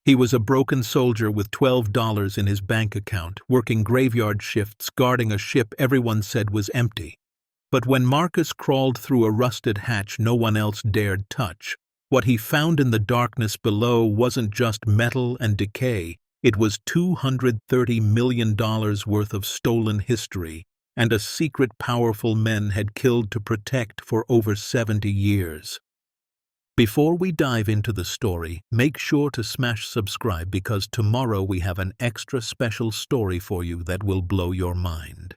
He was a broken soldier with $12 in his bank account, working graveyard shifts guarding a ship everyone said was empty. But when Marcus crawled through a rusted hatch no one else dared touch, what he found in the darkness below wasn't just metal and decay, it was $230 million worth of stolen history, and a secret powerful men had killed to protect for over 70 years. Before we dive into the story, make sure to smash subscribe because tomorrow we have an extra special story for you that will blow your mind.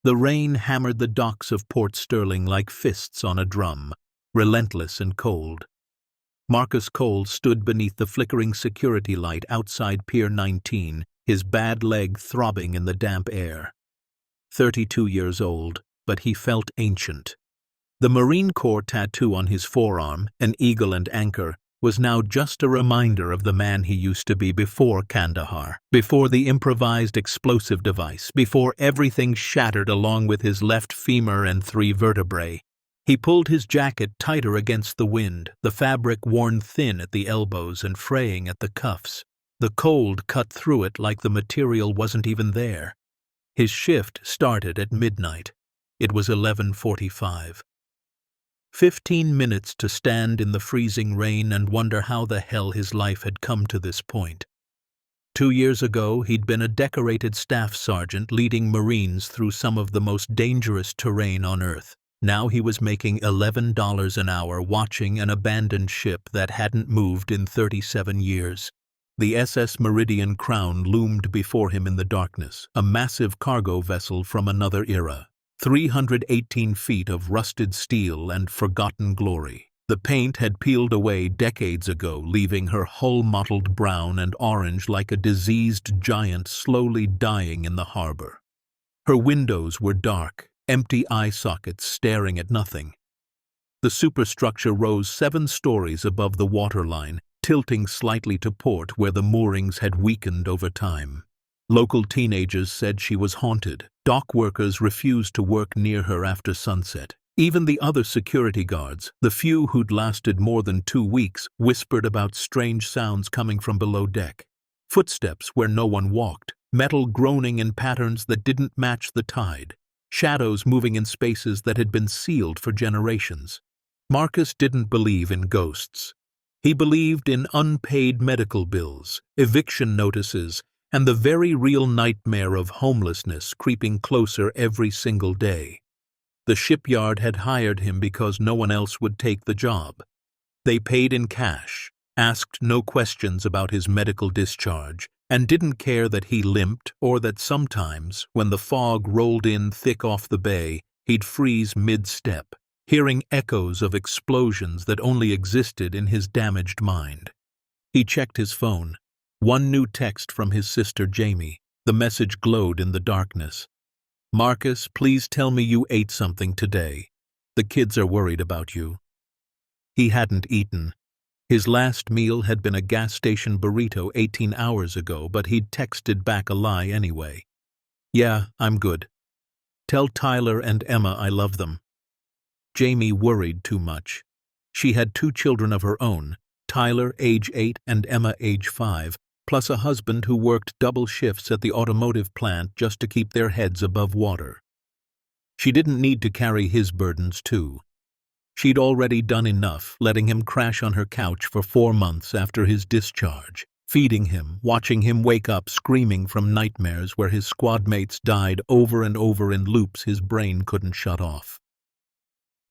The rain hammered the docks of Port Sterling like fists on a drum, relentless and cold. Marcus Cole stood beneath the flickering security light outside Pier 19, his bad leg throbbing in the damp air. 32 years old, but he felt ancient. The Marine Corps tattoo on his forearm, an eagle and anchor, was now just a reminder of the man he used to be before Kandahar, before the improvised explosive device, before everything shattered along with his left femur and 3 vertebrae. He pulled his jacket tighter against the wind, the fabric worn thin at the elbows and fraying at the cuffs. The cold cut through it like the material wasn't even there. His shift started at midnight. It was 11:45. 15 minutes to stand in the freezing rain and wonder how the hell his life had come to this point. 2 years ago, he'd been a decorated staff sergeant leading Marines through some of the most dangerous terrain on Earth. Now he was making $11 an hour watching an abandoned ship that hadn't moved in 37 years. The SS Meridian Crown loomed before him in the darkness, a massive cargo vessel from another era. 318 feet of rusted steel and forgotten glory. The paint had peeled away decades ago, leaving her hull mottled brown and orange like a diseased giant slowly dying in the harbor. Her windows were dark, empty eye sockets staring at nothing. The superstructure rose 7 stories above the waterline, tilting slightly to port where the moorings had weakened over time. Local teenagers said she was haunted. Dock workers refused to work near her after sunset. Even the other security guards, the few who'd lasted more than 2 weeks, whispered about strange sounds coming from below deck. Footsteps where no one walked, metal groaning in patterns that didn't match the tide. Shadows moving in spaces that had been sealed for generations. Marcus didn't believe in ghosts. He believed in unpaid medical bills, eviction notices, and the very real nightmare of homelessness creeping closer every single day. The shipyard had hired him because no one else would take the job. They paid in cash, asked no questions about his medical discharge, and didn't care that he limped or that sometimes, when the fog rolled in thick off the bay, he'd freeze mid-step, hearing echoes of explosions that only existed in his damaged mind. He checked his phone. One new text from his sister Jamie. The message glowed in the darkness. "Marcus, please tell me you ate something today. The kids are worried about you." He hadn't eaten. His last meal had been a gas station burrito 18 hours ago, but he'd texted back a lie anyway. "Yeah, I'm good. Tell Tyler and Emma I love them." Jamie worried too much. She had 2 children of her own, Tyler, age 8, and Emma, age 5, plus a husband who worked double shifts at the automotive plant just to keep their heads above water. She didn't need to carry his burdens too. She'd already done enough, letting him crash on her couch for 4 months after his discharge, feeding him, watching him wake up screaming from nightmares where his squad mates died over and over in loops his brain couldn't shut off.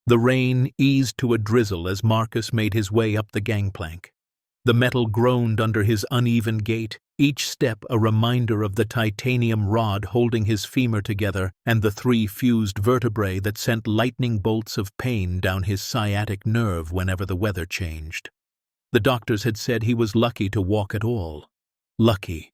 The rain eased to a drizzle as Marcus made his way up the gangplank. The metal groaned under his uneven gait, each step a reminder of the titanium rod holding his femur together and the 3 fused vertebrae that sent lightning bolts of pain down his sciatic nerve whenever the weather changed. The doctors had said he was lucky to walk at all. Lucky.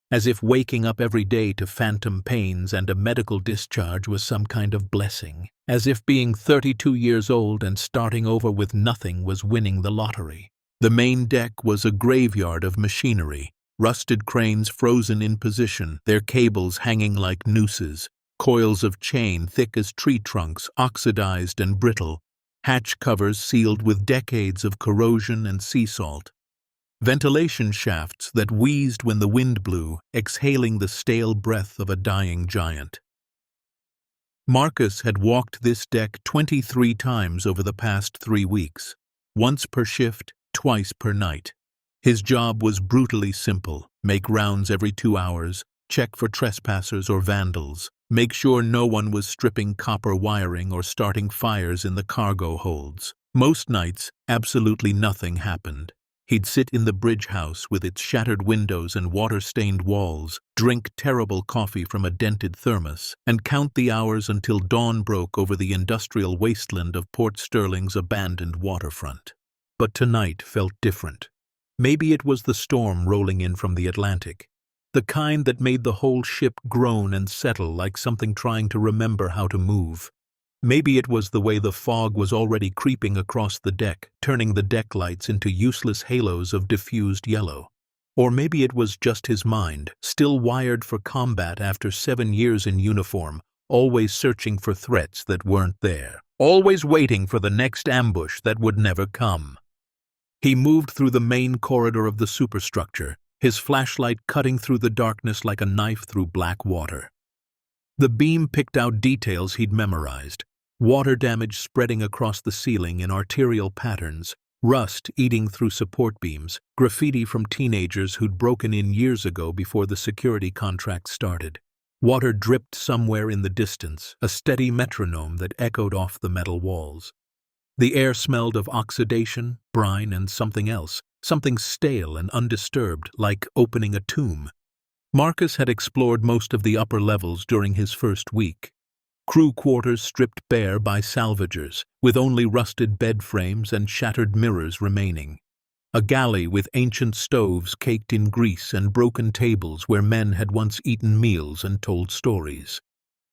As if waking up every day to phantom pains and a medical discharge was some kind of blessing. As if being 32 years old and starting over with nothing was winning the lottery. The main deck was a graveyard of machinery, rusted cranes frozen in position, their cables hanging like nooses, coils of chain thick as tree trunks, oxidized and brittle, hatch covers sealed with decades of corrosion and sea salt. ventilation shafts that wheezed when the wind blew, exhaling the stale breath of a dying giant. Marcus had walked this deck 23 times over the past 3 weeks, once per shift, twice per night. His job was brutally simple: make rounds every 2 hours, check for trespassers or vandals, make sure no one was stripping copper wiring or starting fires in the cargo holds. Most nights, absolutely nothing happened. He'd sit in the bridge house with its shattered windows and water-stained walls, drink terrible coffee from a dented thermos, and count the hours until dawn broke over the industrial wasteland of Port Sterling's abandoned waterfront. But tonight felt different. Maybe it was the storm rolling in from the Atlantic, the kind that made the whole ship groan and settle like something trying to remember how to move. Maybe it was the way the fog was already creeping across the deck, turning the deck lights into useless halos of diffused yellow. Or maybe it was just his mind, still wired for combat after 7 years in uniform, always searching for threats that weren't there, always waiting for the next ambush that would never come. He moved through the main corridor of the superstructure, his flashlight cutting through the darkness like a knife through black water. The beam picked out details he'd memorized: water damage spreading across the ceiling in arterial patterns, rust eating through support beams, graffiti from teenagers who'd broken in years ago before the security contract started. Water dripped somewhere in the distance, a steady metronome that echoed off the metal walls. The air smelled of oxidation, brine, and something else, something stale and undisturbed, like opening a tomb. Marcus had explored most of the upper levels during his first week. Crew quarters stripped bare by salvagers, with only rusted bed frames and shattered mirrors remaining. A galley with ancient stoves caked in grease and broken tables where men had once eaten meals and told stories.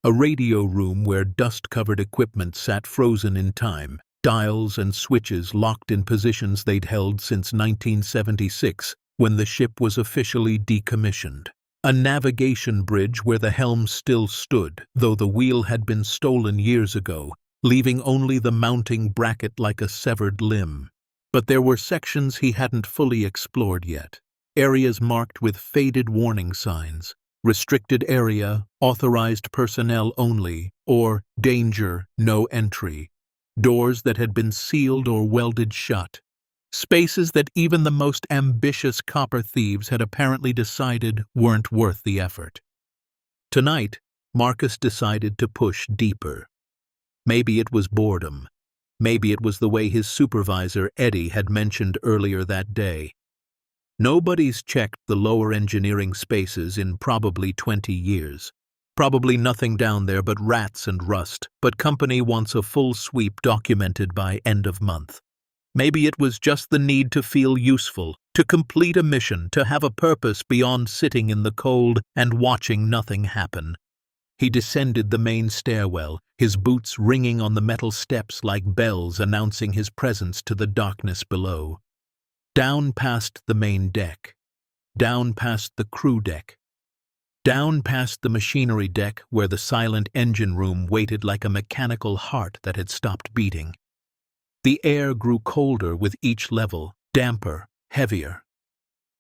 A radio room where dust-covered equipment sat frozen in time, dials and switches locked in positions they'd held since 1976, when the ship was officially decommissioned. A navigation bridge where the helm still stood, though the wheel had been stolen years ago, leaving only the mounting bracket like a severed limb. But there were sections he hadn't fully explored yet, areas marked with faded warning signs: restricted area, authorized personnel only, or danger, no entry. Doors that had been sealed or welded shut. Spaces that even the most ambitious copper thieves had apparently decided weren't worth the effort. Tonight, Marcus decided to push deeper. Maybe it was boredom. Maybe it was the way his supervisor, Eddie, had mentioned earlier that day. Nobody's checked the lower engineering spaces in probably 20 years. Probably nothing down there but rats and rust, but company wants a full sweep documented by end of month. Maybe it was just the need to feel useful, to complete a mission, to have a purpose beyond sitting in the cold and watching nothing happen. He descended the main stairwell, his boots ringing on the metal steps like bells announcing his presence to the darkness below. Down past the main deck. Down past the crew deck. Down past the machinery deck where the silent engine room waited like a mechanical heart that had stopped beating. The air grew colder with each level, damper, heavier.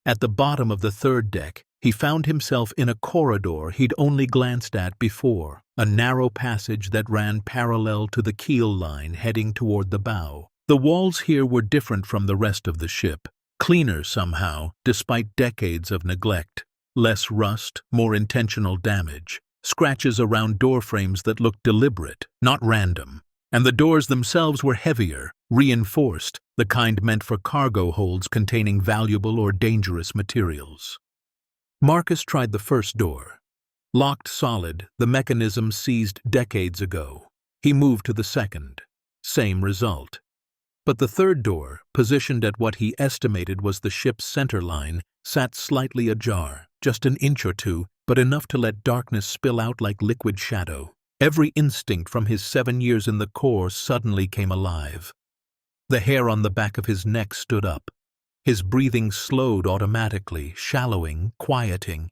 At the bottom of the third deck, he found himself in a corridor he'd only glanced at before, a narrow passage that ran parallel to the keel line heading toward the bow. The walls here were different from the rest of the ship, cleaner somehow, despite decades of neglect. Less rust, more intentional damage, scratches around door frames that looked deliberate, not random. And the doors themselves were heavier, reinforced, the kind meant for cargo holds containing valuable or dangerous materials. Marcus tried the first door. Locked solid, the mechanism seized decades ago. He moved to the second. Same result. But the third door, positioned at what he estimated was the ship's center line, sat slightly ajar, just an inch or two, but enough to let darkness spill out like liquid shadow. Every instinct from his 7 years in the Corps suddenly came alive. The hair on the back of his neck stood up. His breathing slowed automatically, shallowing, quieting.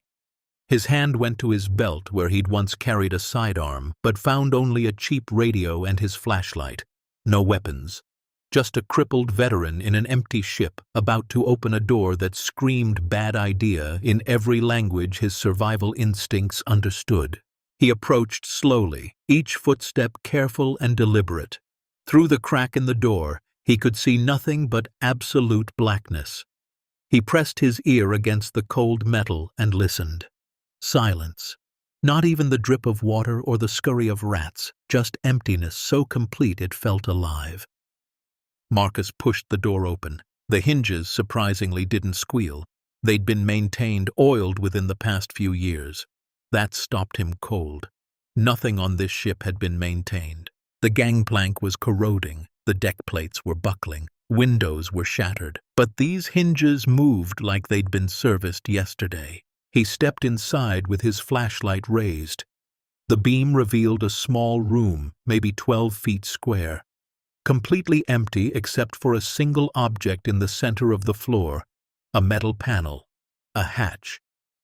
His hand went to his belt where he'd once carried a sidearm, but found only a cheap radio and his flashlight. No weapons. just a crippled veteran in an empty ship about to open a door that screamed bad idea in every language his survival instincts understood. He approached slowly, each footstep careful and deliberate. Through the crack in the door, he could see nothing but absolute blackness. He pressed his ear against the cold metal and listened. Silence. Not even the drip of water or the scurry of rats, just emptiness so complete it felt alive. Marcus pushed the door open. The hinges, surprisingly, didn't squeal. They'd been maintained, oiled within the past few years. That stopped him cold. Nothing on this ship had been maintained. The gangplank was corroding, the deck plates were buckling, windows were shattered. But these hinges moved like they'd been serviced yesterday. He stepped inside with his flashlight raised. The beam revealed a small room, maybe 12 feet square. Completely empty except for a single object in the center of the floor, a metal panel, a hatch.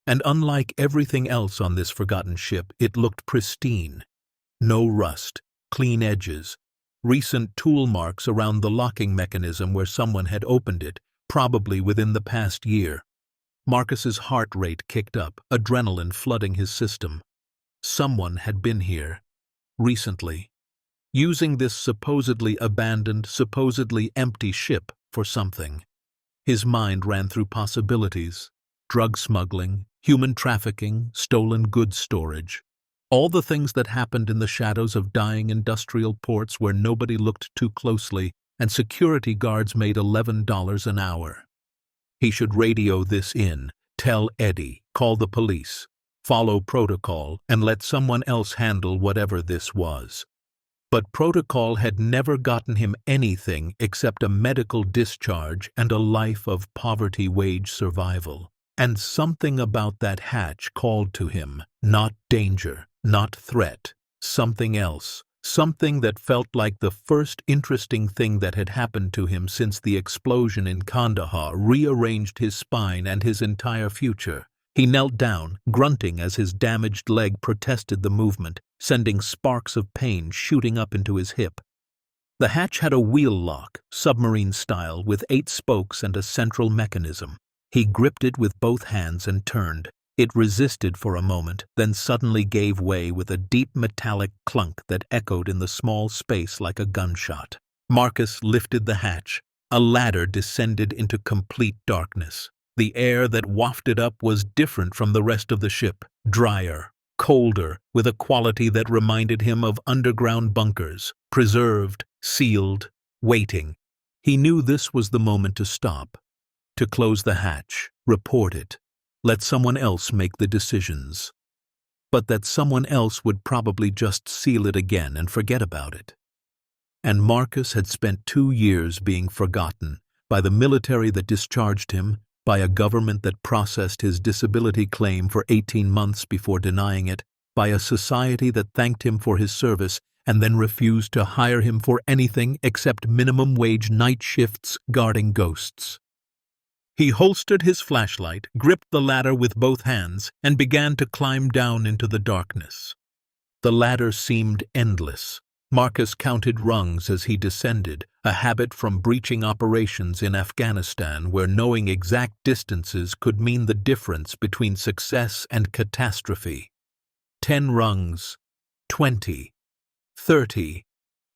And unlike everything else on this forgotten ship, it looked pristine. No rust, clean edges, recent tool marks around the locking mechanism where someone had opened it, probably within the past year. Marcus's heart rate kicked up, adrenaline flooding his system. Someone had been here, recently, using this supposedly abandoned, supposedly empty ship for something. His mind ran through possibilities: drug smuggling, human trafficking, stolen goods storage. All the things that happened in the shadows of dying industrial ports where nobody looked too closely and security guards made $11 an hour. He should radio this in, tell Eddie, call the police, follow protocol, and let someone else handle whatever this was. But protocol had never gotten him anything except a medical discharge and a life of poverty wage survival. And something about that hatch called to him, not danger, not threat, something else, something that felt like the first interesting thing that had happened to him since the explosion in Kandahar rearranged his spine and his entire future. He knelt down, grunting as his damaged leg protested the movement, sending sparks of pain shooting up into his hip. The hatch had a wheel lock, submarine style, with 8 spokes and a central mechanism. He gripped it with both hands and turned. It resisted for a moment, then suddenly gave way with a deep metallic clunk that echoed in the small space like a gunshot. Marcus lifted the hatch. A ladder descended into complete darkness. The air that wafted up was different from the rest of the ship, drier, colder, with a quality that reminded him of underground bunkers, preserved, sealed, waiting. He knew this was the moment to stop, to close the hatch, report it, let someone else make the decisions. But that someone else would probably just seal it again and forget about it. And Marcus had spent 2 years being forgotten by the military that discharged him, by a government that processed his disability claim for 18 months before denying it, by a society that thanked him for his service and then refused to hire him for anything except minimum wage night shifts guarding ghosts. He holstered his flashlight, gripped the ladder with both hands, and began to climb down into the darkness. The ladder seemed endless. Marcus counted rungs as he descended, a habit from breaching operations in Afghanistan where knowing exact distances could mean the difference between success and catastrophe. 10 rungs, 20, 30,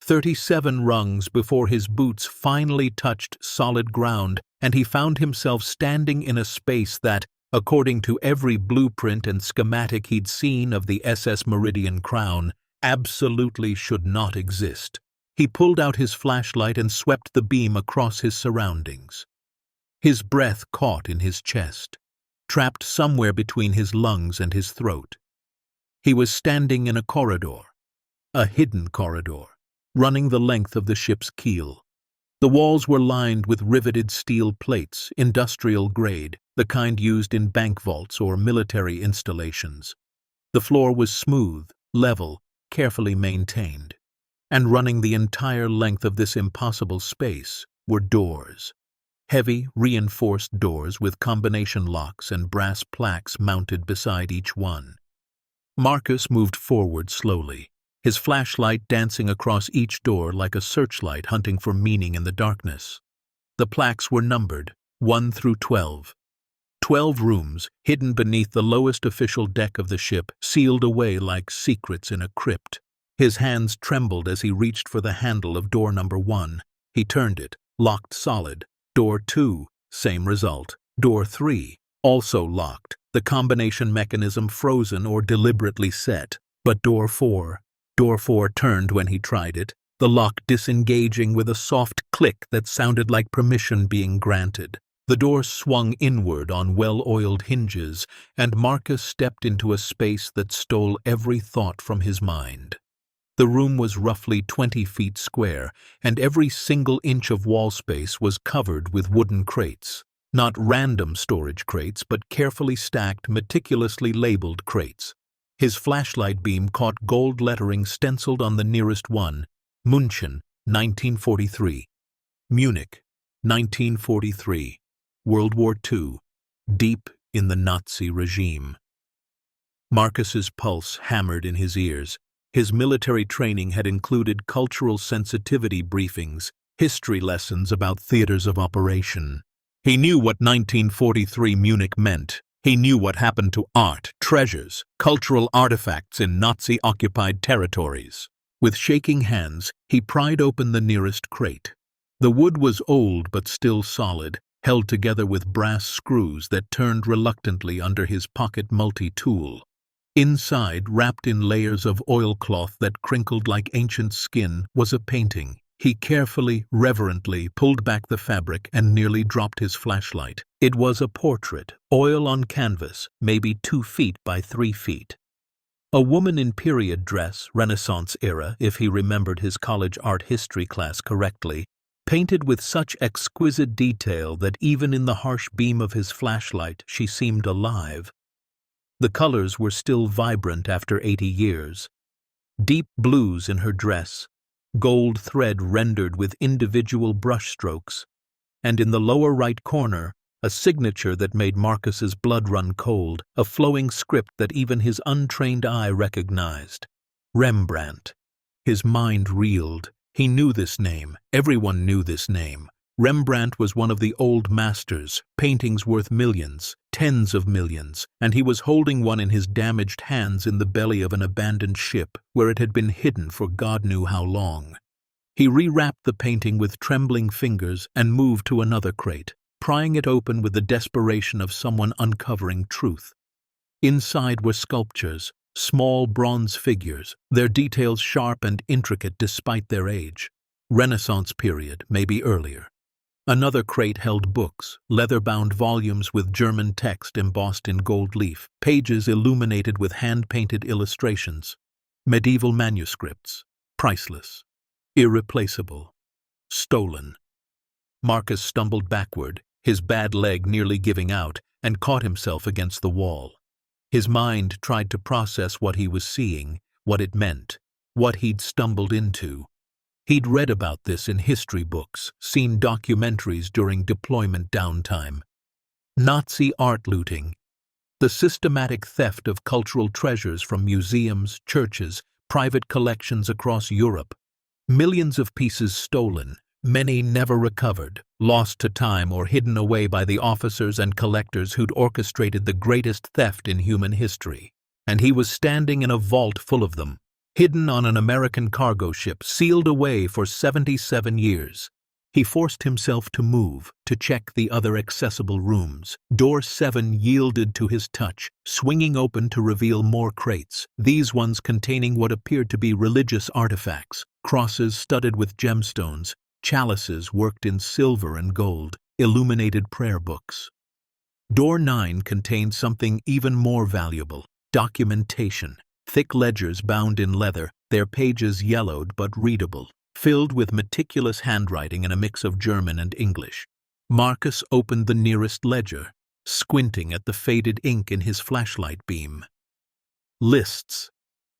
37 rungs before his boots finally touched solid ground, and he found himself standing in a space that, according to every blueprint and schematic he'd seen of the SS Meridian Crown, absolutely should not exist. He pulled out his flashlight and swept the beam across his surroundings. His breath caught in his chest, trapped somewhere between his lungs and his throat. He was standing in a corridor, a hidden corridor, running the length of the ship's keel. The walls were lined with riveted steel plates, industrial grade, the kind used in bank vaults or military installations. The floor was smooth, level, carefully maintained. And running the entire length of this impossible space were doors. Heavy, reinforced doors with combination locks and brass plaques mounted beside each one. Marcus moved forward slowly, his flashlight dancing across each door like a searchlight hunting for meaning in the darkness. The plaques were numbered, 1 through 12. 12 rooms, hidden beneath the lowest official deck of the ship, sealed away like secrets in a crypt. His hands trembled as he reached for the handle of door number 1. He turned it, locked solid. Door 2, same result. Door 3, also locked, the combination mechanism frozen or deliberately set. But door 4 turned when he tried it, the lock disengaging with a soft click that sounded like permission being granted. The door swung inward on well-oiled hinges, and Marcus stepped into a space that stole every thought from his mind. The room was roughly 20 feet square, and every single inch of wall space was covered with wooden crates. Not random storage crates, but carefully stacked, meticulously labeled crates. His flashlight beam caught gold lettering stenciled on the nearest one: München, 1943. Munich, 1943. World War II. Deep in the Nazi regime. Marcus's pulse hammered in his ears. His military training had included cultural sensitivity briefings, history lessons about theaters of operation. He knew what 1943 Munich meant. He knew what happened to art, treasures, cultural artifacts in Nazi-occupied territories. With shaking hands, he pried open the nearest crate. The wood was old but still solid, held together with brass screws that turned reluctantly under his pocket multi-tool. Inside, wrapped in layers of oilcloth that crinkled like ancient skin, was a painting. He carefully, reverently pulled back the fabric and nearly dropped his flashlight. It was a portrait, oil on canvas, maybe 2 feet by 3 feet. A woman in period dress, Renaissance era, if he remembered his college art history class correctly, painted with such exquisite detail that even in the harsh beam of his flashlight she seemed alive. The colors were still vibrant after 80 years. Deep blues in her dress, gold thread rendered with individual brushstrokes, and in the lower right corner, a signature that made Marcus's blood run cold, a flowing script that even his untrained eye recognized. Rembrandt. His mind reeled. He knew this name. Everyone knew this name. Rembrandt was one of the old masters, paintings worth millions, tens of millions, and he was holding one in his damaged hands in the belly of an abandoned ship where it had been hidden for God knew how long. He rewrapped the painting with trembling fingers and moved to another crate, prying it open with the desperation of someone uncovering truth. Inside were sculptures, small bronze figures, their details sharp and intricate despite their age. Renaissance period, maybe earlier. Another crate held books, leather-bound volumes with German text embossed in gold leaf, pages illuminated with hand-painted illustrations. Medieval manuscripts, priceless, irreplaceable, stolen. Marcus stumbled backward, his bad leg nearly giving out, and caught himself against the wall. His mind tried to process what he was seeing, what it meant, what he'd stumbled into. He'd read about this in history books, seen documentaries during deployment downtime. Nazi art looting, the systematic theft of cultural treasures from museums, churches, private collections across Europe. Millions of pieces stolen, many never recovered, lost to time or hidden away by the officers and collectors who'd orchestrated the greatest theft in human history. And he was standing in a vault full of them, hidden on an American cargo ship, sealed away for 77 years. He forced himself to move, to check the other accessible rooms. Door 7 yielded to his touch, swinging open to reveal more crates, these ones containing what appeared to be religious artifacts, crosses studded with gemstones, chalices worked in silver and gold, illuminated prayer books. Door 9 contained something even more valuable, documentation. Thick ledgers bound in leather, their pages yellowed but readable, filled with meticulous handwriting in a mix of German and English. Marcus opened the nearest ledger, squinting at the faded ink in his flashlight beam. Lists.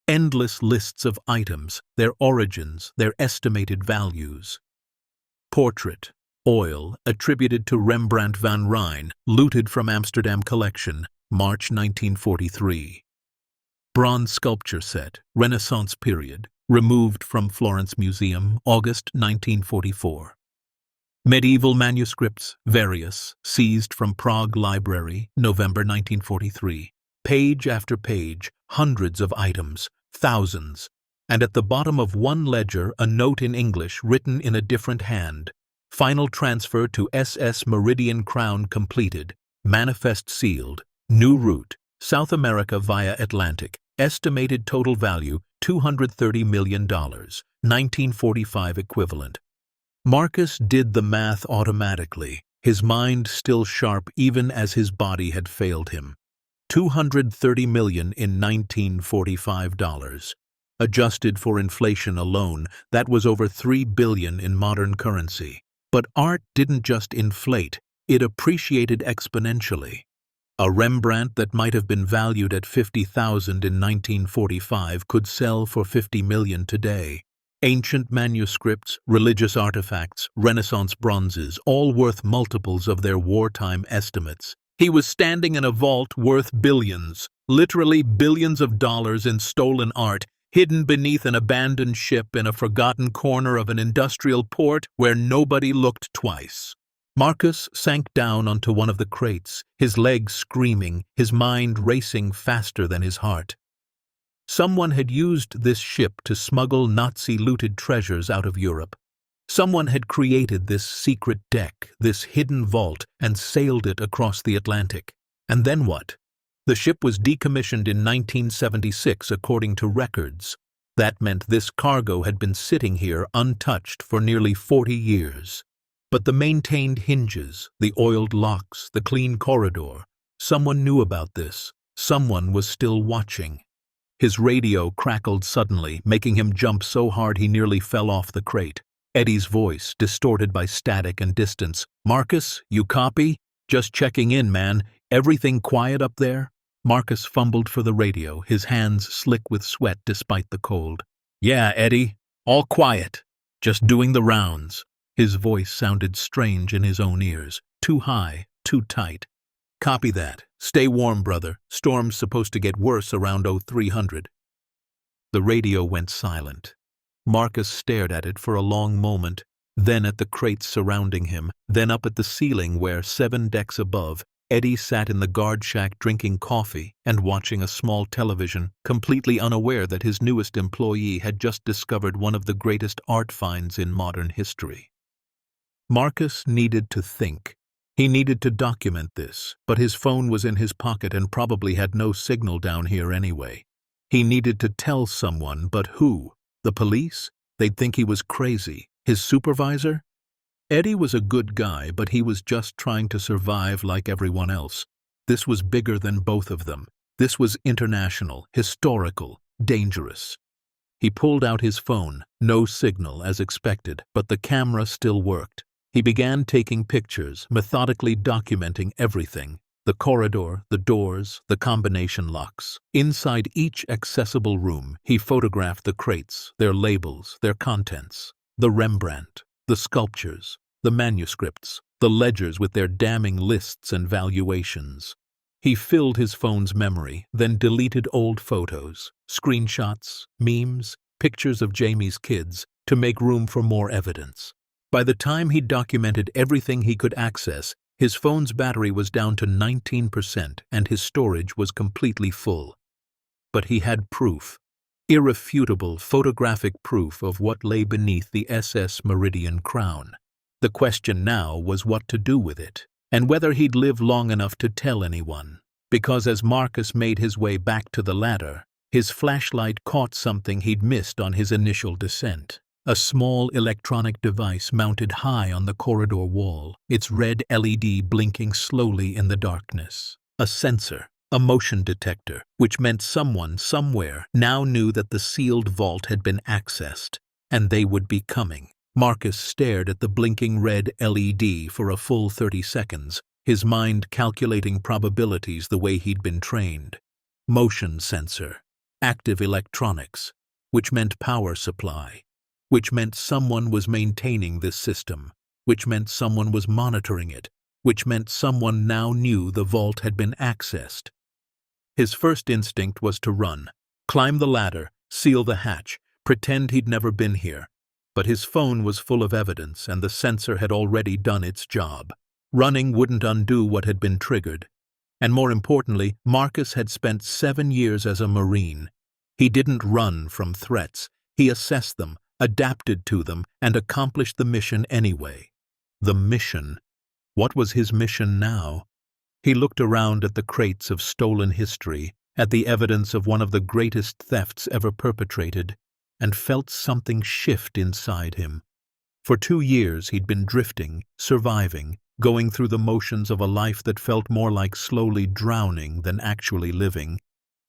Endless lists of items, their origins, their estimated values. Portrait. Oil, attributed to Rembrandt van Rijn, looted from Amsterdam collection, March 1943. Bronze sculpture set, Renaissance period, Removed from Florence Museum, August 1944. Medieval manuscripts, various, seized from Prague Library, November 1943. Page after page, hundreds of items, thousands, and at the bottom of one ledger a note in English written in a different hand. Final transfer to SS Meridian Crown completed. Manifest sealed. New route, South America via Atlantic. Estimated total value, $230 million, 1945 equivalent. Marcus did the math automatically, his mind still sharp even as his body had failed him. $230 million in 1945 dollars. Adjusted for inflation alone, that was over $3 billion in modern currency. But art didn't just inflate, it appreciated exponentially. A Rembrandt that might have been valued at $50,000 in 1945 could sell for $50 million today. Ancient manuscripts, religious artifacts, Renaissance bronzes, all worth multiples of their wartime estimates. He was standing in a vault worth billions, literally billions of dollars in stolen art, hidden beneath an abandoned ship in a forgotten corner of an industrial port where nobody looked twice. Marcus sank down onto one of the crates, his legs screaming, his mind racing faster than his heart. Someone had used this ship to smuggle Nazi-looted treasures out of Europe. Someone had created this secret deck, this hidden vault, and sailed it across the Atlantic. And then what? The ship was decommissioned in 1976 according to records. That meant this cargo had been sitting here untouched for nearly 40 years. But the maintained hinges, the oiled locks, the clean corridor, someone knew about this. Someone was still watching. His radio crackled suddenly, making him jump so hard he nearly fell off the crate. Eddie's voice, distorted by static and distance. "Marcus, you copy? Just checking in, man. Everything quiet up there?" Marcus fumbled for the radio, his hands slick with sweat despite the cold. "Yeah, Eddie. All quiet. Just doing the rounds." His voice sounded strange in his own ears. Too high, too tight. "Copy that. Stay warm, brother. Storm's supposed to get worse around 0300. The radio went silent. Marcus stared at it for a long moment, then at the crates surrounding him, then up at the ceiling where, 7 decks above, Eddie sat in the guard shack drinking coffee and watching a small television, completely unaware that his newest employee had just discovered one of the greatest art finds in modern history. Marcus needed to think. He needed to document this, but his phone was in his pocket and probably had no signal down here anyway. He needed to tell someone, but who? The police? They'd think he was crazy. His supervisor? Eddie was a good guy, but he was just trying to survive like everyone else. This was bigger than both of them. This was international, historical, dangerous. He pulled out his phone, no signal as expected, but the camera still worked. He began taking pictures, methodically documenting everything. The corridor, the doors, the combination locks. Inside each accessible room, he photographed the crates, their labels, their contents. The Rembrandt, the sculptures, the manuscripts, the ledgers with their damning lists and valuations. He filled his phone's memory, then deleted old photos, screenshots, memes, pictures of Jamie's kids, to make room for more evidence. By the time he'd documented everything he could access, his phone's battery was down to 19% and his storage was completely full. But he had proof. Irrefutable photographic proof of what lay beneath the SS Meridian Crown. The question now was what to do with it, and whether he'd live long enough to tell anyone. Because as Marcus made his way back to the ladder, his flashlight caught something he'd missed on his initial descent. A small electronic device mounted high on the corridor wall, its red LED blinking slowly in the darkness. A sensor, a motion detector, which meant someone, somewhere, now knew that the sealed vault had been accessed, and they would be coming. Marcus stared at the blinking red LED for a full 30 seconds, his mind calculating probabilities the way he'd been trained. Motion sensor, active electronics, which meant power supply, which meant someone was maintaining this system, which meant someone was monitoring it, which meant someone now knew the vault had been accessed. His first instinct was to run, climb the ladder, seal the hatch, pretend he'd never been here. But his phone was full of evidence, and the sensor had already done its job. Running wouldn't undo what had been triggered. And more importantly, Marcus had spent 7 years as a Marine. He didn't run from threats. He assessed them, adapted to them, and accomplished the mission anyway. The mission. What was his mission now? He looked around at the crates of stolen history, at the evidence of one of the greatest thefts ever perpetrated, and felt something shift inside him. For 2 years he'd been drifting, surviving, going through the motions of a life that felt more like slowly drowning than actually living.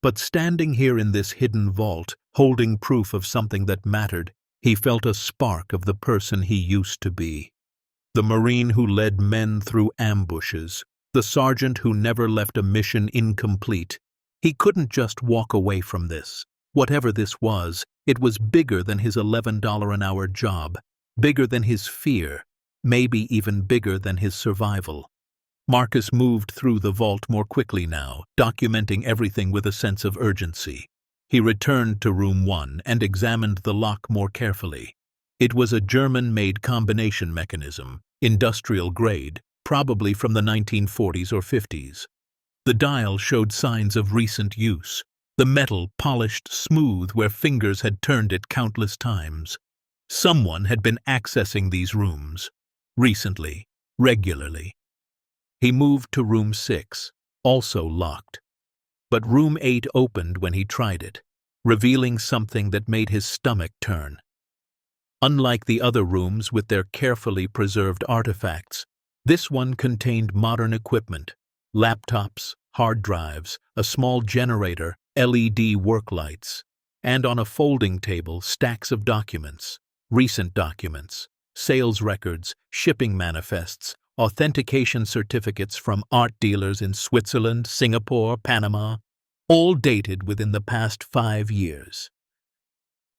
But standing here in this hidden vault, holding proof of something that mattered, he felt a spark of the person he used to be. The Marine who led men through ambushes, the sergeant who never left a mission incomplete. He couldn't just walk away from this. Whatever this was, it was bigger than his $11 an hour job, bigger than his fear, maybe even bigger than his survival. Marcus moved through the vault more quickly now, documenting everything with a sense of urgency. He returned to room 1 and examined the lock more carefully. It was a German-made combination mechanism, industrial grade, probably from the 1940s or 50s. The dial showed signs of recent use, the metal polished smooth where fingers had turned it countless times. Someone had been accessing these rooms, recently, regularly. He moved to room 6, also locked. But room 8 opened when he tried it, revealing something that made his stomach turn. Unlike the other rooms with their carefully preserved artifacts, this one contained modern equipment, laptops, hard drives, a small generator, LED work lights, and on a folding table stacks of documents, recent documents, sales records, shipping manifests, authentication certificates from art dealers in Switzerland, Singapore, Panama, all dated within the past 5 years.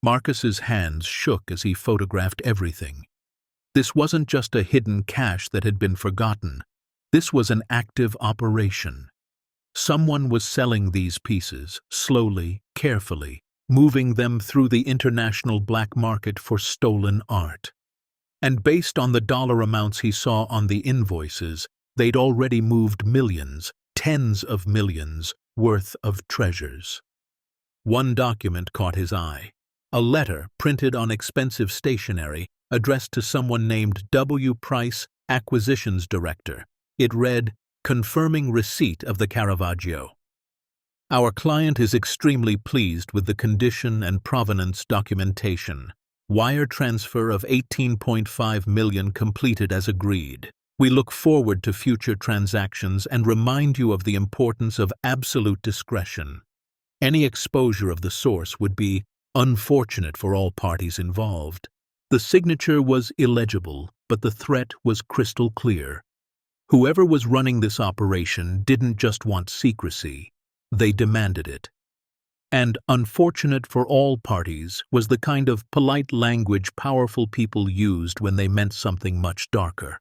Marcus's hands shook as he photographed everything. This wasn't just a hidden cache that had been forgotten. This was an active operation. Someone was selling these pieces, slowly, carefully, moving them through the international black market for stolen art. And based on the dollar amounts he saw on the invoices, they'd already moved millions, tens of millions, worth of treasures. One document caught his eye. A letter printed on expensive stationery addressed to someone named W. Price, Acquisitions Director. It read, "Confirming receipt of the Caravaggio. Our client is extremely pleased with the condition and provenance documentation. Wire transfer of $18.5 million completed as agreed. We look forward to future transactions and remind you of the importance of absolute discretion. Any exposure of the source would be unfortunate for all parties involved." The signature was illegible, but the threat was crystal clear. Whoever was running this operation didn't just want secrecy, they demanded it. And unfortunate for all parties was the kind of polite language powerful people used when they meant something much darker.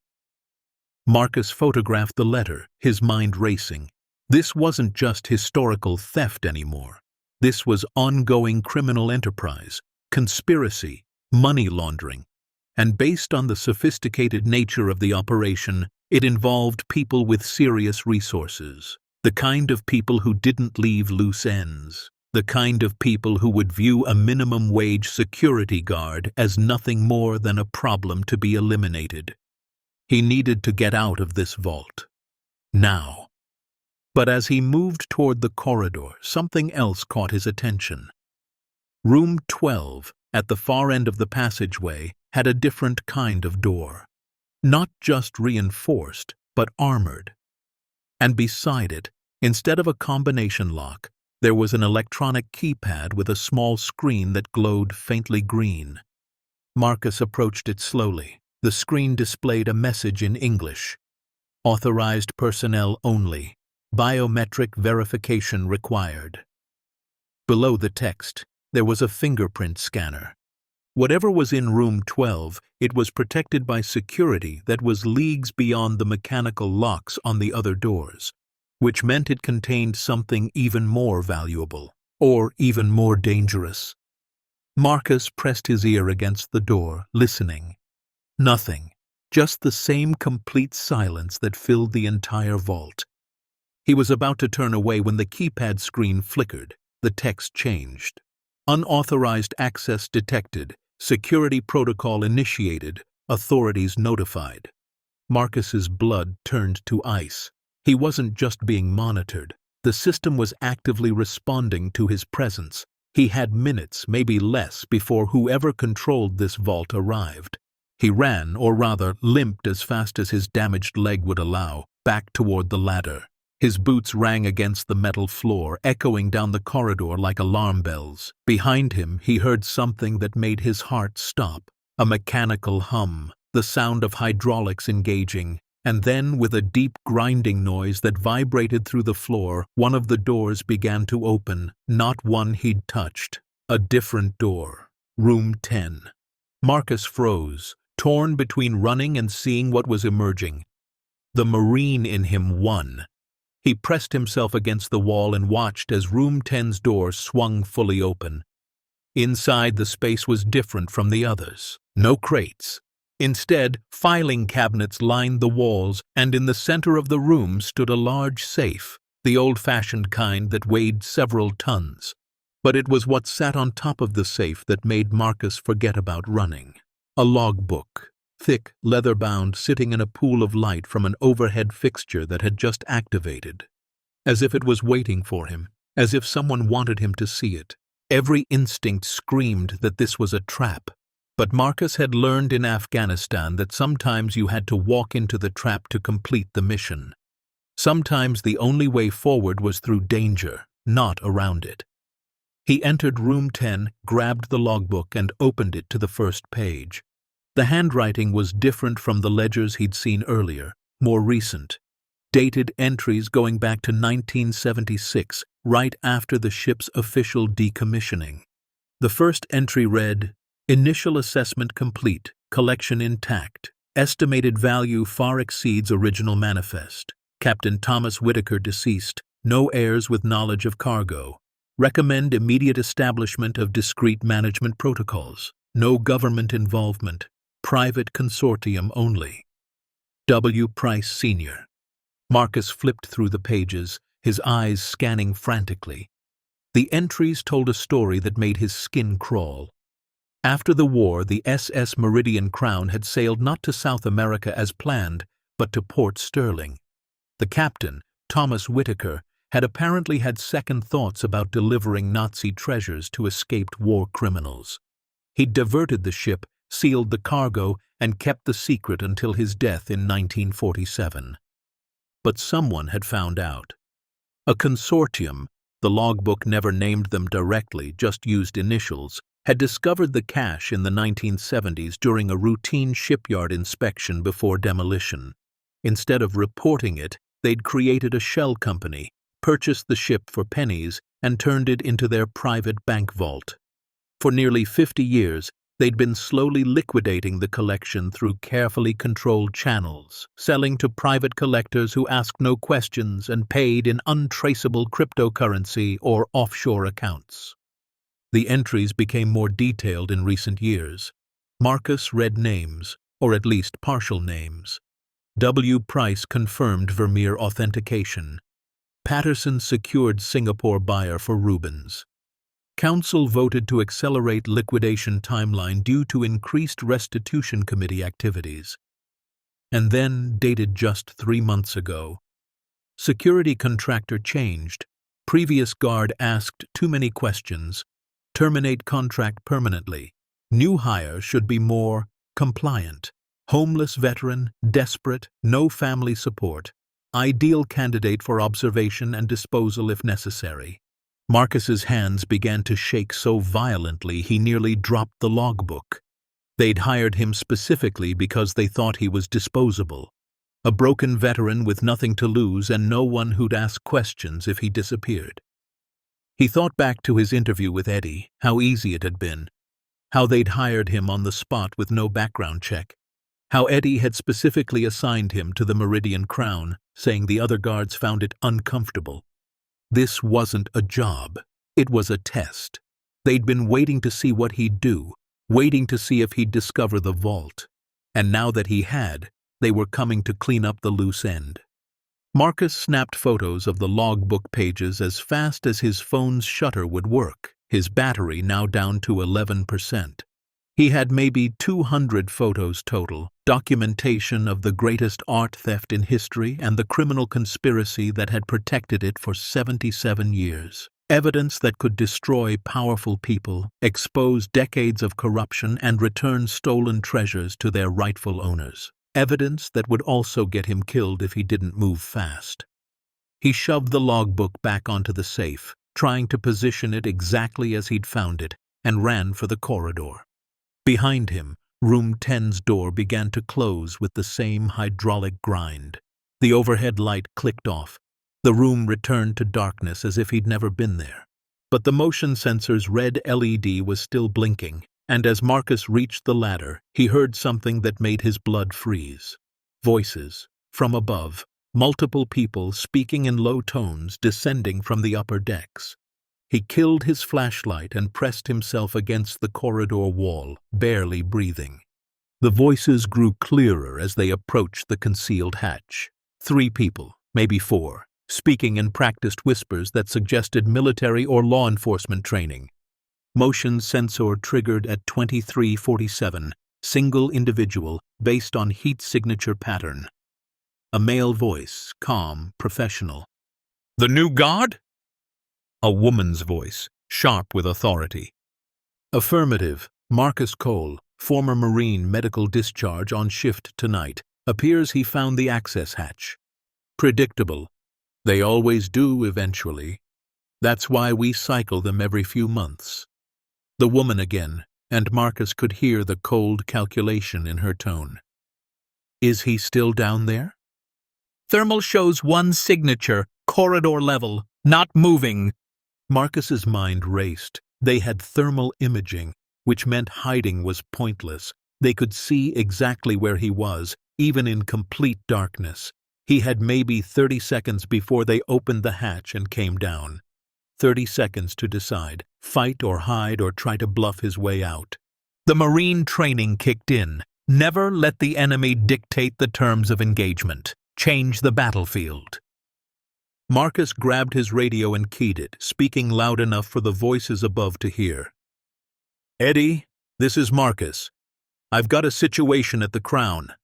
Marcus photographed the letter, his mind racing. This wasn't just historical theft anymore. This was ongoing criminal enterprise, conspiracy, money laundering. And based on the sophisticated nature of the operation, it involved people with serious resources, the kind of people who didn't leave loose ends. The kind of people who would view a minimum wage security guard as nothing more than a problem to be eliminated. He needed to get out of this vault. Now. But as he moved toward the corridor, something else caught his attention. Room 12, at the far end of the passageway, had a different kind of door. Not just reinforced, but armored. And beside it, instead of a combination lock, there was an electronic keypad with a small screen that glowed faintly green. Marcus approached it slowly. The screen displayed a message in English. Authorized personnel only. Biometric verification required. Below the text, there was a fingerprint scanner. Whatever was in room 12, it was protected by security that was leagues beyond the mechanical locks on the other doors, which meant it contained something even more valuable, or even more dangerous. Marcus pressed his ear against the door, listening. Nothing, just the same complete silence that filled the entire vault. He was about to turn away when the keypad screen flickered. The text changed. Unauthorized access detected. Security protocol initiated. Authorities notified. Marcus's blood turned to ice. He wasn't just being monitored. The system was actively responding to his presence. He had minutes, maybe less, before whoever controlled this vault arrived. He ran, or rather limped as fast as his damaged leg would allow, back toward the ladder. His boots rang against the metal floor, echoing down the corridor like alarm bells. Behind him, he heard something that made his heart stop. A mechanical hum, the sound of hydraulics engaging, and then, with a deep grinding noise that vibrated through the floor, one of the doors began to open, not one he'd touched. A different door. Room 10. Marcus froze, torn between running and seeing what was emerging. The Marine in him won. He pressed himself against the wall and watched as Room 10's door swung fully open. Inside, the space was different from the others. No crates. Instead, filing cabinets lined the walls, and in the center of the room stood a large safe, the old-fashioned kind that weighed several tons. But it was what sat on top of the safe that made Marcus forget about running. A logbook, thick, leather-bound, sitting in a pool of light from an overhead fixture that had just activated. As if it was waiting for him, as if someone wanted him to see it. Every instinct screamed that this was a trap. But Marcus had learned in Afghanistan that sometimes you had to walk into the trap to complete the mission. Sometimes the only way forward was through danger, not around it. He entered Room 10, grabbed the logbook, and opened it to the first page. The handwriting was different from the ledgers he'd seen earlier, more recent. Dated entries going back to 1976, right after the ship's official decommissioning. The first entry read, "Initial assessment complete, collection intact. Estimated value far exceeds original manifest. Captain Thomas Whitaker deceased. No heirs with knowledge of cargo. Recommend immediate establishment of discrete management protocols. No government involvement. Private consortium only. W. Price Sr." Marcus flipped through the pages, his eyes scanning frantically. The entries told a story that made his skin crawl. After the war, the SS Meridian Crown had sailed not to South America as planned, but to Port Sterling. The captain, Thomas Whitaker, had apparently had second thoughts about delivering Nazi treasures to escaped war criminals. He'd diverted the ship, sealed the cargo, and kept the secret until his death in 1947. But someone had found out. A consortium, the logbook never named them directly, just used initials, had discovered the cache in the 1970s during a routine shipyard inspection before demolition. Instead of reporting it, they'd created a shell company, purchased the ship for pennies, and turned it into their private bank vault. For nearly 50 years, they'd been slowly liquidating the collection through carefully controlled channels, selling to private collectors who asked no questions and paid in untraceable cryptocurrency or offshore accounts. The entries became more detailed in recent years. Marcus read names, or at least partial names. W. Price confirmed Vermeer authentication. Patterson secured Singapore buyer for Rubens. Council voted to accelerate liquidation timeline due to increased restitution committee activities. And then, dated just 3 months ago, security contractor changed. Previous guard asked too many questions. Terminate contract permanently. New hire should be more compliant. Homeless veteran, desperate, no family support. Ideal candidate for observation and disposal if necessary. Marcus's hands began to shake so violently he nearly dropped the logbook. They'd hired him specifically because they thought he was disposable. A broken veteran with nothing to lose and no one who'd ask questions if he disappeared. He thought back to his interview with Eddie, how easy it had been. How they'd hired him on the spot with no background check. How Eddie had specifically assigned him to the Meridian Crown, saying the other guards found it uncomfortable. This wasn't a job. It was a test. They'd been waiting to see what he'd do, waiting to see if he'd discover the vault. And now that he had, they were coming to clean up the loose end. Marcus snapped photos of the logbook pages as fast as his phone's shutter would work, his battery now down to 11%. He had maybe 200 photos total, documentation of the greatest art theft in history and the criminal conspiracy that had protected it for 77 years. Evidence that could destroy powerful people, expose decades of corruption, and return stolen treasures to their rightful owners. Evidence that would also get him killed if he didn't move fast. He shoved the logbook back onto the safe, trying to position it exactly as he'd found it, and ran for the corridor. Behind him, Room 10's door began to close with the same hydraulic grind. The overhead light clicked off. The room returned to darkness as if he'd never been there. But the motion sensor's red LED was still blinking, and as Marcus reached the ladder, he heard something that made his blood freeze. Voices, from above, multiple people speaking in low tones descending from the upper decks. He killed his flashlight and pressed himself against the corridor wall, barely breathing. The voices grew clearer as they approached the concealed hatch. 3 people, maybe 4, speaking in practiced whispers that suggested military or law enforcement training. Motion sensor triggered at 2347, single individual, based on heat signature pattern. A male voice, calm, professional. "The new god?" A woman's voice, sharp with authority. "Affirmative. Marcus Cole, former Marine, medical discharge on shift tonight. Appears he found the access hatch." "Predictable. They always do eventually. That's why we cycle them every few months." The woman again, and Marcus could hear the cold calculation in her tone. "Is he still down there?" "Thermal shows 1 signature, corridor level, not moving." Marcus's mind raced. They had thermal imaging, which meant hiding was pointless. They could see exactly where he was, even in complete darkness. He had maybe 30 seconds before they opened the hatch and came down. 30 seconds to decide, fight or hide or try to bluff his way out. The Marine training kicked in. Never let the enemy dictate the terms of engagement. Change the battlefield. Marcus grabbed his radio and keyed it, speaking loud enough for the voices above to hear. "Eddie, this is Marcus. I've got a situation at the Crown.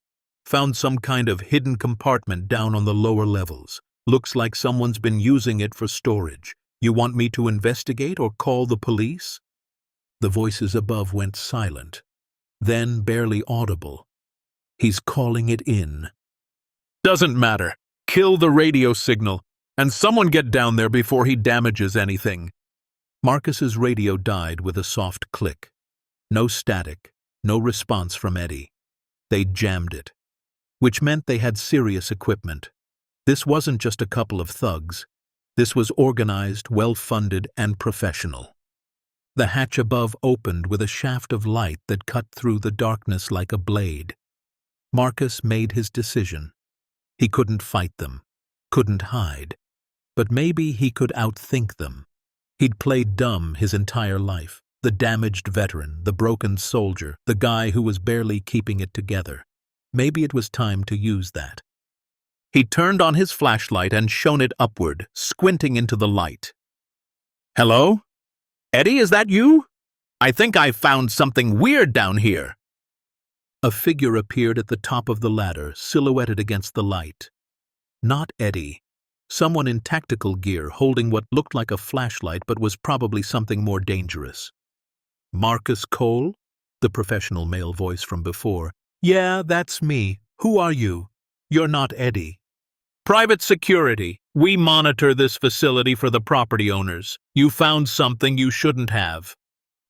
Found some kind of hidden compartment down on the lower levels. Looks like someone's been using it for storage. You want me to investigate or call the police?" The voices above went silent, then barely audible. "He's calling it in." "Doesn't matter. Kill the radio signal, and someone get down there before he damages anything." Marcus's radio died with a soft click. No static, no response from Eddie. They'd jammed it, which meant they had serious equipment. This wasn't just a couple of thugs. This was organized, well-funded, and professional. The hatch above opened with a shaft of light that cut through the darkness like a blade. Marcus made his decision. He couldn't fight them, couldn't hide, but maybe he could outthink them. He'd played dumb his entire life, the damaged veteran, the broken soldier, the guy who was barely keeping it together. Maybe it was time to use that. He turned on his flashlight and shone it upward, squinting into the light. "Hello? Eddie, is that you? I think I found something weird down here." A figure appeared at the top of the ladder, silhouetted against the light. Not Eddie. Someone in tactical gear holding what looked like a flashlight but was probably something more dangerous. "Marcus Cole?" The professional male voice from before. "Yeah, that's me. Who are you?" "You're not Eddie." "Private security. We monitor this facility for the property owners. You found something you shouldn't have."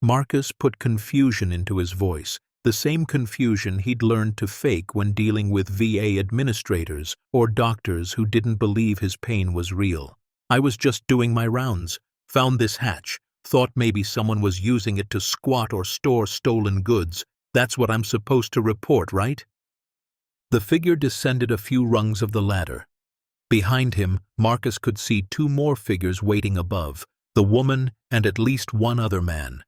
Marcus put confusion into his voice, the same confusion he'd learned to fake when dealing with VA administrators or doctors who didn't believe his pain was real. "I was just doing my rounds. Found this hatch. Thought maybe someone was using it to squat or store stolen goods. That's what I'm supposed to report, right?" The figure descended a few rungs of the ladder. Behind him, Marcus could see 2 more figures waiting above, The woman and at least one other man.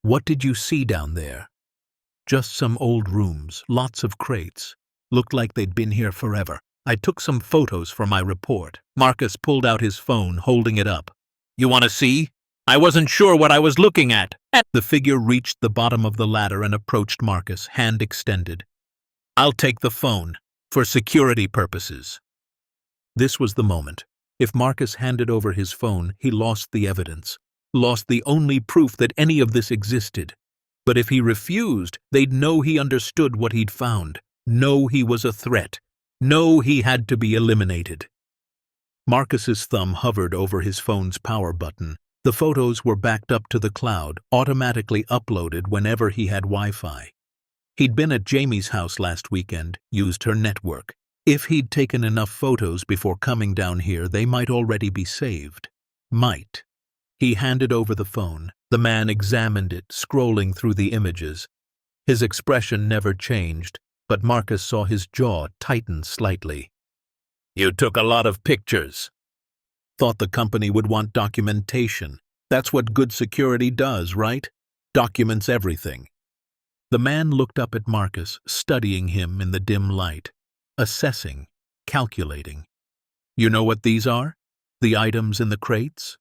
What did you see down there? Just some old rooms, lots of crates. Looked like they'd been here forever. I took some photos for my report. Marcus pulled out his phone, holding it up. You want to see? I wasn't sure what I was looking at. The figure reached the bottom of the ladder and approached Marcus, hand extended. I'll take the phone, for security purposes. This was the moment. If Marcus handed over his phone, he lost the evidence, lost the only proof that any of this existed. But if he refused, they'd know he understood what he'd found, know he was a threat, know he had to be eliminated. Marcus's thumb hovered over his phone's power button. The photos were backed up to the cloud, automatically uploaded whenever he had Wi-Fi. He'd been at Jamie's house last weekend, used her network. If he'd taken enough photos before coming down here, they might already be saved. Might. He handed over the phone. The man examined it, scrolling through the images. His expression never changed, but Marcus saw his jaw tighten slightly. You took a lot of pictures. Thought the company would want documentation. That's what good security does, right? Documents everything. The man looked up at Marcus, studying him in the dim light, assessing, calculating. You know what these are? The items in the crates?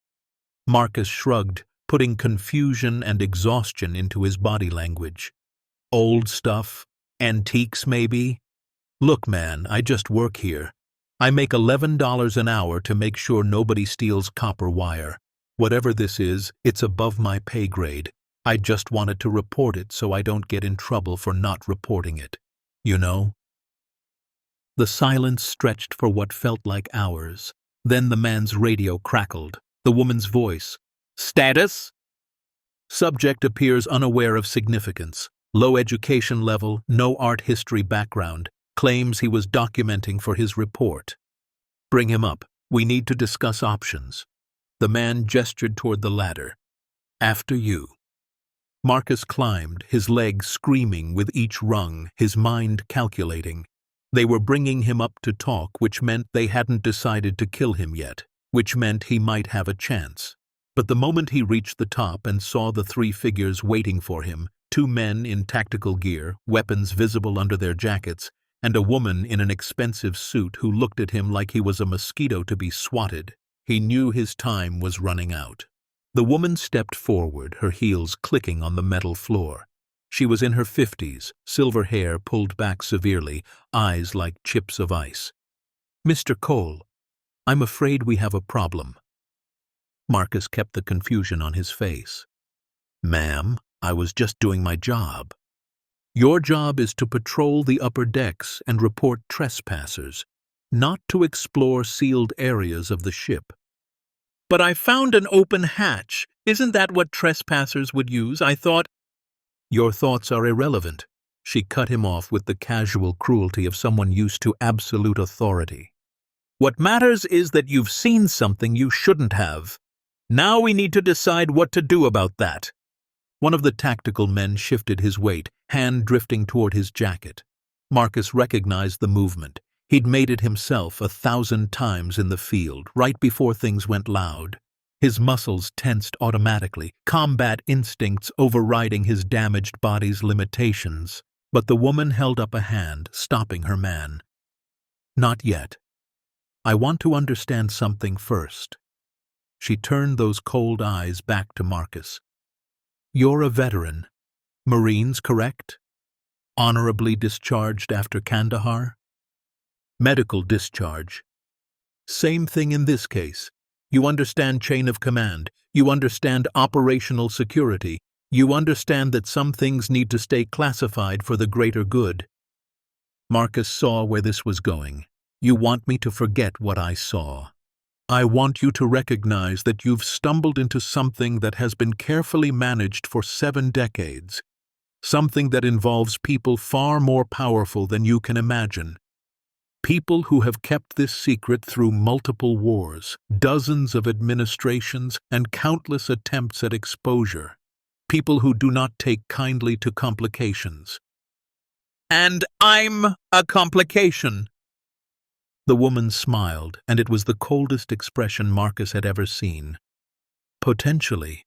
Marcus shrugged, putting confusion and exhaustion into his body language. Old stuff? Antiques, maybe? Look, man, I just work here. I make $11 an hour to make sure nobody steals copper wire. Whatever this is, it's above my pay grade. I just wanted to report it so I don't get in trouble for not reporting it. You know? The silence stretched for what felt like hours. Then the man's radio crackled. The woman's voice. Status? Subject appears unaware of significance. Low education level, no art history background. Claims he was documenting for his report. Bring him up. We need to discuss options. The man gestured toward the ladder. After you. Marcus climbed, his legs screaming with each rung, his mind calculating. They were bringing him up to talk, which meant they hadn't decided to kill him yet, which meant he might have a chance. But the moment he reached the top and saw the three figures waiting for him, two men in tactical gear, weapons visible under their jackets, and a woman in an expensive suit who looked at him like he was a mosquito to be swatted, he knew his time was running out. The woman stepped forward, her heels clicking on the metal floor. She was in her 50s, silver hair pulled back severely, eyes like chips of ice. Mr. Cole, I'm afraid we have a problem. Marcus kept the confusion on his face. Ma'am, I was just doing my job. Your job is to patrol the upper decks and report trespassers, not to explore sealed areas of the ship. But I found an open hatch. Isn't that what trespassers would use? I thought... Your thoughts are irrelevant. She cut him off with the casual cruelty of someone used to absolute authority. What matters is that you've seen something you shouldn't have. Now we need to decide what to do about that. One of the tactical men shifted his weight, hand drifting toward his jacket. Marcus recognized the movement. He'd made it himself 1,000 times in the field, right before things went loud. His muscles tensed automatically, combat instincts overriding his damaged body's limitations. But the woman held up a hand, stopping her man. Not yet. I want to understand something first. She turned those cold eyes back to Marcus. You're a veteran. Marines, correct? Honorably discharged after Kandahar? Medical discharge. Same thing in this case. You understand chain of command. You understand operational security. You understand that some things need to stay classified for the greater good. Marcus saw where this was going. You want me to forget what I saw. I want you to recognize that you've stumbled into something that has been carefully managed for 7 decades. Something that involves people far more powerful than you can imagine. People who have kept this secret through multiple wars, dozens of administrations, and countless attempts at exposure. People who do not take kindly to complications. And I'm a complication. The woman smiled, and it was the coldest expression Marcus had ever seen. Potentially.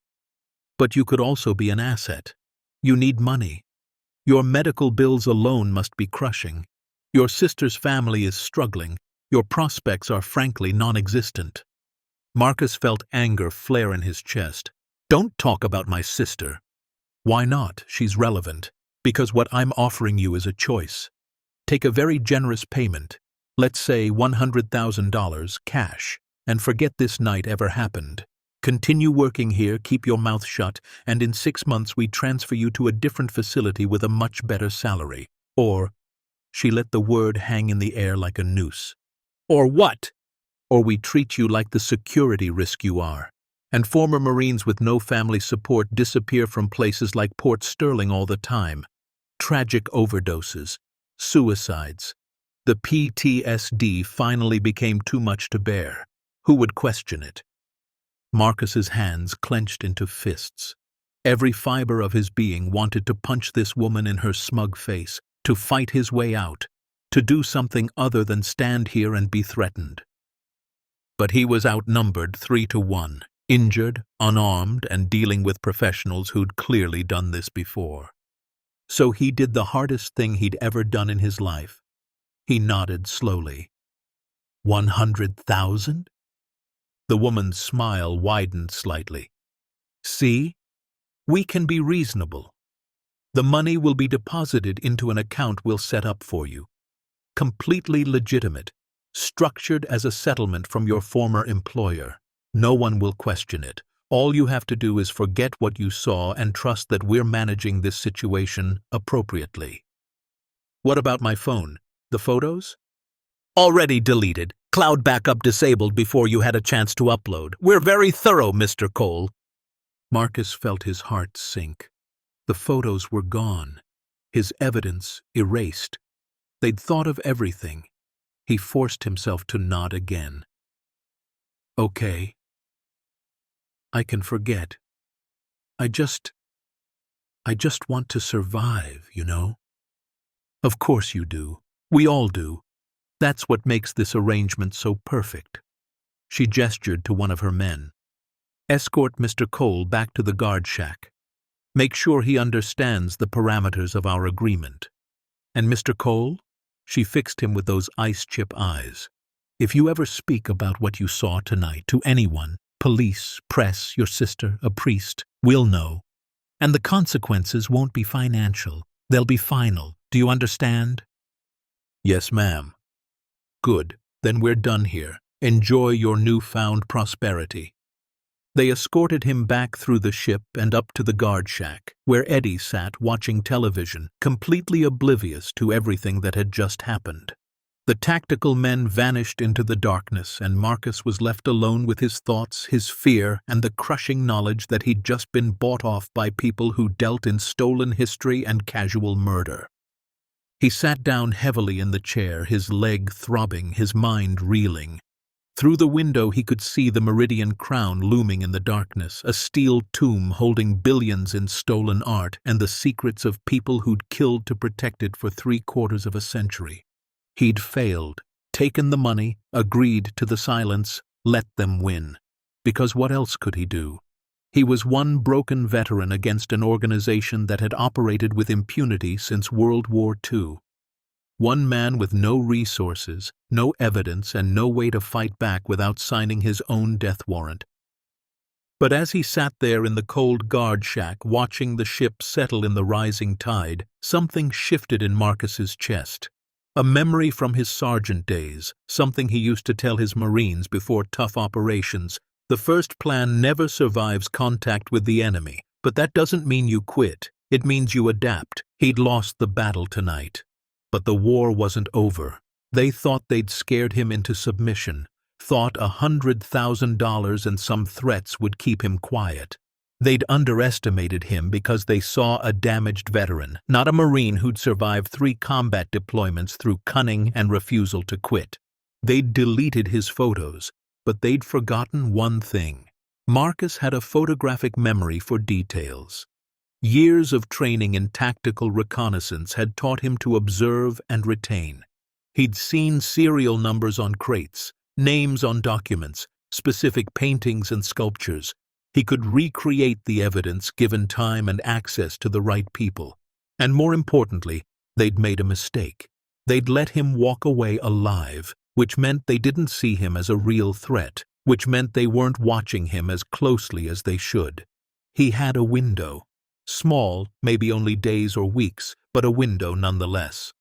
But you could also be an asset. You need money. Your medical bills alone must be crushing. Your sister's family is struggling. Your prospects are frankly non-existent. Marcus felt anger flare in his chest. Don't talk about my sister. Why not? She's relevant. Because what I'm offering you is a choice. Take a very generous payment, let's say $100,000 cash, and forget this night ever happened. Continue working here, keep your mouth shut, and in 6 months we transfer you to a different facility with a much better salary. Or, she let the word hang in the air like a noose. Or what? Or we treat you like the security risk you are. And former Marines with no family support disappear from places like Port Sterling all the time. Tragic overdoses, suicides. The PTSD finally became too much to bear. Who would question it? Marcus's hands clenched into fists. Every fiber of his being wanted to punch this woman in her smug face, to fight his way out, to do something other than stand here and be threatened. But he was outnumbered 3-1, injured, unarmed, and dealing with professionals who'd clearly done this before. So he did the hardest thing he'd ever done in his life. He nodded slowly. 100,000? The woman's smile widened slightly. See? We can be reasonable. The money will be deposited into an account we'll set up for you. Completely legitimate, structured as a settlement from your former employer. No one will question it. All you have to do is forget what you saw and trust that we're managing this situation appropriately. What about my phone? The photos? Already deleted. Cloud backup disabled before you had a chance to upload. We're very thorough, Mr. Cole. Marcus felt his heart sink. The photos were gone. His evidence erased. They'd thought of everything. He forced himself to nod again. Okay. I can forget. I just want to survive, you know? Of course you do. We all do. That's what makes this arrangement so perfect. She gestured to one of her men. Escort Mr. Cole back to the guard shack. Make sure he understands the parameters of our agreement. And Mr. Cole? She fixed him with those ice-chip eyes. If you ever speak about what you saw tonight to anyone, police, press, your sister, a priest, we'll know. And the consequences won't be financial. They'll be final. Do you understand? Yes, ma'am. Good. Then we're done here. Enjoy your newfound prosperity. They escorted him back through the ship and up to the guard shack, where Eddie sat watching television, completely oblivious to everything that had just happened. The tactical men vanished into the darkness, and Marcus was left alone with his thoughts, his fear, and the crushing knowledge that he'd just been bought off by people who dealt in stolen history and casual murder. He sat down heavily in the chair, his leg throbbing, his mind reeling. Through the window he could see the Meridian Crown looming in the darkness, a steel tomb holding billions in stolen art and the secrets of people who'd killed to protect it for 3/4 of a century. He'd failed, taken the money, agreed to the silence, let them win. Because what else could he do? He was one broken veteran against an organization that had operated with impunity since World War II. One man with no resources, no evidence, and no way to fight back without signing his own death warrant. But as he sat there in the cold guard shack watching the ship settle in the rising tide, something shifted in Marcus's chest. A memory from his sergeant days, something he used to tell his Marines before tough operations. The first plan never survives contact with the enemy, but that doesn't mean you quit. It means you adapt. He'd lost the battle tonight. But the war wasn't over. They thought they'd scared him into submission, thought $100,000 and some threats would keep him quiet. They'd underestimated him because they saw a damaged veteran, not a Marine who'd survived 3 combat deployments through cunning and refusal to quit. They'd deleted his photos, but they'd forgotten one thing. Marcus had a photographic memory for details. Years of training in tactical reconnaissance had taught him to observe and retain. He'd seen serial numbers on crates, names on documents, specific paintings and sculptures. He could recreate the evidence given time and access to the right people. And more importantly, they'd made a mistake. They'd let him walk away alive, which meant they didn't see him as a real threat, which meant they weren't watching him as closely as they should. He had a window. Small, maybe only days or weeks, but a window nonetheless.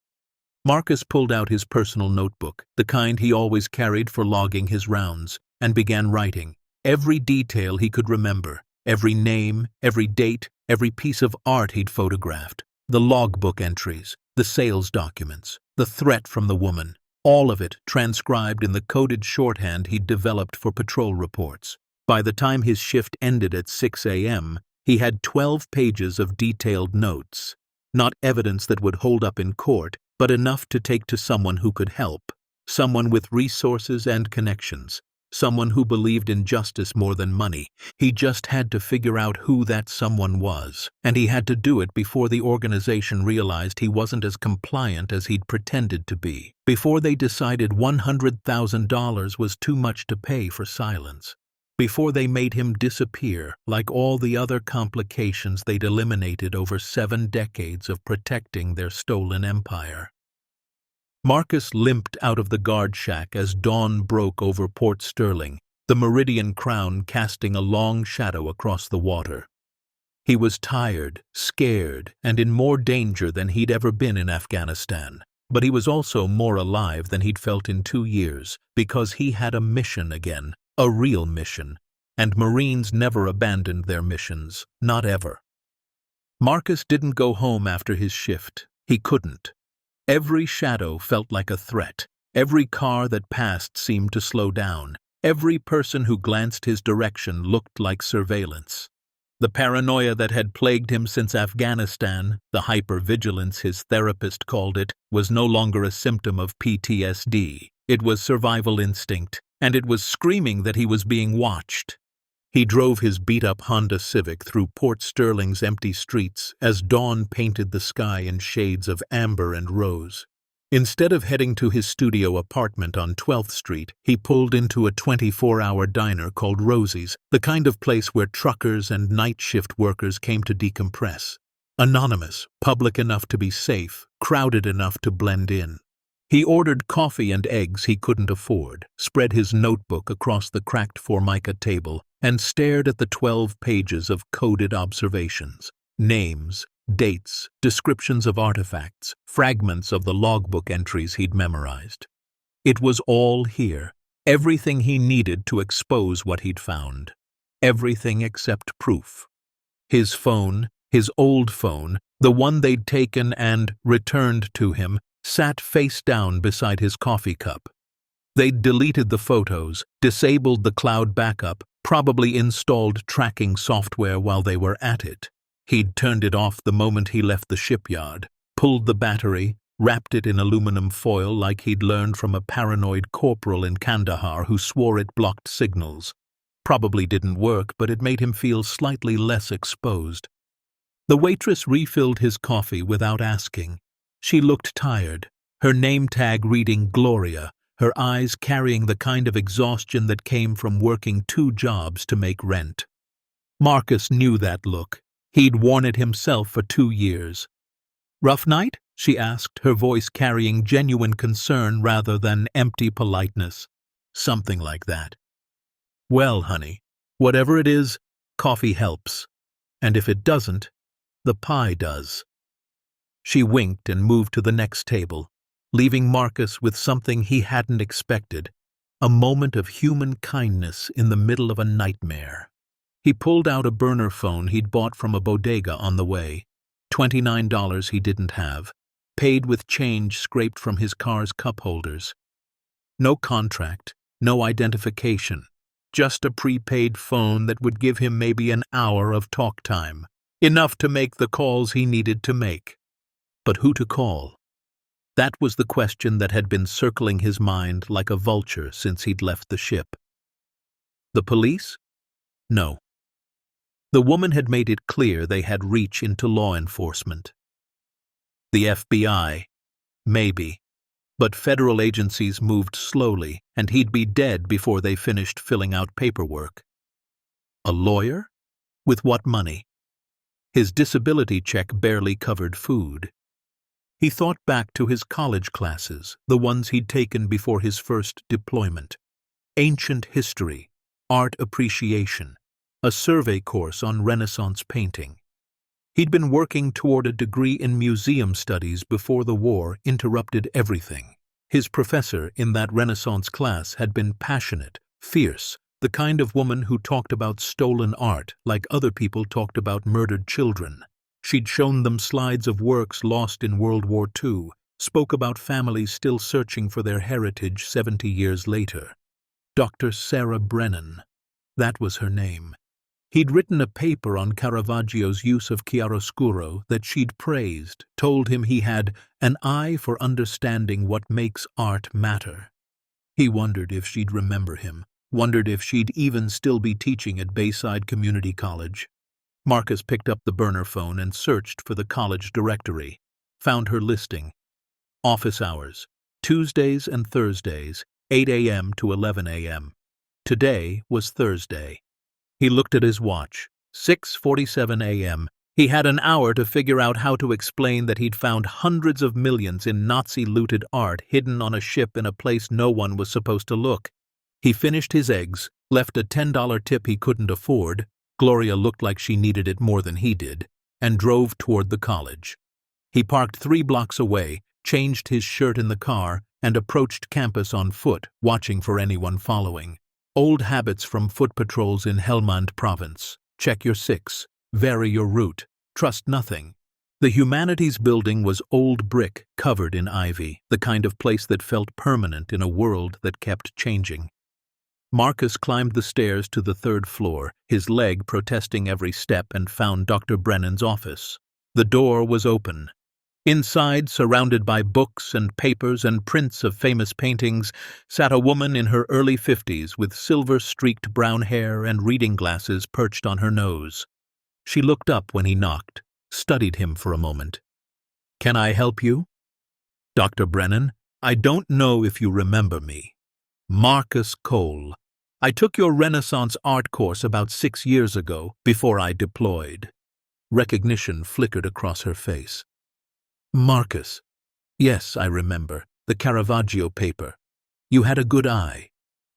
Marcus pulled out his personal notebook, the kind he always carried for logging his rounds, and began writing. Every detail he could remember, every name, every date, every piece of art he'd photographed, the logbook entries, the sales documents, the threat from the woman, all of it transcribed in the coded shorthand he'd developed for patrol reports. By the time his shift ended at 6 a.m., he had 12 pages of detailed notes. Not evidence that would hold up in court, but enough to take to someone who could help, someone with resources and connections, someone who believed in justice more than money. He just had to figure out who that someone was, and he had to do it before the organization realized he wasn't as compliant as he'd pretended to be, before they decided $100,000 was too much to pay for silence, before they made him disappear like all the other complications they'd eliminated over 7 decades of protecting their stolen empire. Marcus limped out of the guard shack as dawn broke over Port Sterling, the Meridian Crown casting a long shadow across the water. He was tired, scared, and in more danger than he'd ever been in Afghanistan. But he was also more alive than he'd felt in 2 years, because he had a mission again, a real mission, and Marines never abandoned their missions, not ever. Marcus didn't go home after his shift. He couldn't. Every shadow felt like a threat. Every car that passed seemed to slow down. Every person who glanced his direction looked like surveillance. The paranoia that had plagued him since Afghanistan, the hypervigilance his therapist called it, was no longer a symptom of PTSD. It was survival instinct, and it was screaming that he was being watched. He drove his beat-up Honda Civic through Port Sterling's empty streets as dawn painted the sky in shades of amber and rose. Instead of heading to his studio apartment on 12th Street, he pulled into a 24-hour diner called Rosie's, the kind of place where truckers and night shift workers came to decompress. Anonymous, public enough to be safe, crowded enough to blend in. He ordered coffee and eggs he couldn't afford, spread his notebook across the cracked Formica table, and stared at the 12 pages of coded observations. Names, dates, descriptions of artifacts, fragments of the logbook entries he'd memorized. It was all here, everything he needed to expose what he'd found. Everything except proof. His phone, his old phone, the one they'd taken and returned to him, sat face down beside his coffee cup. They'd deleted the photos, disabled the cloud backup, probably installed tracking software while they were at it. He'd turned it off the moment he left the shipyard, pulled the battery, wrapped it in aluminum foil like he'd learned from a paranoid corporal in Kandahar who swore it blocked signals. Probably didn't work, but it made him feel slightly less exposed. The waitress refilled his coffee without asking. She looked tired, her name tag reading Gloria, her eyes carrying the kind of exhaustion that came from working 2 jobs to make rent. Marcus knew that look. He'd worn it himself for 2 years. "Rough night?" she asked, her voice carrying genuine concern rather than empty politeness. "Something like that." "Well, honey, whatever it is, coffee helps. And if it doesn't, the pie does." She winked and moved to the next table, leaving Marcus with something he hadn't expected, a moment of human kindness in the middle of a nightmare. He pulled out a burner phone he'd bought from a bodega on the way, $29 he didn't have, paid with change scraped from his car's cup holders. No contract, no identification, just a prepaid phone that would give him maybe an hour of talk time, enough to make the calls he needed to make. But who to call? That was the question that had been circling his mind like a vulture since he'd left the ship. The police? No. The woman had made it clear they had reach into law enforcement. The FBI? Maybe. But federal agencies moved slowly, and he'd be dead before they finished filling out paperwork. A lawyer? With what money? His disability check barely covered food. He thought back to his college classes, the ones he'd taken before his first deployment. Ancient history, art appreciation, a survey course on Renaissance painting. He'd been working toward a degree in museum studies before the war interrupted everything. His professor in that Renaissance class had been passionate, fierce, the kind of woman who talked about stolen art like other people talked about murdered children. She'd shown them slides of works lost in World War II, spoke about families still searching for their heritage 70 years later. Dr. Sarah Brennan. That was her name. He'd written a paper on Caravaggio's use of chiaroscuro that she'd praised, told him he had an eye for understanding what makes art matter. He wondered if she'd remember him, wondered if she'd even still be teaching at Bayside Community College. Marcus picked up the burner phone and searched for the college directory. Found her listing. Office hours, Tuesdays and Thursdays, 8 a.m. to 11 a.m. Today was Thursday. He looked at his watch. 6:47 a.m. He had an hour to figure out how to explain that he'd found hundreds of millions in Nazi-looted art hidden on a ship in a place no one was supposed to look. He finished his eggs, left a $10 tip he couldn't afford, Gloria looked like she needed it more than he did, and drove toward the college. He parked 3 blocks away, changed his shirt in the car, and approached campus on foot, watching for anyone following. Old habits from foot patrols in Helmand province. Check your 6. Vary your route. Trust nothing. The Humanities building was old brick covered in ivy, the kind of place that felt permanent in a world that kept changing. Marcus climbed the stairs to the 3rd floor, his leg protesting every step, and found Dr. Brennan's office. The door was open. Inside, surrounded by books and papers and prints of famous paintings, sat a woman in her early 50s with silver-streaked brown hair and reading glasses perched on her nose. She looked up when he knocked, studied him for a moment. "Can I help you?" "Dr. Brennan, I don't know if you remember me. Marcus Cole. I took your Renaissance art course about 6 years ago, before I deployed." Recognition flickered across her face. "Marcus. Yes, I remember. The Caravaggio paper. You had a good eye."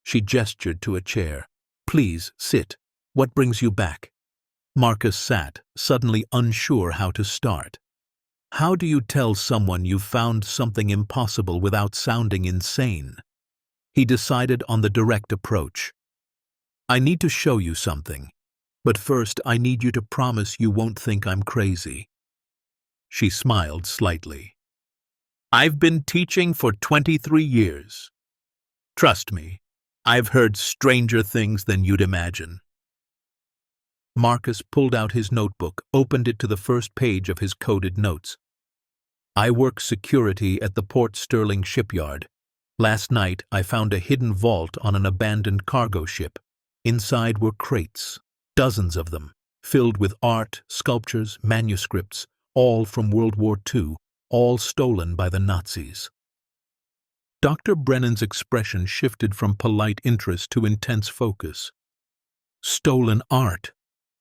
She gestured to a chair. "Please, sit. What brings you back?" Marcus sat, suddenly unsure how to start. How do you tell someone you found something impossible without sounding insane? He decided on the direct approach. "I need to show you something, but first I need you to promise you won't think I'm crazy." She smiled slightly. "I've been teaching for 23 years. Trust me, I've heard stranger things than you'd imagine." Marcus pulled out his notebook, opened it to the first page of his coded notes. "I work security at the Port Sterling shipyard. Last night I found a hidden vault on an abandoned cargo ship. Inside were crates, dozens of them, filled with art, sculptures, manuscripts, all from World War II, all stolen by the Nazis." Dr. Brennan's expression shifted from polite interest to intense focus. "Stolen art.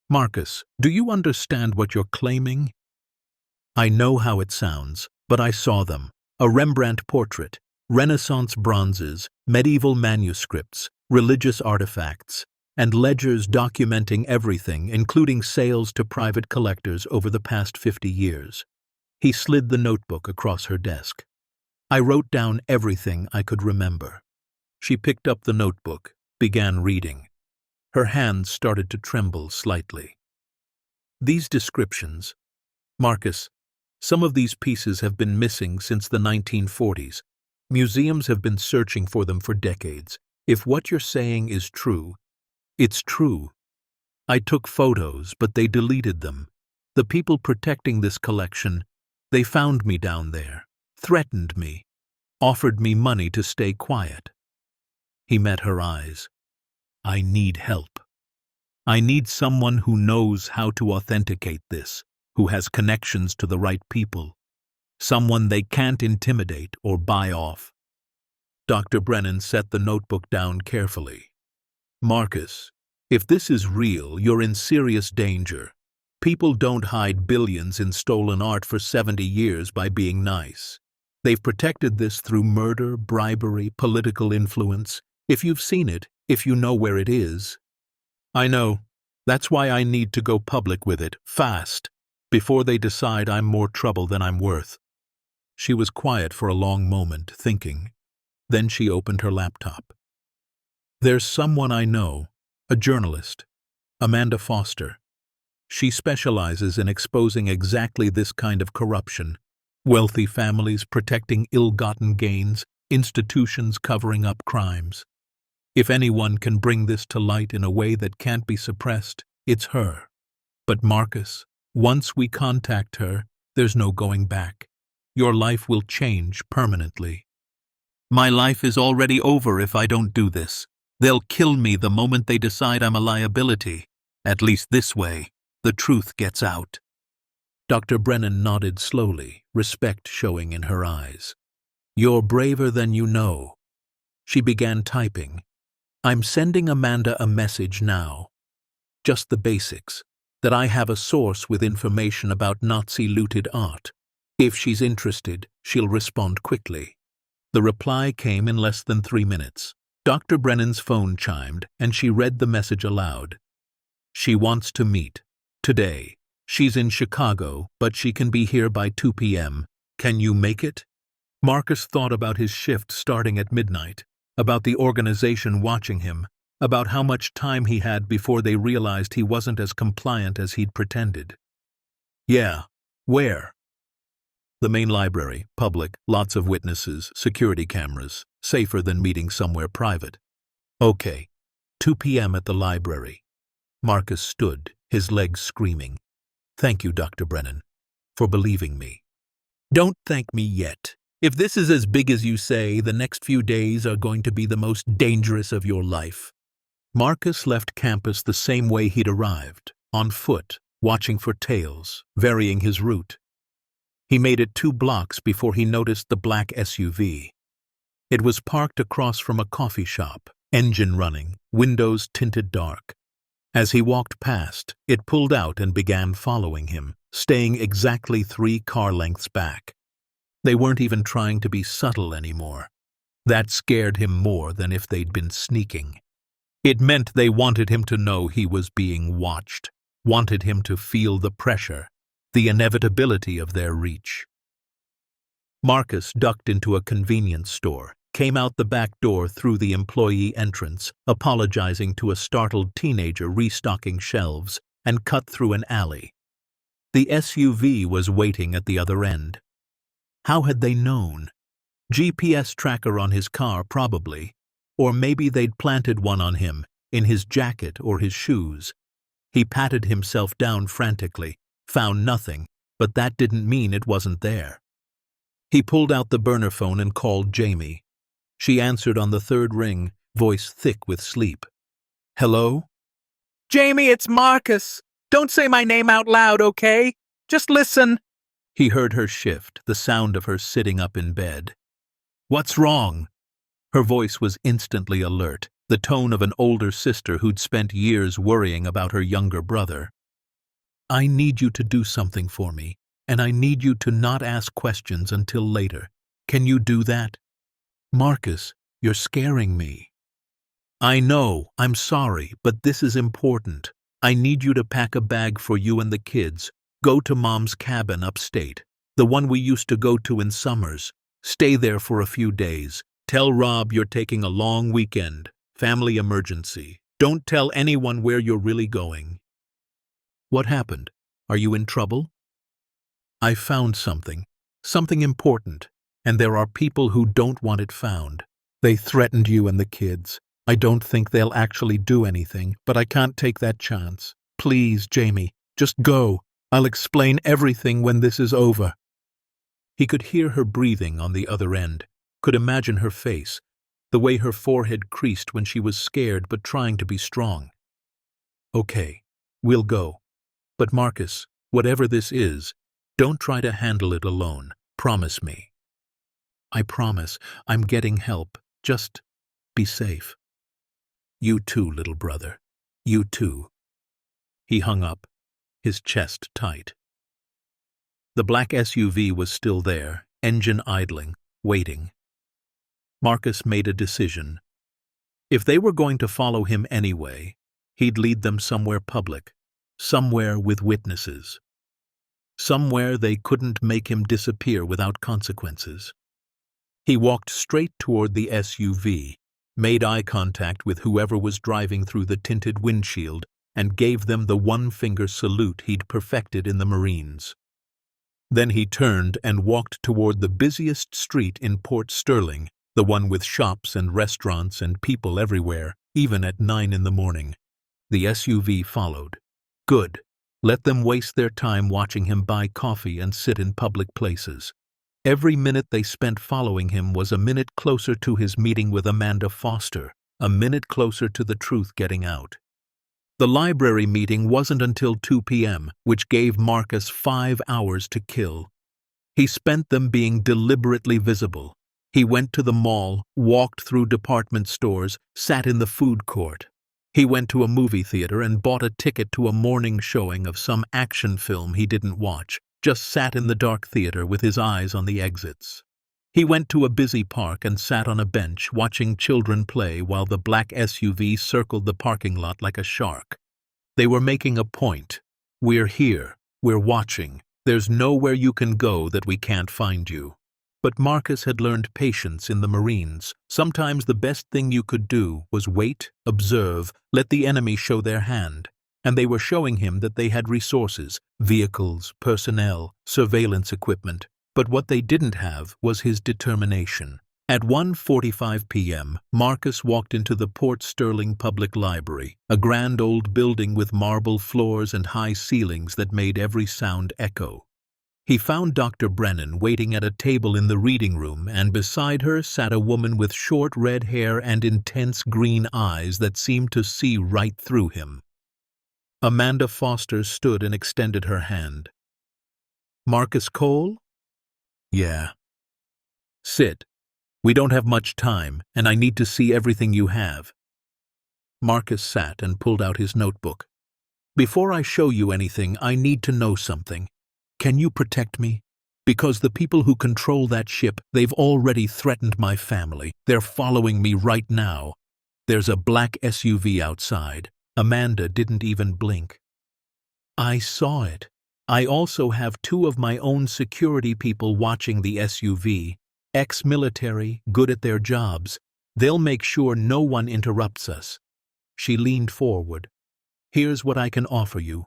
Marcus, do you understand what you're claiming?" "I know how it sounds, but I saw them. A Rembrandt portrait, Renaissance bronzes, medieval manuscripts, religious artifacts, and ledgers documenting everything, including sales to private collectors over the past 50 years. He slid the notebook across her desk. "I wrote down everything I could remember." She picked up the notebook, began reading. Her hands started to tremble slightly. "These descriptions, Marcus, some of these pieces have been missing since the 1940s. Museums have been searching for them for decades. If what you're saying is true, it's true. I took photos, but they deleted them. The people protecting this collection, they found me down there, threatened me, offered me money to stay quiet." He met her eyes. "I need help. I need someone who knows how to authenticate this, who has connections to the right people. Someone they can't intimidate or buy off." Dr. Brennan set the notebook down carefully. "Marcus, If this is real, you're in serious danger. People don't hide billions in stolen art for 70 years by being nice. They've protected this through murder, bribery, political influence. If you've seen it, if you know where it is. I know. That's why I need to go public with it, fast, before they decide I'm more trouble than I'm worth. She was quiet for a long moment, thinking. Then she opened her laptop. There's someone I know, a journalist, Amanda Foster. She specializes in exposing exactly this kind of corruption. Wealthy families protecting ill-gotten gains, institutions covering up crimes. If anyone can bring this to light in a way that can't be suppressed, it's her. But Marcus, once we contact her, there's no going back. Your life will change permanently. My life is already over if I don't do this. They'll kill me the moment they decide I'm a liability. At least this way, the truth gets out. Dr. Brennan nodded slowly, respect showing in her eyes. You're braver than you know. She began typing. I'm sending Amanda a message now. Just the basics, that I have a source with information about Nazi-looted art. If she's interested, she'll respond quickly. The reply came in less than 3 minutes. Dr. Brennan's phone chimed, and she read the message aloud. She wants to meet. Today. She's in Chicago, but she can be here by 2 p.m. Can you make it? Marcus thought about his shift starting at midnight, about the organization watching him, about how much time he had before they realized he wasn't as compliant as he'd pretended. Yeah. Where? The main library, public, lots of witnesses, security cameras, safer than meeting somewhere private. Okay. 2 p.m. at the library. Marcus stood, his legs screaming. Thank you, Dr. Brennan, for believing me. Don't thank me yet. If this is as big as you say, the next few days are going to be the most dangerous of your life. Marcus left campus the same way he'd arrived, on foot, watching for tails, varying his route. He made it 2 blocks before he noticed the black SUV. It was parked across from a coffee shop, engine running, windows tinted dark. As he walked past, it pulled out and began following him, staying exactly 3 car lengths back. They weren't even trying to be subtle anymore. That scared him more than if they'd been sneaking. It meant they wanted him to know he was being watched, wanted him to feel the pressure, the inevitability of their reach. Marcus ducked into a convenience store, came out the back door through the employee entrance, apologizing to a startled teenager restocking shelves, and cut through an alley. The SUV was waiting at the other end. How had they known? GPS tracker on his car, probably. Or maybe they'd planted one on him, in his jacket or his shoes. He patted himself down frantically, found nothing, but that didn't mean it wasn't there. He pulled out the burner phone and called Jamie. She answered on the 3rd ring, voice thick with sleep. Hello? Jamie, it's Marcus. Don't say my name out loud, okay? Just listen. He heard her shift, the sound of her sitting up in bed. What's wrong? Her voice was instantly alert, the tone of an older sister who'd spent years worrying about her younger brother. I need you to do something for me, and I need you to not ask questions until later. Can you do that? Marcus, you're scaring me. I know, I'm sorry, but this is important. I need you to pack a bag for you and the kids. Go to Mom's cabin upstate, the one we used to go to in summers. Stay there for a few days. Tell Rob you're taking a long weekend. Family emergency. Don't tell anyone where you're really going. What happened? Are you in trouble? I found something important, and there are people who don't want it found. They threatened you and the kids. I don't think they'll actually do anything, but I can't take that chance. Please, Jamie, just go. I'll explain everything when this is over. He could hear her breathing on the other end, could imagine her face, the way her forehead creased when she was scared but trying to be strong. Okay, we'll go. But Marcus, whatever this is, don't try to handle it alone. Promise me. I promise. I'm getting help. Just be safe. You too, little brother. You too. He hung up, his chest tight. The black SUV was still there, engine idling, waiting. Marcus made a decision. If they were going to follow him anyway, he'd lead them somewhere public, somewhere with witnesses. Somewhere they couldn't make him disappear without consequences. He walked straight toward the SUV, made eye contact with whoever was driving through the tinted windshield, and gave them the one-finger salute he'd perfected in the Marines. Then he turned and walked toward the busiest street in Port Sterling, the one with shops and restaurants and people everywhere, even at 9 in the morning. The SUV followed. Good. Let them waste their time watching him buy coffee and sit in public places. Every minute they spent following him was a minute closer to his meeting with Amanda Foster, a minute closer to the truth getting out. The library meeting wasn't until 2 p.m., which gave Marcus 5 hours to kill. He spent them being deliberately visible. He went to the mall, walked through department stores, sat in the food court. He went to a movie theater and bought a ticket to a morning showing of some action film he didn't watch, just sat in the dark theater with his eyes on the exits. He went to a busy park and sat on a bench watching children play while the black SUV circled the parking lot like a shark. They were making a point. We're here. We're watching. There's nowhere you can go that we can't find you. But Marcus had learned patience in the Marines. Sometimes the best thing you could do was wait, observe, let the enemy show their hand. And they were showing him that they had resources, vehicles, personnel, surveillance equipment. But what they didn't have was his determination. At 1:45 p.m., Marcus walked into the Port Sterling Public Library, a grand old building with marble floors and high ceilings that made every sound echo. He found Dr. Brennan waiting at a table in the reading room, and beside her sat a woman with short red hair and intense green eyes that seemed to see right through him. Amanda Foster stood and extended her hand. "Marcus Cole?" "Yeah." "Sit. We don't have much time, and I need to see everything you have." Marcus sat and pulled out his notebook. "Before I show you anything, I need to know something. Can you protect me? Because the people who control that ship, they've already threatened my family. They're following me right now. There's a black SUV outside." Amanda didn't even blink. "I saw it. I also have 2 of my own security people watching the SUV. Ex-military, good at their jobs. They'll make sure no one interrupts us." She leaned forward. "Here's what I can offer you.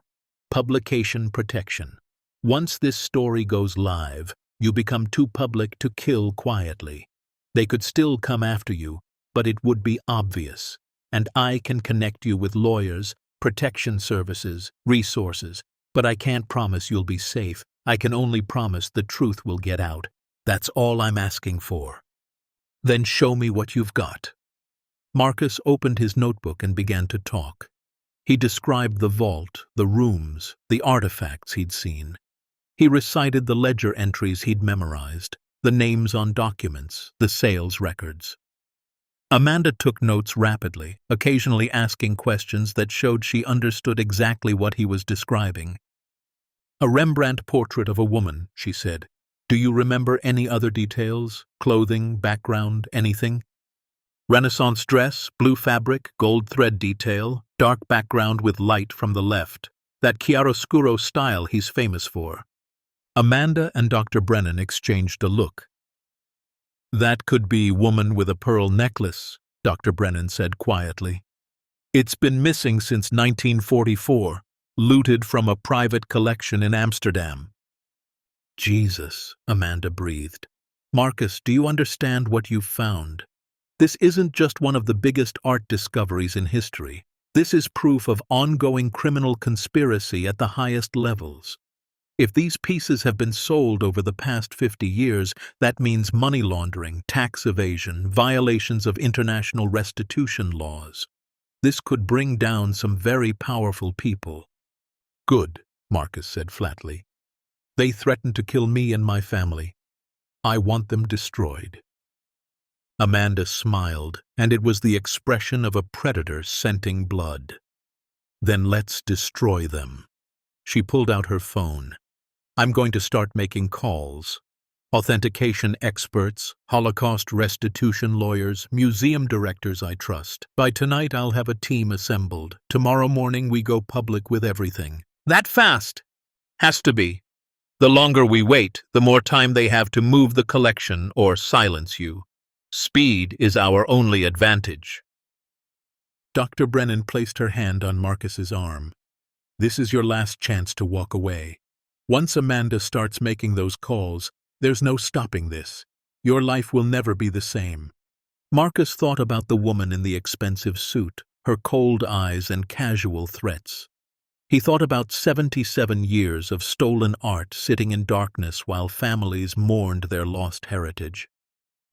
Publication protection. Once this story goes live, you become too public to kill quietly. They could still come after you, but it would be obvious. And I can connect you with lawyers, protection services, resources. But I can't promise you'll be safe. I can only promise the truth will get out. That's all I'm asking for." "Then show me what you've got." Marcus opened his notebook and began to talk. He described the vault, the rooms, the artifacts he'd seen. He recited the ledger entries he'd memorized, the names on documents, the sales records. Amanda took notes rapidly, occasionally asking questions that showed she understood exactly what he was describing. "A Rembrandt portrait of a woman," she said. "Do you remember any other details? Clothing, background, anything?" "Renaissance dress, blue fabric, gold thread detail, dark background with light from the left. That chiaroscuro style he's famous for." Amanda and Dr. Brennan exchanged a look. "That could be woman with a pearl necklace," Dr. Brennan said quietly. "It's been missing since 1944, looted from a private collection in Amsterdam." "Jesus," Amanda breathed. "Marcus, do you understand what you've found? This isn't just one of the biggest art discoveries in history. This is proof of ongoing criminal conspiracy at the highest levels. If these pieces have been sold over the past 50 years, that means money laundering, tax evasion, violations of international restitution laws. This could bring down some very powerful people." "Good," Marcus said flatly. "They threaten to kill me and my family. I want them destroyed." Amanda smiled, and it was the expression of a predator scenting blood. Then let's destroy them. She pulled out her phone. I'm going to start making calls. Authentication experts, Holocaust restitution lawyers, museum directors I trust. By tonight I'll have a team assembled. Tomorrow morning we go public with everything. That fast? Has to be. The longer we wait, the more time they have to move the collection or silence you. Speed is our only advantage. Dr. Brennan placed her hand on Marcus's arm. This is your last chance to walk away. Once Amanda starts making those calls, there's no stopping this. Your life will never be the same. Marcus thought about the woman in the expensive suit, her cold eyes and casual threats. He thought about 77 years of stolen art sitting in darkness while families mourned their lost heritage.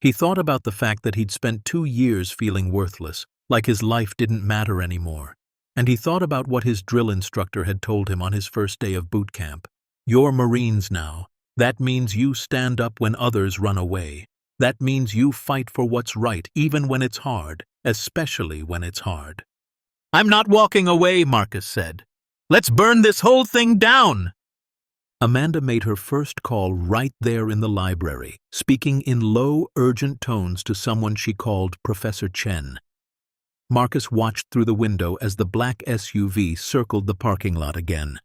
He thought about the fact that he'd spent 2 years feeling worthless, like his life didn't matter anymore. And he thought about what his drill instructor had told him on his first day of boot camp. You're Marines now. That means you stand up when others run away. That means you fight for what's right, even when it's hard, especially when it's hard. I'm not walking away, Marcus said. Let's burn this whole thing down. Amanda made her first call right there in the library, speaking in low, urgent tones to someone she called Professor Chen. Marcus watched through the window as the black SUV circled the parking lot again.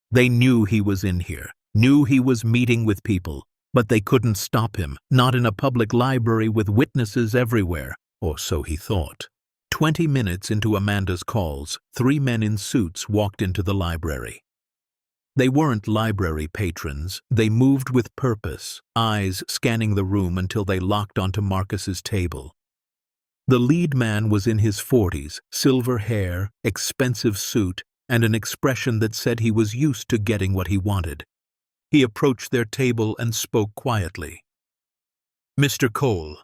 They knew he was in here, knew he was meeting with people, but they couldn't stop him, not in a public library with witnesses everywhere, or so he thought. 20 minutes into Amanda's calls, 3 men in suits walked into the library. They weren't library patrons. They moved with purpose, eyes scanning the room until they locked onto Marcus's table. The lead man was in his 40s, silver hair, expensive suit, and an expression that said he was used to getting what he wanted. He approached their table and spoke quietly. Mr. Cole,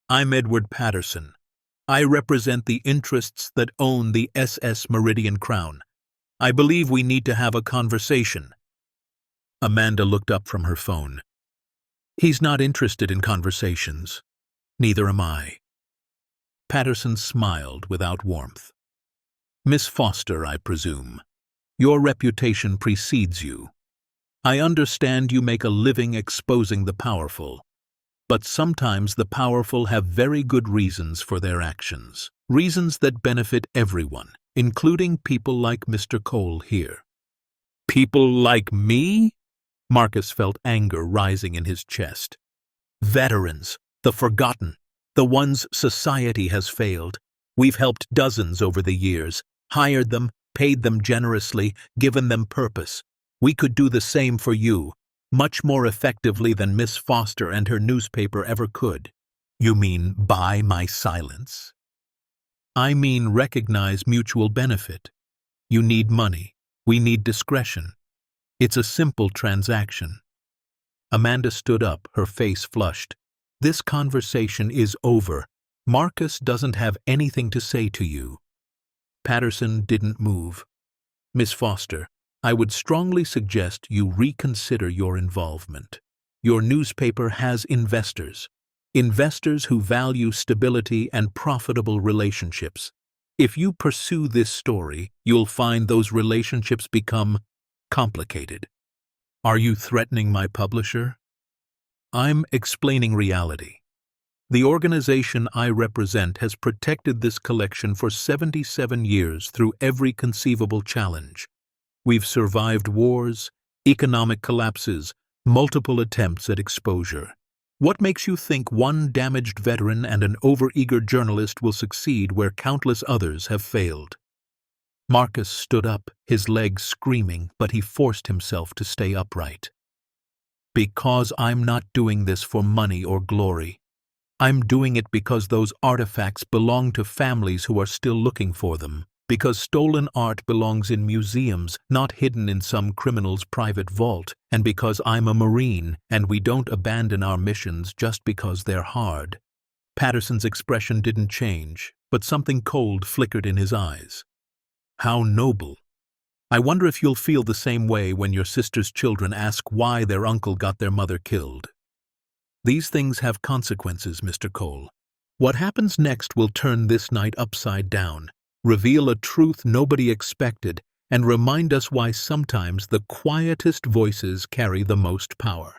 I'm Edward Patterson. I represent the interests that own the SS Meridian Crown. I believe we need to have a conversation. Amanda looked up from her phone. He's not interested in conversations. Neither am I. Patterson smiled without warmth. Miss Foster, I presume. Your reputation precedes you. I understand you make a living exposing the powerful. But sometimes the powerful have very good reasons for their actions. Reasons that benefit everyone, including people like Mr. Cole here. People like me? Marcus felt anger rising in his chest. Veterans, the forgotten, the ones society has failed. We've helped dozens over the years, hired them, paid them generously, given them purpose. We could do the same for you, much more effectively than Miss Foster and her newspaper ever could. You mean buy my silence? I mean recognize mutual benefit. You need money. We need discretion. It's a simple transaction. Amanda stood up, her face flushed. This conversation is over. Marcus doesn't have anything to say to you. Patterson didn't move. Miss Foster, I would strongly suggest you reconsider your involvement. Your newspaper has investors. Investors who value stability and profitable relationships. If you pursue this story, you'll find those relationships become complicated. Are you threatening my publisher? I'm explaining reality. The organization I represent has protected this collection for 77 years through every conceivable challenge. We've survived wars, economic collapses, multiple attempts at exposure. What makes you think one damaged veteran and an overeager journalist will succeed where countless others have failed? Marcus stood up, his legs screaming, but he forced himself to stay upright. Because I'm not doing this for money or glory. I'm doing it because those artifacts belong to families who are still looking for them. Because stolen art belongs in museums, not hidden in some criminal's private vault, and because I'm a Marine, and we don't abandon our missions just because they're hard. Patterson's expression didn't change, but something cold flickered in his eyes. How noble. I wonder if you'll feel the same way when your sister's children ask why their uncle got their mother killed. These things have consequences, Mr. Cole. What happens next will turn this night upside down. reveal a truth nobody expected, and remind us why sometimes the quietest voices carry the most power.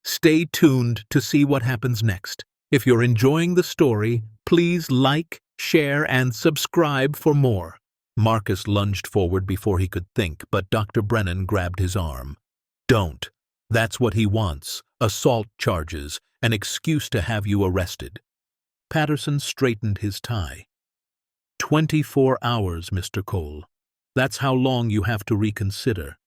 Stay tuned to see what happens next. If you're enjoying the story, please like, share, and subscribe for more. Marcus lunged forward before he could think, but Dr. Brennan grabbed his arm. Don't. That's what he wants. Assault charges, an excuse to have you arrested. Patterson straightened his tie. 24 hours, Mr. Cole. That's how long you have to reconsider.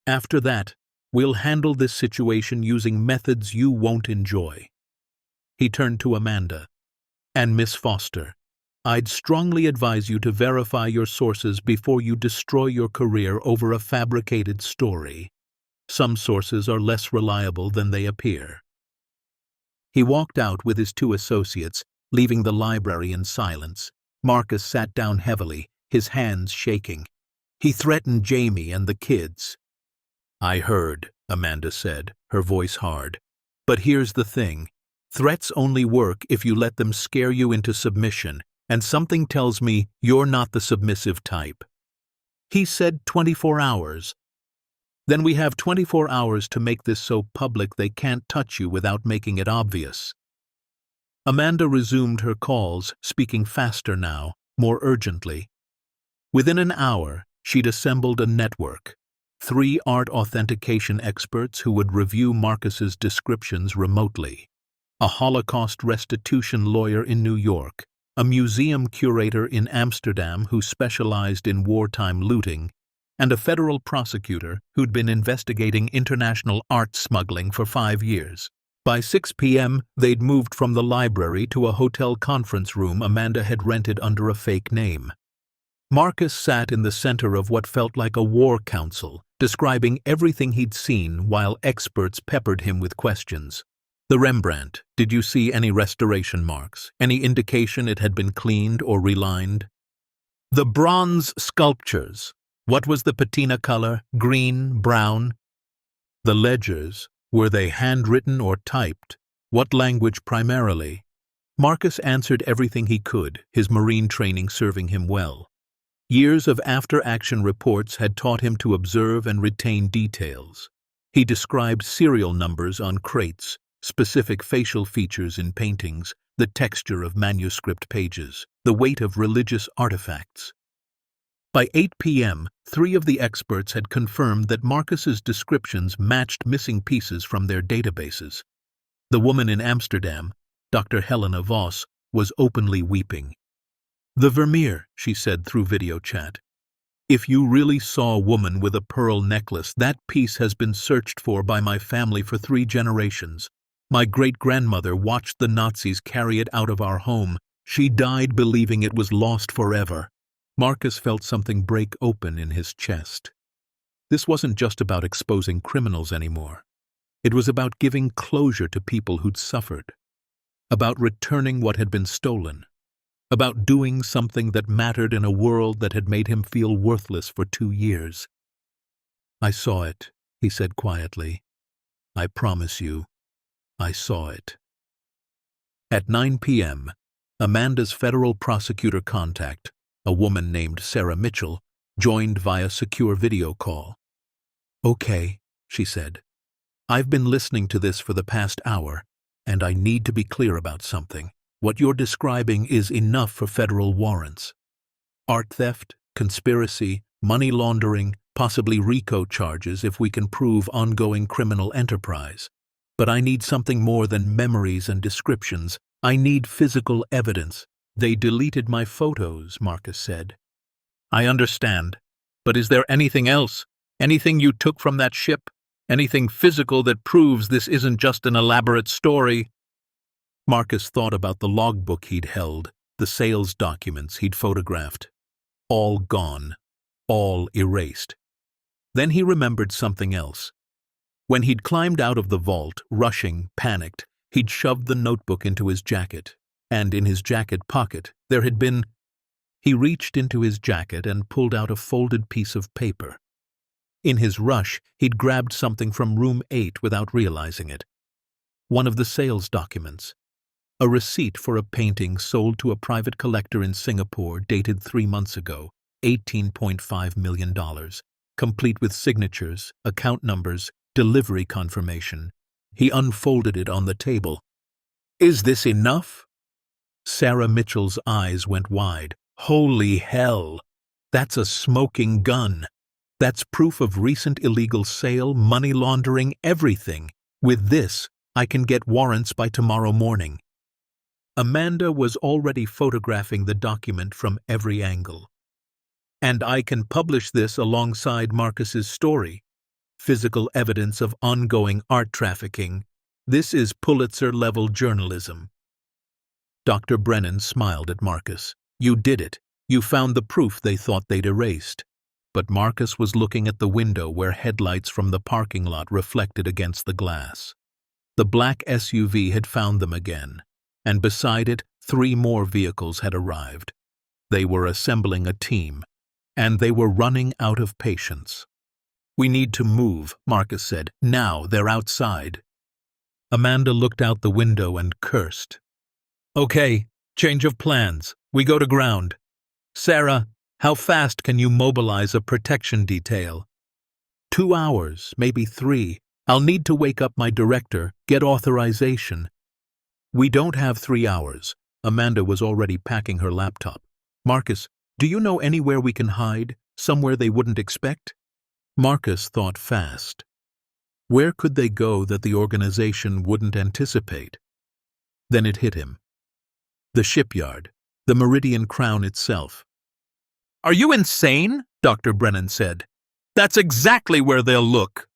After that, we'll handle this situation using methods you won't enjoy. He turned to Amanda. And Miss Foster, I'd strongly advise you to verify your sources before you destroy your career over a fabricated story. Some sources are less reliable than they appear. He walked out with his two associates, leaving the library in silence. Marcus sat down heavily, his hands shaking. He threatened Jamie and the kids. I heard, Amanda said, her voice hard. But here's the thing. Threats only work if you let them scare you into submission, and something tells me you're not the submissive type. He said 24 hours. Then we have 24 hours to make this so public they can't touch you without making it obvious. Amanda resumed her calls, speaking faster now, more urgently. Within an hour, she'd assembled a network. 3 art authentication experts who would review Marcus's descriptions remotely. A Holocaust restitution lawyer in New York, a museum curator in Amsterdam who specialized in wartime looting, and a federal prosecutor who'd been investigating international art smuggling for 5 years. By 6 p.m., they'd moved from the library to a hotel conference room Amanda had rented under a fake name. Marcus sat in the center of what felt like a war council, describing everything he'd seen while experts peppered him with questions. The Rembrandt, did you see any restoration marks? Any indication it had been cleaned or relined? The bronze sculptures, what was the patina color? Green, brown? The ledgers, were they handwritten or typed? What language primarily? Marcus answered everything he could, his Marine training serving him well. Years of after-action reports had taught him to observe and retain details. He described serial numbers on crates, specific facial features in paintings, the texture of manuscript pages, the weight of religious artifacts. By 8 p.m., 3 of the experts had confirmed that Marcus's descriptions matched missing pieces from their databases. The woman in Amsterdam, Dr. Helena Voss, was openly weeping. The Vermeer, she said through video chat. If you really saw a woman with a pearl necklace, that piece has been searched for by my family for 3 generations. My great-grandmother watched the Nazis carry it out of our home. She died believing it was lost forever. Marcus felt something break open in his chest. This wasn't just about exposing criminals anymore. It was about giving closure to people who'd suffered. About returning what had been stolen. About doing something that mattered in a world that had made him feel worthless for 2 years. I saw it, he said quietly. I promise you, I saw it. At 9 p.m., Amanda's federal prosecutor contact, a woman named Sarah Mitchell, joined via secure video call. Okay, she said. I've been listening to this for the past hour, and I need to be clear about something. What you're describing is enough for federal warrants. Art theft, conspiracy, money laundering, possibly RICO charges if we can prove ongoing criminal enterprise. But I need something more than memories and descriptions. I need physical evidence. They deleted my photos, Marcus said. I understand. But is there anything else? Anything you took from that ship? Anything physical that proves this isn't just an elaborate story? Marcus thought about the logbook he'd held, the sales documents he'd photographed. All gone. All erased. Then he remembered something else. When he'd climbed out of the vault, rushing, panicked, he'd shoved the notebook into his jacket. And in his jacket pocket, there had been... He reached into his jacket and pulled out a folded piece of paper. In his rush, he'd grabbed something from room 8 without realizing it. One of the sales documents. A receipt for a painting sold to a private collector in Singapore dated 3 months ago, $18.5 million, complete with signatures, account numbers, delivery confirmation. He unfolded it on the table. "Is this enough?" Sarah Mitchell's eyes went wide. "Holy hell! That's a smoking gun. That's proof of recent illegal sale, money laundering, everything. With this, I can get warrants by tomorrow morning." Amanda was already photographing the document from every angle. "And I can publish this alongside Marcus's story. Physical evidence of ongoing art trafficking. This is Pulitzer-level journalism." Dr. Brennan smiled at Marcus. "You did it. You found the proof they thought they'd erased." But Marcus was looking at the window where headlights from the parking lot reflected against the glass. The black SUV had found them again, and beside it, 3 more vehicles had arrived. They were assembling a team, and they were running out of patience. "We need to move," Marcus said. "Now, they're outside." Amanda looked out the window and cursed. "Okay, change of plans. We go to ground. Sarah, how fast can you mobilize a protection detail?" 2 hours, maybe 3. I'll need to wake up my director, get authorization." "We don't have 3 hours." Amanda was already packing her laptop. "Marcus, do you know anywhere we can hide? Somewhere they wouldn't expect?" Marcus thought fast. Where could they go that the organization wouldn't anticipate? Then it hit him. The shipyard, the Meridian Crown itself. "Are you insane?" Dr. Brennan said. "That's exactly where they'll look."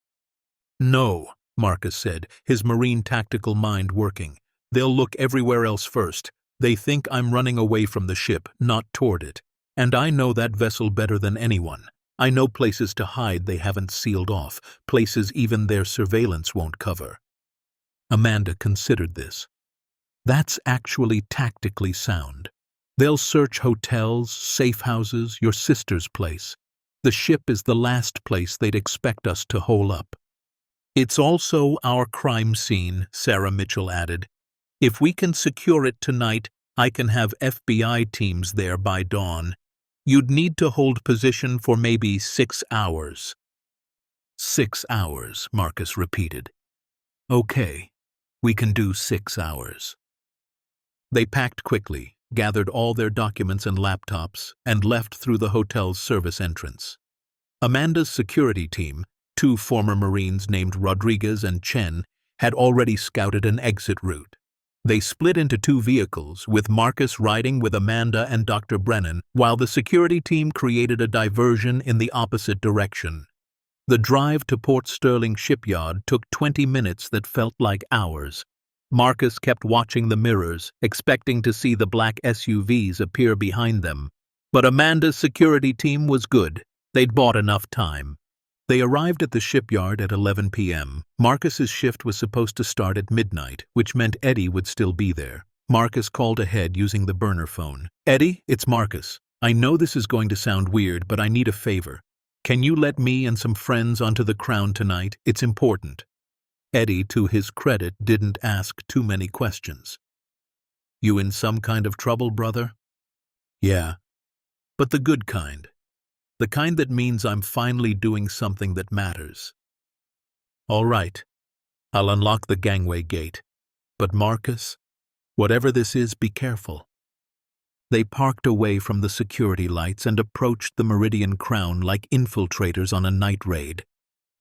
"No," Marcus said, his marine tactical mind working. "They'll look everywhere else first. They think I'm running away from the ship, not toward it. And I know that vessel better than anyone. I know places to hide they haven't sealed off, places even their surveillance won't cover." Amanda considered this. That's actually tactically sound. They'll search hotels, safe houses, your sister's place. The ship is the last place they'd expect us to hole up. "It's also our crime scene," Sarah Mitchell added. "If we can secure it tonight, I can have FBI teams there by dawn. You'd need to hold position for maybe 6 hours." 6 hours, Marcus repeated. "Okay, we can do 6 hours." They packed quickly, gathered all their documents and laptops, and left through the hotel's service entrance. Amanda's security team, 2 former Marines named Rodriguez and Chen, had already scouted an exit route. They split into 2 vehicles, with Marcus riding with Amanda and Dr. Brennan, while the security team created a diversion in the opposite direction. The drive to Port Sterling shipyard took 20 minutes that felt like hours. Marcus kept watching the mirrors, expecting to see the black SUVs appear behind them. But Amanda's security team was good. They'd bought enough time. They arrived at the shipyard at 11 p.m. Marcus's shift was supposed to start at midnight, which meant Eddie would still be there. Marcus called ahead using the burner phone. "Eddie, it's Marcus. I know this is going to sound weird, but I need a favor. Can you let me and some friends onto the Crown tonight? It's important." Eddie, to his credit, didn't ask too many questions. "You in some kind of trouble, brother?" "Yeah, but the good kind. The kind that means I'm finally doing something that matters." "All right, I'll unlock the gangway gate. But Marcus, whatever this is, be careful." They parked away from the security lights and approached the Meridian Crown like infiltrators on a night raid.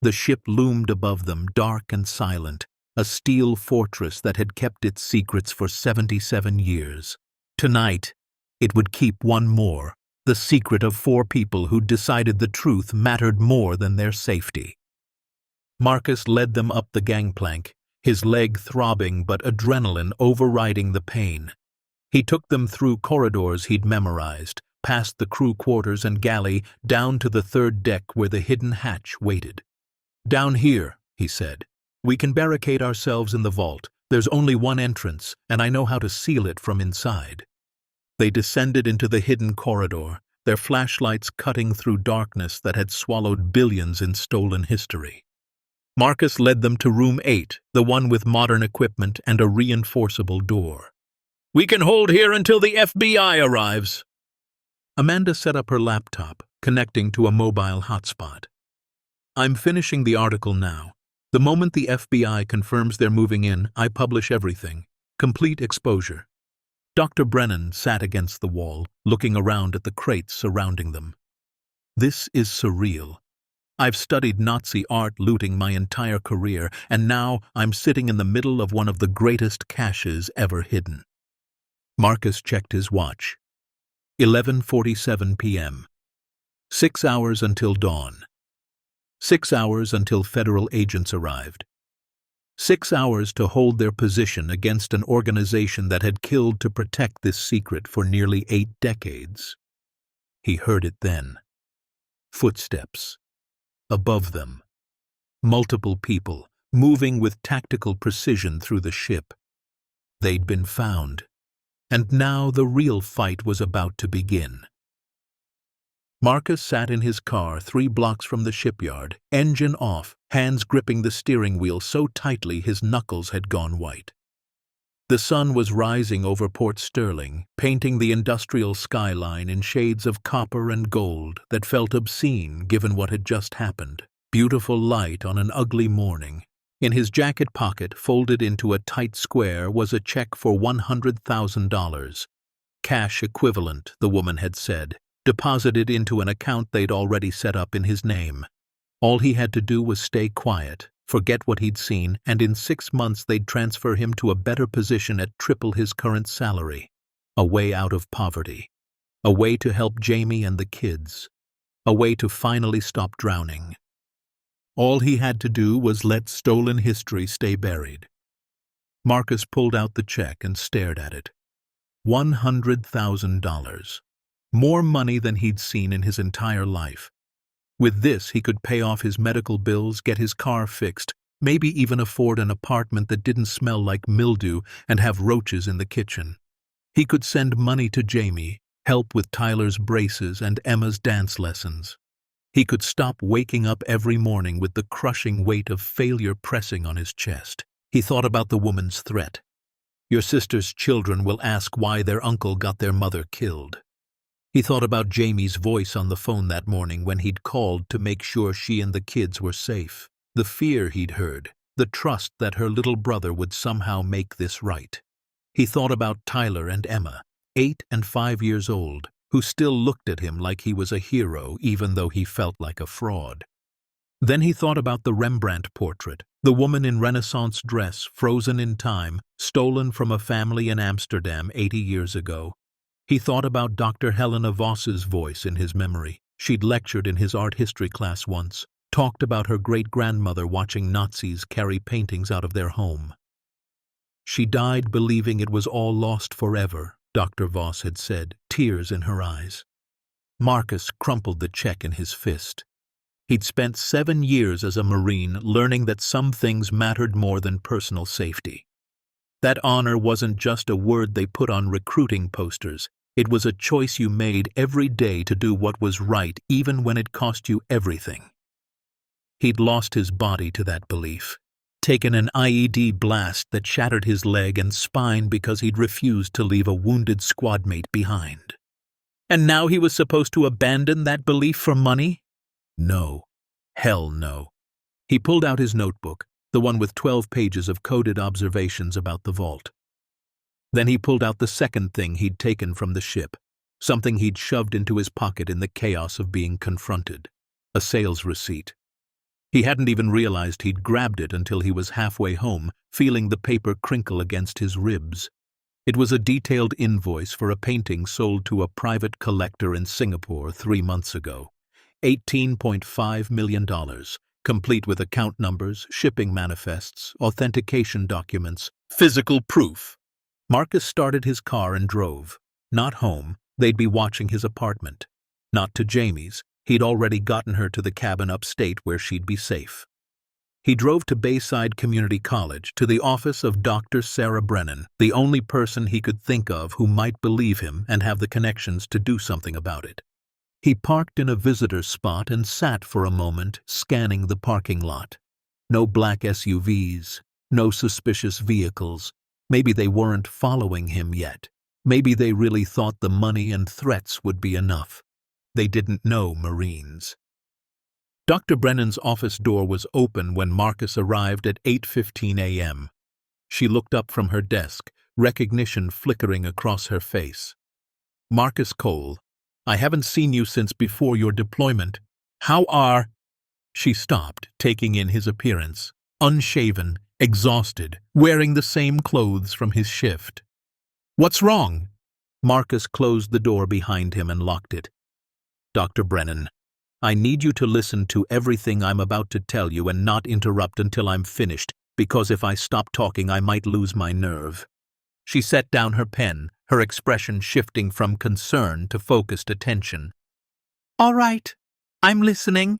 The ship loomed above them, dark and silent, a steel fortress that had kept its secrets for 77 years. Tonight, it would keep one more, the secret of 4 people who decided the truth mattered more than their safety. Marcus led them up the gangplank, his leg throbbing but adrenaline overriding the pain. He took them through corridors he'd memorized, past the crew quarters and galley, down to the 3rd deck where the hidden hatch waited. "Down here," he said. "We can barricade ourselves in the vault. There's only one entrance, and I know how to seal it from inside." They descended into the hidden corridor, their flashlights cutting through darkness that had swallowed billions in stolen history. Marcus led them to room 8, the one with modern equipment and a reinforceable door. We can hold here until the FBI arrives. Amanda set up her laptop, connecting to a mobile hotspot. I'm finishing the article now. The moment the FBI confirms they're moving in, I publish everything. Complete exposure. Dr. Brennan sat against the wall, looking around at the crates surrounding them. This is surreal. I've studied Nazi art looting my entire career, and now I'm sitting in the middle of one of the greatest caches ever hidden. Marcus checked his watch. 11:47 p.m. 6 hours until dawn. 6 hours until federal agents arrived. 6 hours to hold their position against an organization that had killed to protect this secret for nearly 8 decades. He heard it then. Footsteps. Above them. Multiple people, moving with tactical precision through the ship. They'd been found. And now the real fight was about to begin. Marcus sat in his car 3 blocks from the shipyard, engine off, hands gripping the steering wheel so tightly his knuckles had gone white. The sun was rising over Port Sterling, painting the industrial skyline in shades of copper and gold that felt obscene given what had just happened. Beautiful light on an ugly morning. In his jacket pocket, folded into a tight square, was a check for $100,000. Cash equivalent, the woman had said, deposited into an account they'd already set up in his name. All he had to do was stay quiet, forget what he'd seen, and in 6 months they'd transfer him to a better position at triple his current salary. A way out of poverty. A way to help Jamie and the kids. A way to finally stop drowning. All he had to do was let stolen history stay buried. Marcus pulled out the check and stared at it. $100,000. More money than he'd seen in his entire life. With this, he could pay off his medical bills, get his car fixed, maybe even afford an apartment that didn't smell like mildew and have roaches in the kitchen. He could send money to Jamie, help with Tyler's braces and Emma's dance lessons. He could stop waking up every morning with the crushing weight of failure pressing on his chest. He thought about the woman's threat. Your sister's children will ask why their uncle got their mother killed. He thought about Jamie's voice on the phone that morning when he'd called to make sure she and the kids were safe. The fear he'd heard, the trust that her little brother would somehow make this right. He thought about Tyler and Emma, 8 and 5 years old, who still looked at him like he was a hero even though he felt like a fraud. Then he thought about the Rembrandt portrait, the woman in Renaissance dress, frozen in time, stolen from a family in Amsterdam 80 years ago. He thought about Dr. Helena Voss's voice in his memory. She'd lectured in his art history class once, talked about her great-grandmother watching Nazis carry paintings out of their home. She died believing it was all lost forever, Dr. Voss had said, tears in her eyes. Marcus crumpled the check in his fist. He'd spent 7 years as a Marine learning that some things mattered more than personal safety. That honor wasn't just a word they put on recruiting posters. It was a choice you made every day to do what was right, even when it cost you everything. He'd lost his body to that belief, taken an IED blast that shattered his leg and spine because he'd refused to leave a wounded squadmate behind. And now he was supposed to abandon that belief for money? No. Hell no. He pulled out his notebook, the one with 12 pages of coded observations about the vault. Then he pulled out the second thing he'd taken from the ship, something he'd shoved into his pocket in the chaos of being confronted, a sales receipt. He hadn't even realized he'd grabbed it until he was halfway home, feeling the paper crinkle against his ribs. It was a detailed invoice for a painting sold to a private collector in Singapore 3 months ago. $18.5 million, complete with account numbers, shipping manifests, authentication documents, physical proof. Marcus started his car and drove. Not home, they'd be watching his apartment. Not to Jamie's, he'd already gotten her to the cabin upstate where she'd be safe. He drove to Bayside Community College, to the office of Dr. Sarah Brennan, the only person he could think of who might believe him and have the connections to do something about it. He parked in a visitor spot and sat for a moment, scanning the parking lot. No black SUVs, no suspicious vehicles, Maybe they weren't following him yet. Maybe they really thought the money and threats would be enough. They didn't know Marines. Dr. Brennan's office door was open when Marcus arrived at 8:15 a.m. She looked up from her desk, recognition flickering across her face. "Marcus Cole, I haven't seen you since before your deployment. How are—" She stopped, taking in his appearance, unshaven, exhausted, wearing the same clothes from his shift. "What's wrong?" Marcus closed the door behind him and locked it. "Dr. Brennan, I need you to listen to everything I'm about to tell you and not interrupt until I'm finished, because if I stop talking I might lose my nerve." She set down her pen, her expression shifting from concern to focused attention. "All right, I'm listening."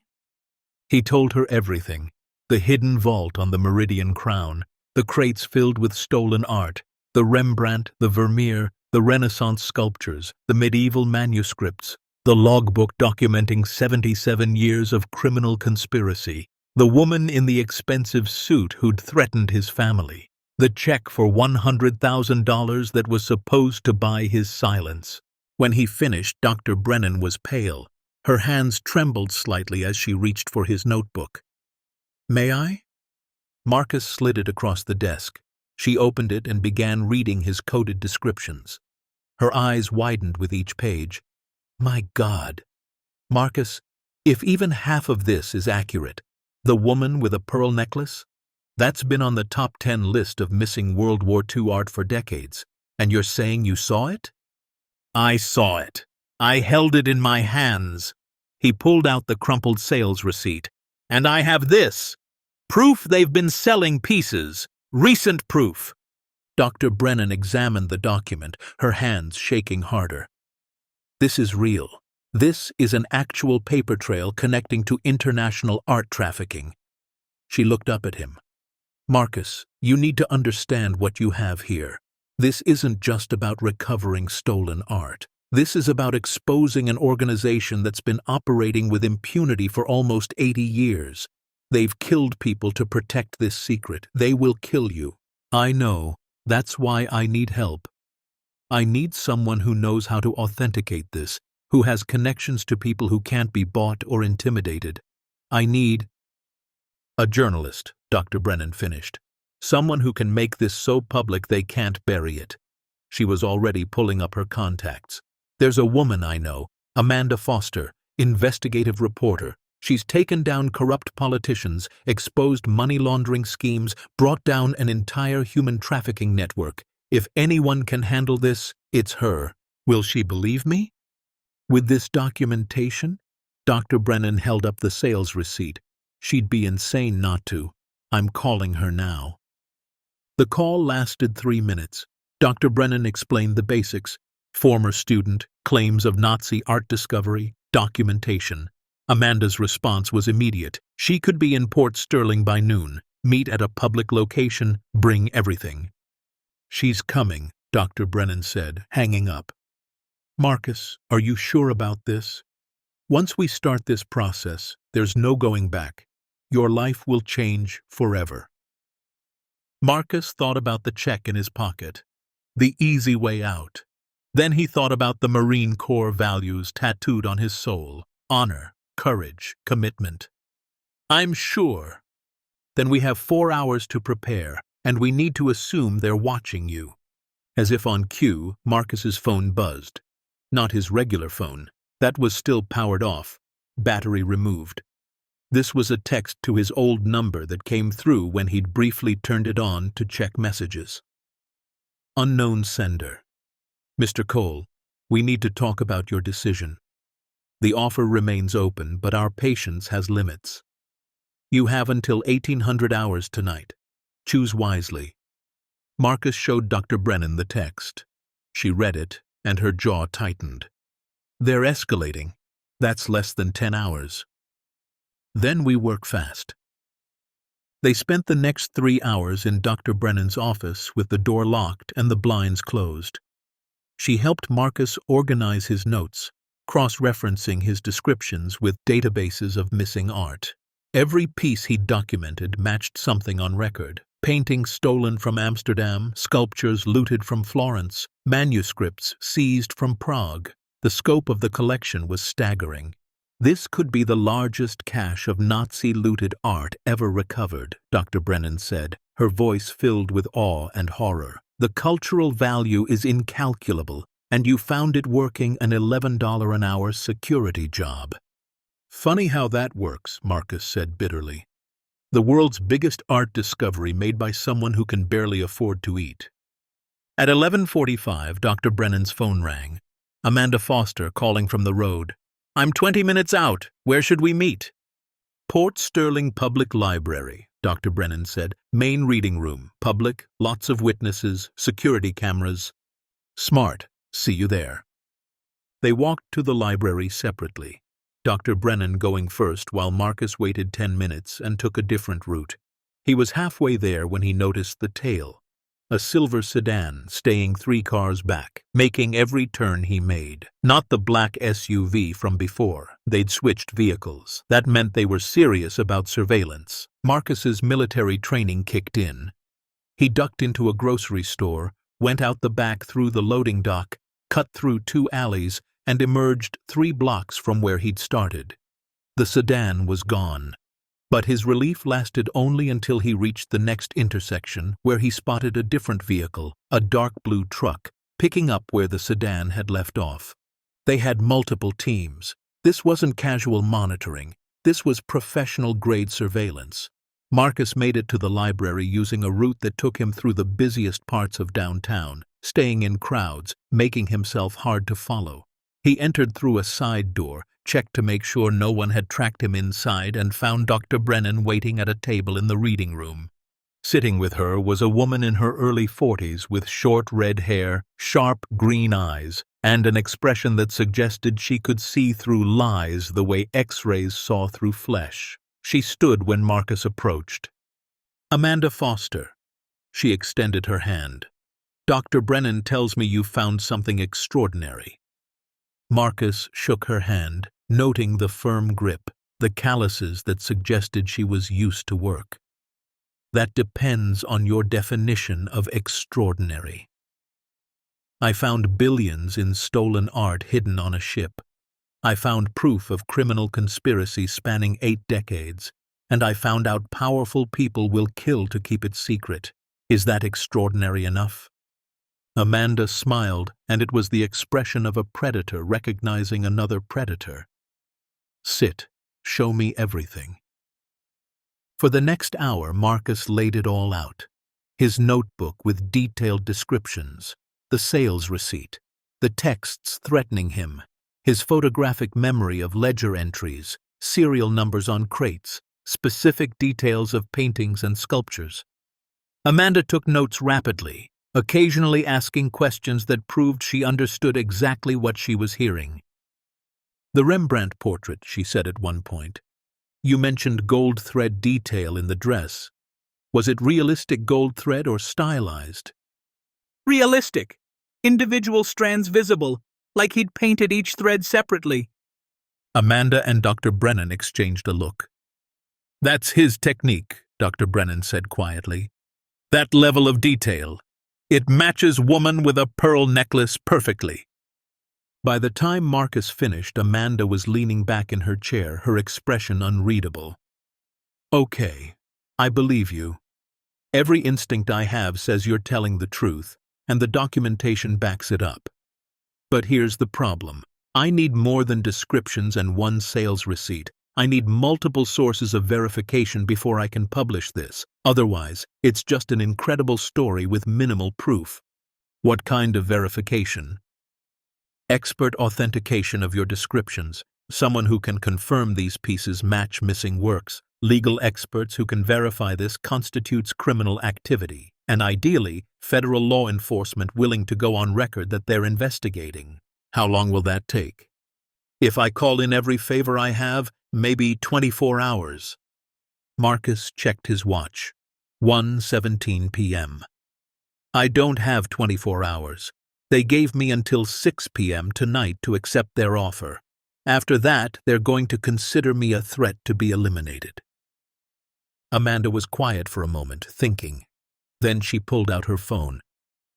He told her everything: the hidden vault on the Meridian Crown, the crates filled with stolen art, the Rembrandt, the Vermeer, the Renaissance sculptures, the medieval manuscripts, the logbook documenting 77 years of criminal conspiracy, the woman in the expensive suit who'd threatened his family, the check for $100,000 that was supposed to buy his silence. When he finished, Dr. Brennan was pale. Her hands trembled slightly as she reached for his notebook. "May I?" Marcus slid it across the desk. She opened it and began reading his coded descriptions. Her eyes widened with each page. "My God. Marcus, if even half of this is accurate, the woman with a pearl necklace? That's been on the top 10 list of missing World War II art for decades, and you're saying you saw it?" "I saw it. I held it in my hands." He pulled out the crumpled sales receipt. "And I have this. Proof they've been selling pieces. Recent proof." Dr. Brennan examined the document, her hands shaking harder. "This is real. This is an actual paper trail connecting to international art trafficking." She looked up at him. "Marcus, you need to understand what you have here. This isn't just about recovering stolen art. This is about exposing an organization that's been operating with impunity for almost 80 years. They've killed people to protect this secret. They will kill you. I know. That's why I need help. I need someone who knows how to authenticate this, who has connections to people who can't be bought or intimidated. I need—" "A journalist," Dr. Brennan finished. "Someone who can make this so public they can't bury it." She was already pulling up her contacts. "There's a woman I know, Amanda Foster, investigative reporter. She's taken down corrupt politicians, exposed money laundering schemes, brought down an entire human trafficking network. If anyone can handle this, it's her. Will she believe me?" With this documentation, Dr. Brennan held up the sales receipt. "She'd be insane not to. I'm calling her now." The call lasted 3 minutes. Dr. Brennan explained the basics: former student, claims of Nazi art discovery, documentation. Amanda's response was immediate. She could be in Port Sterling by noon. Meet at a public location. Bring everything. "She's coming," Dr. Brennan said, hanging up. "Marcus, are you sure about this? Once we start this process, there's no going back. Your life will change forever." Marcus thought about the check in his pocket. The easy way out. Then he thought about the Marine Corps values tattooed on his soul: honor, courage, commitment. "I'm sure." "Then we have 4 hours to prepare, and we need to assume they're watching you." As if on cue, Marcus's phone buzzed. Not his regular phone. That was still powered off, battery removed. This was a text to his old number that came through when he'd briefly turned it on to check messages. Unknown sender. "Mr. Cole, we need to talk about your decision. The offer remains open, but our patience has limits. You have until 1800 hours tonight. Choose wisely." Marcus showed Dr. Brennan the text. She read it, and her jaw tightened. "They're escalating. That's less than 10 hours. Then we work fast." They spent the next 3 hours in Dr. Brennan's office with the door locked and the blinds closed. She helped Marcus organize his notes, cross-referencing his descriptions with databases of missing art. Every piece he'd documented matched something on record: Paintings stolen from Amsterdam, sculptures looted from Florence, manuscripts seized from Prague. The scope of the collection was staggering. This could be the largest cache of Nazi-looted art ever recovered, Dr. Brennan said, her voice filled with awe and horror. The cultural value is incalculable, and you found it working an $11 an hour security job. Funny how that works, Marcus said bitterly. The world's biggest art discovery made by someone who can barely afford to eat. At 11:45, Dr. Brennan's phone rang. Amanda Foster calling from the road. "I'm 20 minutes out. Where should we meet?" "Port Sterling Public Library," Dr. Brennan said. "Main reading room. Public, lots of witnesses, security cameras." "Smart. See you there." They walked to the library separately, Dr. Brennan going first while Marcus waited 10 minutes and took a different route. He was halfway there when he noticed the tail, a silver sedan staying 3 cars back, making every turn he made. Not the black SUV from before. They'd switched vehicles. That meant they were serious about surveillance. Marcus's military training kicked in. He ducked into a grocery store, went out the back through the loading dock, cut through 2 alleys, and emerged 3 blocks from where he'd started. The sedan was gone. But his relief lasted only until he reached the next intersection, where he spotted a different vehicle, a dark blue truck, picking up where the sedan had left off. They had multiple teams. This wasn't casual monitoring. This was professional-grade surveillance. Marcus made it to the library using a route that took him through the busiest parts of downtown, staying in crowds, making himself hard to follow. He entered through a side door, checked to make sure no one had tracked him inside, and found Dr. Brennan waiting at a table in the reading room. Sitting with her was a woman in her early 40s with short red hair, sharp green eyes, and an expression that suggested she could see through lies the way X-rays saw through flesh. She stood when Marcus approached. "Amanda Foster." She extended her hand. "Dr. Brennan tells me you found something extraordinary." Marcus shook her hand, noting the firm grip, the calluses that suggested she was used to work. "That depends on your definition of extraordinary." "I found billions in stolen art hidden on a ship. I found proof of criminal conspiracy spanning 8 decades, and I found out powerful people will kill to keep it secret. Is that extraordinary enough?" Amanda smiled, and it was the expression of a predator recognizing another predator. "Sit. Show me everything." For the next hour, Marcus laid it all out. His notebook with detailed descriptions, the sales receipt, the texts threatening him, his photographic memory of ledger entries, serial numbers on crates, specific details of paintings and sculptures. Amanda took notes rapidly, occasionally asking questions that proved she understood exactly what she was hearing. "The Rembrandt portrait," she said at one point. "You mentioned gold thread detail in the dress. Was it realistic gold thread or stylized?" "Realistic. Individual strands visible, like he'd painted each thread separately." Amanda and Dr. Brennan exchanged a look. "That's his technique," Dr. Brennan said quietly. "That level of detail. It matches woman with a pearl necklace perfectly." By the time Marcus finished, Amanda was leaning back in her chair, her expression unreadable. "Okay, I believe you. Every instinct I have says you're telling the truth, and the documentation backs it up. But here's the problem. I need more than descriptions and one sales receipt. I need multiple sources of verification before I can publish this. Otherwise, it's just an incredible story with minimal proof." "What kind of verification?" "Expert authentication of your descriptions. Someone who can confirm these pieces match missing works. Legal experts who can verify this constitutes criminal activity. And ideally, federal law enforcement willing to go on record that they're investigating." "How long will that take?" "If I call in every favor I have, maybe 24 hours. Marcus checked his watch. 1:17 p.m. "I don't have 24 hours. They gave me until 6 p.m. tonight to accept their offer. After that, they're going to consider me a threat to be eliminated." Amanda was quiet for a moment, thinking. Then she pulled out her phone.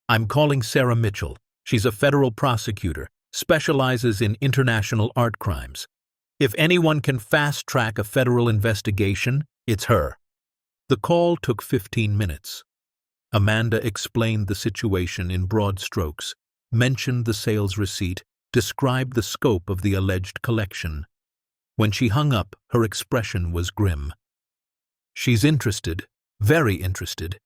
"I'm calling Sarah Mitchell. She's a federal prosecutor, specializes in international art crimes. If anyone can fast-track a federal investigation, it's her." The call took 15 minutes. Amanda explained the situation in broad strokes, mentioned the sales receipt, described the scope of the alleged collection. When she hung up, her expression was grim. "She's interested, very interested,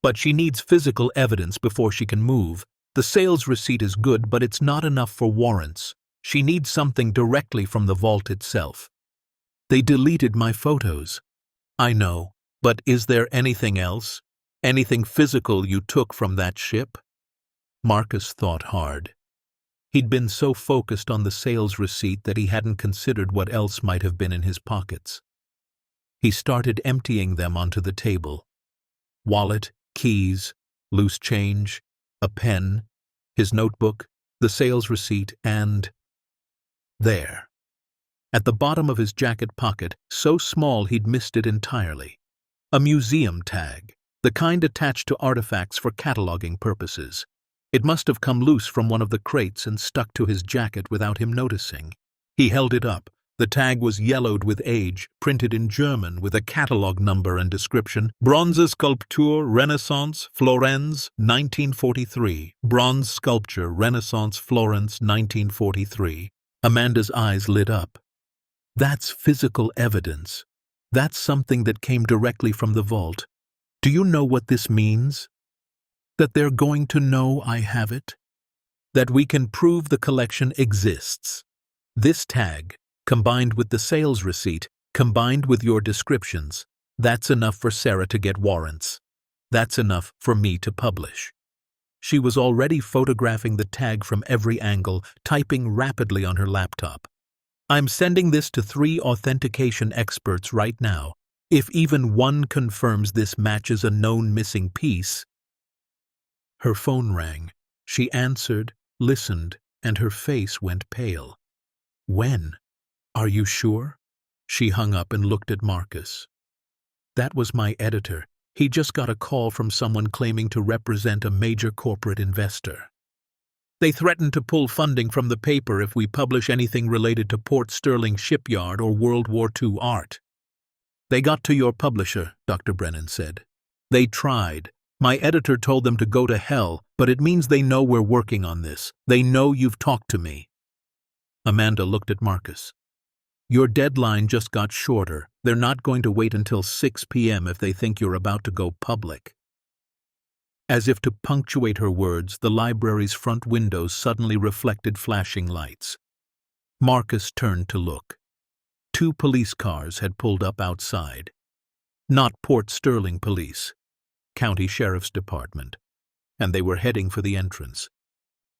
but she needs physical evidence before she can move. The sales receipt is good, but it's not enough for warrants. She needs something directly from the vault itself." "They deleted my photos." "I know, but is there anything else? Anything physical you took from that ship?" Marcus thought hard. He'd been so focused on the sales receipt that he hadn't considered what else might have been in his pockets. He started emptying them onto the table. Wallet, keys, loose change, a pen, his notebook, the sales receipt, and there. At the bottom of his jacket pocket, so small he'd missed it entirely. A museum tag, the kind attached to artifacts for cataloging purposes. It must have come loose from one of the crates and stuck to his jacket without him noticing. He held it up. The tag was yellowed with age, printed in German with a catalog number and description: Bronze Sculpture Renaissance Florence 1943. Bronze Sculpture Renaissance Florence 1943. Amanda's eyes lit up. That's physical evidence. That's something that came directly from the vault. Do you know what this means? That they're going to know I have it? That we can prove the collection exists. This tag, combined with the sales receipt, combined with your descriptions, that's enough for Sarah to get warrants. That's enough for me to publish." She was already photographing the tag from every angle, typing rapidly on her laptop. "I'm sending this to 3 authentication experts right now. If even one confirms this matches a known missing piece..." Her phone rang. She answered, listened, and her face went pale. "When? Are you sure?" She hung up and looked at Marcus. "That was my editor. He just got a call from someone claiming to represent a major corporate investor. They threatened to pull funding from the paper if we publish anything related to Port Sterling Shipyard or World War II art." "They got to your publisher," Dr. Brennan said. "They tried. My editor told them to go to hell, but it means they know we're working on this. They know you've talked to me." Amanda looked at Marcus. "Your deadline just got shorter. They're not going to wait until 6 p.m. if they think you're about to go public." As if to punctuate her words, the library's front windows suddenly reflected flashing lights. Marcus turned to look. 2 police cars had pulled up outside. Not Port Sterling Police, County Sheriff's Department, and they were heading for the entrance.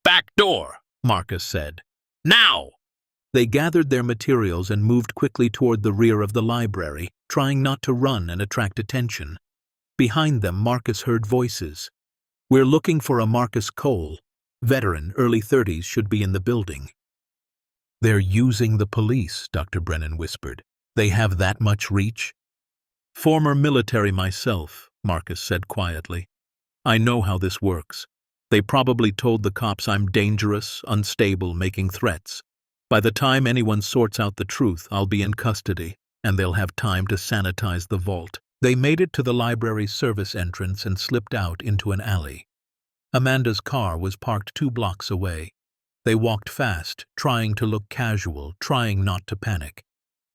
"Back door," Marcus said. "Now!" They gathered their materials and moved quickly toward the rear of the library, trying not to run and attract attention. Behind them, Marcus heard voices. "We're looking for a Marcus Cole. Veteran, early 30s, should be in the building." "They're using the police," Dr. Brennan whispered. "They have that much reach?" "Former military myself," Marcus said quietly. "I know how this works. They probably told the cops I'm dangerous, unstable, making threats. By the time anyone sorts out the truth, I'll be in custody, and they'll have time to sanitize the vault." They made it to the library's service entrance and slipped out into an alley. Amanda's car was parked 2 blocks away. They walked fast, trying to look casual, trying not to panic.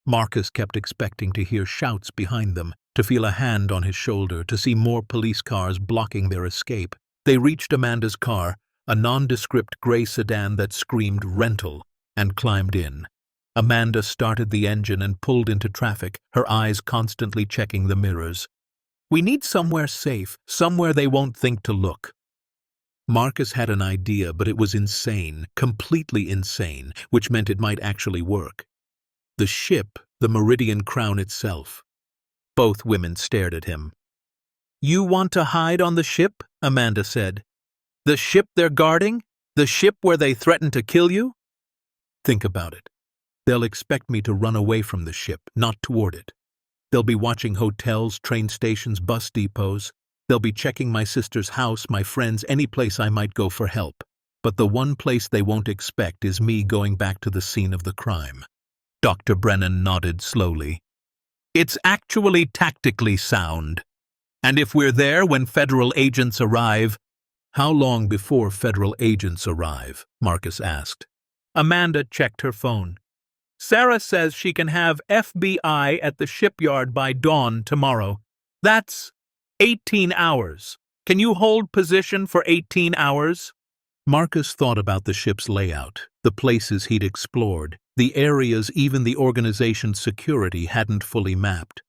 Marcus kept expecting to hear shouts behind them, to feel a hand on his shoulder, to see more police cars blocking their escape. They reached Amanda's car, a nondescript gray sedan that screamed rental, and climbed in. Amanda started the engine and pulled into traffic, her eyes constantly checking the mirrors. "We need somewhere safe, somewhere they won't think to look." Marcus had an idea, but it was insane, completely insane, which meant it might actually work. The ship, the Meridian Crown itself. Both women stared at him. "You want to hide on the ship?" Amanda said. "The ship they're guarding? The ship where they threatened to kill you?" "Think about it. They'll expect me to run away from the ship, not toward it. They'll be watching hotels, train stations, bus depots. They'll be checking my sister's house, my friends, any place I might go for help. But the one place they won't expect is me going back to the scene of the crime." Dr. Brennan nodded slowly. "It's actually tactically sound. And if we're there when federal agents arrive—" "How long before federal agents arrive?" Marcus asked. Amanda checked her phone. "Sarah says she can have FBI at the shipyard by dawn tomorrow. That's 18 hours. Can you hold position for 18 hours? Marcus thought about the ship's layout, the places he'd explored, the areas even the organization's security hadn't fully mapped.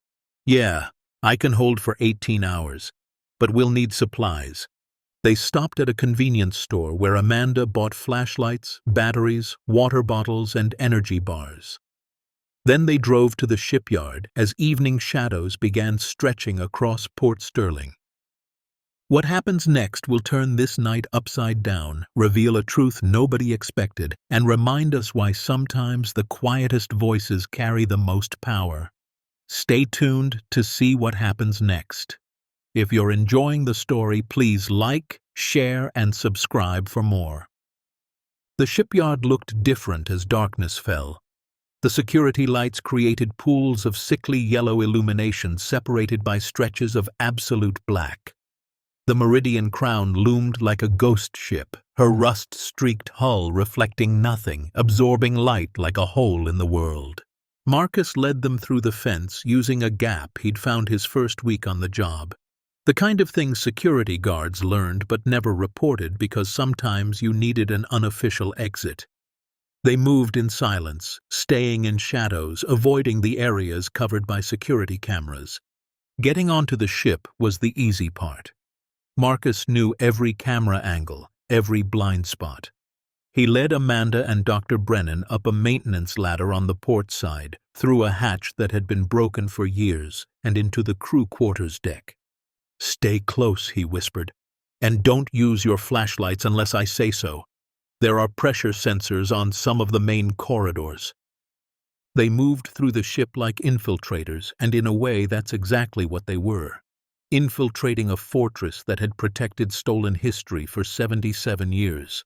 "Yeah, I can hold for 18 hours, but we'll need supplies." They stopped at a convenience store where Amanda bought flashlights, batteries, water bottles, and energy bars. Then they drove to the shipyard as evening shadows began stretching across Port Sterling. What happens next will turn this night upside down, reveal a truth nobody expected, and remind us why sometimes the quietest voices carry the most power. Stay tuned to see what happens next. If you're enjoying the story, please like, share, and subscribe for more. The shipyard looked different as darkness fell. The security lights created pools of sickly yellow illumination separated by stretches of absolute black. The Meridian Crown loomed like a ghost ship, her rust-streaked hull reflecting nothing, absorbing light like a hole in the world. Marcus led them through the fence using a gap he'd found his first week on the job. The kind of thing security guards learned but never reported because sometimes you needed an unofficial exit. They moved in silence, staying in shadows, avoiding the areas covered by security cameras. Getting onto the ship was the easy part. Marcus knew every camera angle, every blind spot. He led Amanda and Dr. Brennan up a maintenance ladder on the port side, through a hatch that had been broken for years, and into the crew quarters deck. "Stay close," he whispered, "and don't use your flashlights unless I say so. There are pressure sensors on some of the main corridors." They moved through the ship like infiltrators, and in a way that's exactly what they were. Infiltrating a fortress that had protected stolen history for 77 years.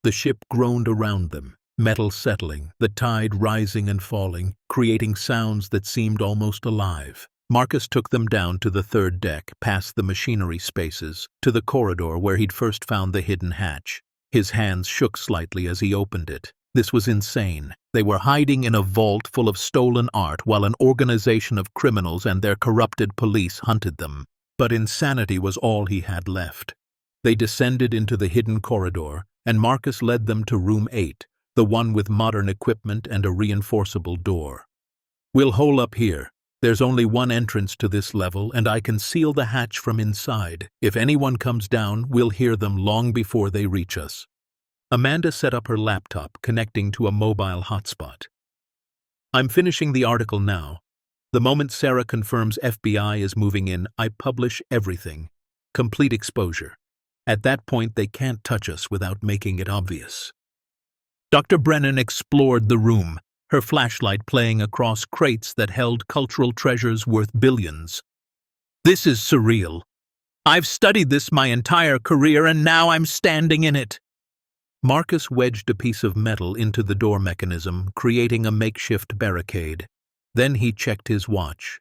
The ship groaned around them, metal settling, the tide rising and falling, creating sounds that seemed almost alive. Marcus took them down to the third deck, past the machinery spaces, to the corridor where he'd first found the hidden hatch. His hands shook slightly as he opened it. This was insane. They were hiding in a vault full of stolen art while an organization of criminals and their corrupted police hunted them. But insanity was all he had left. They descended into the hidden corridor, and Marcus led them to room 8, the one with modern equipment and a reinforceable door. "We'll hole up here. There's only one entrance to this level, and I can seal the hatch from inside. If anyone comes down, we'll hear them long before they reach us." Amanda set up her laptop, connecting to a mobile hotspot. "I'm finishing the article now. The moment Sarah confirms FBI is moving in, I publish everything. Complete exposure. At that point, they can't touch us without making it obvious." Dr. Brennan explored the room, her flashlight playing across crates that held cultural treasures worth billions. "This is surreal. I've studied this my entire career, and now I'm standing in it." Marcus wedged a piece of metal into the door mechanism, creating a makeshift barricade. Then he checked his watch.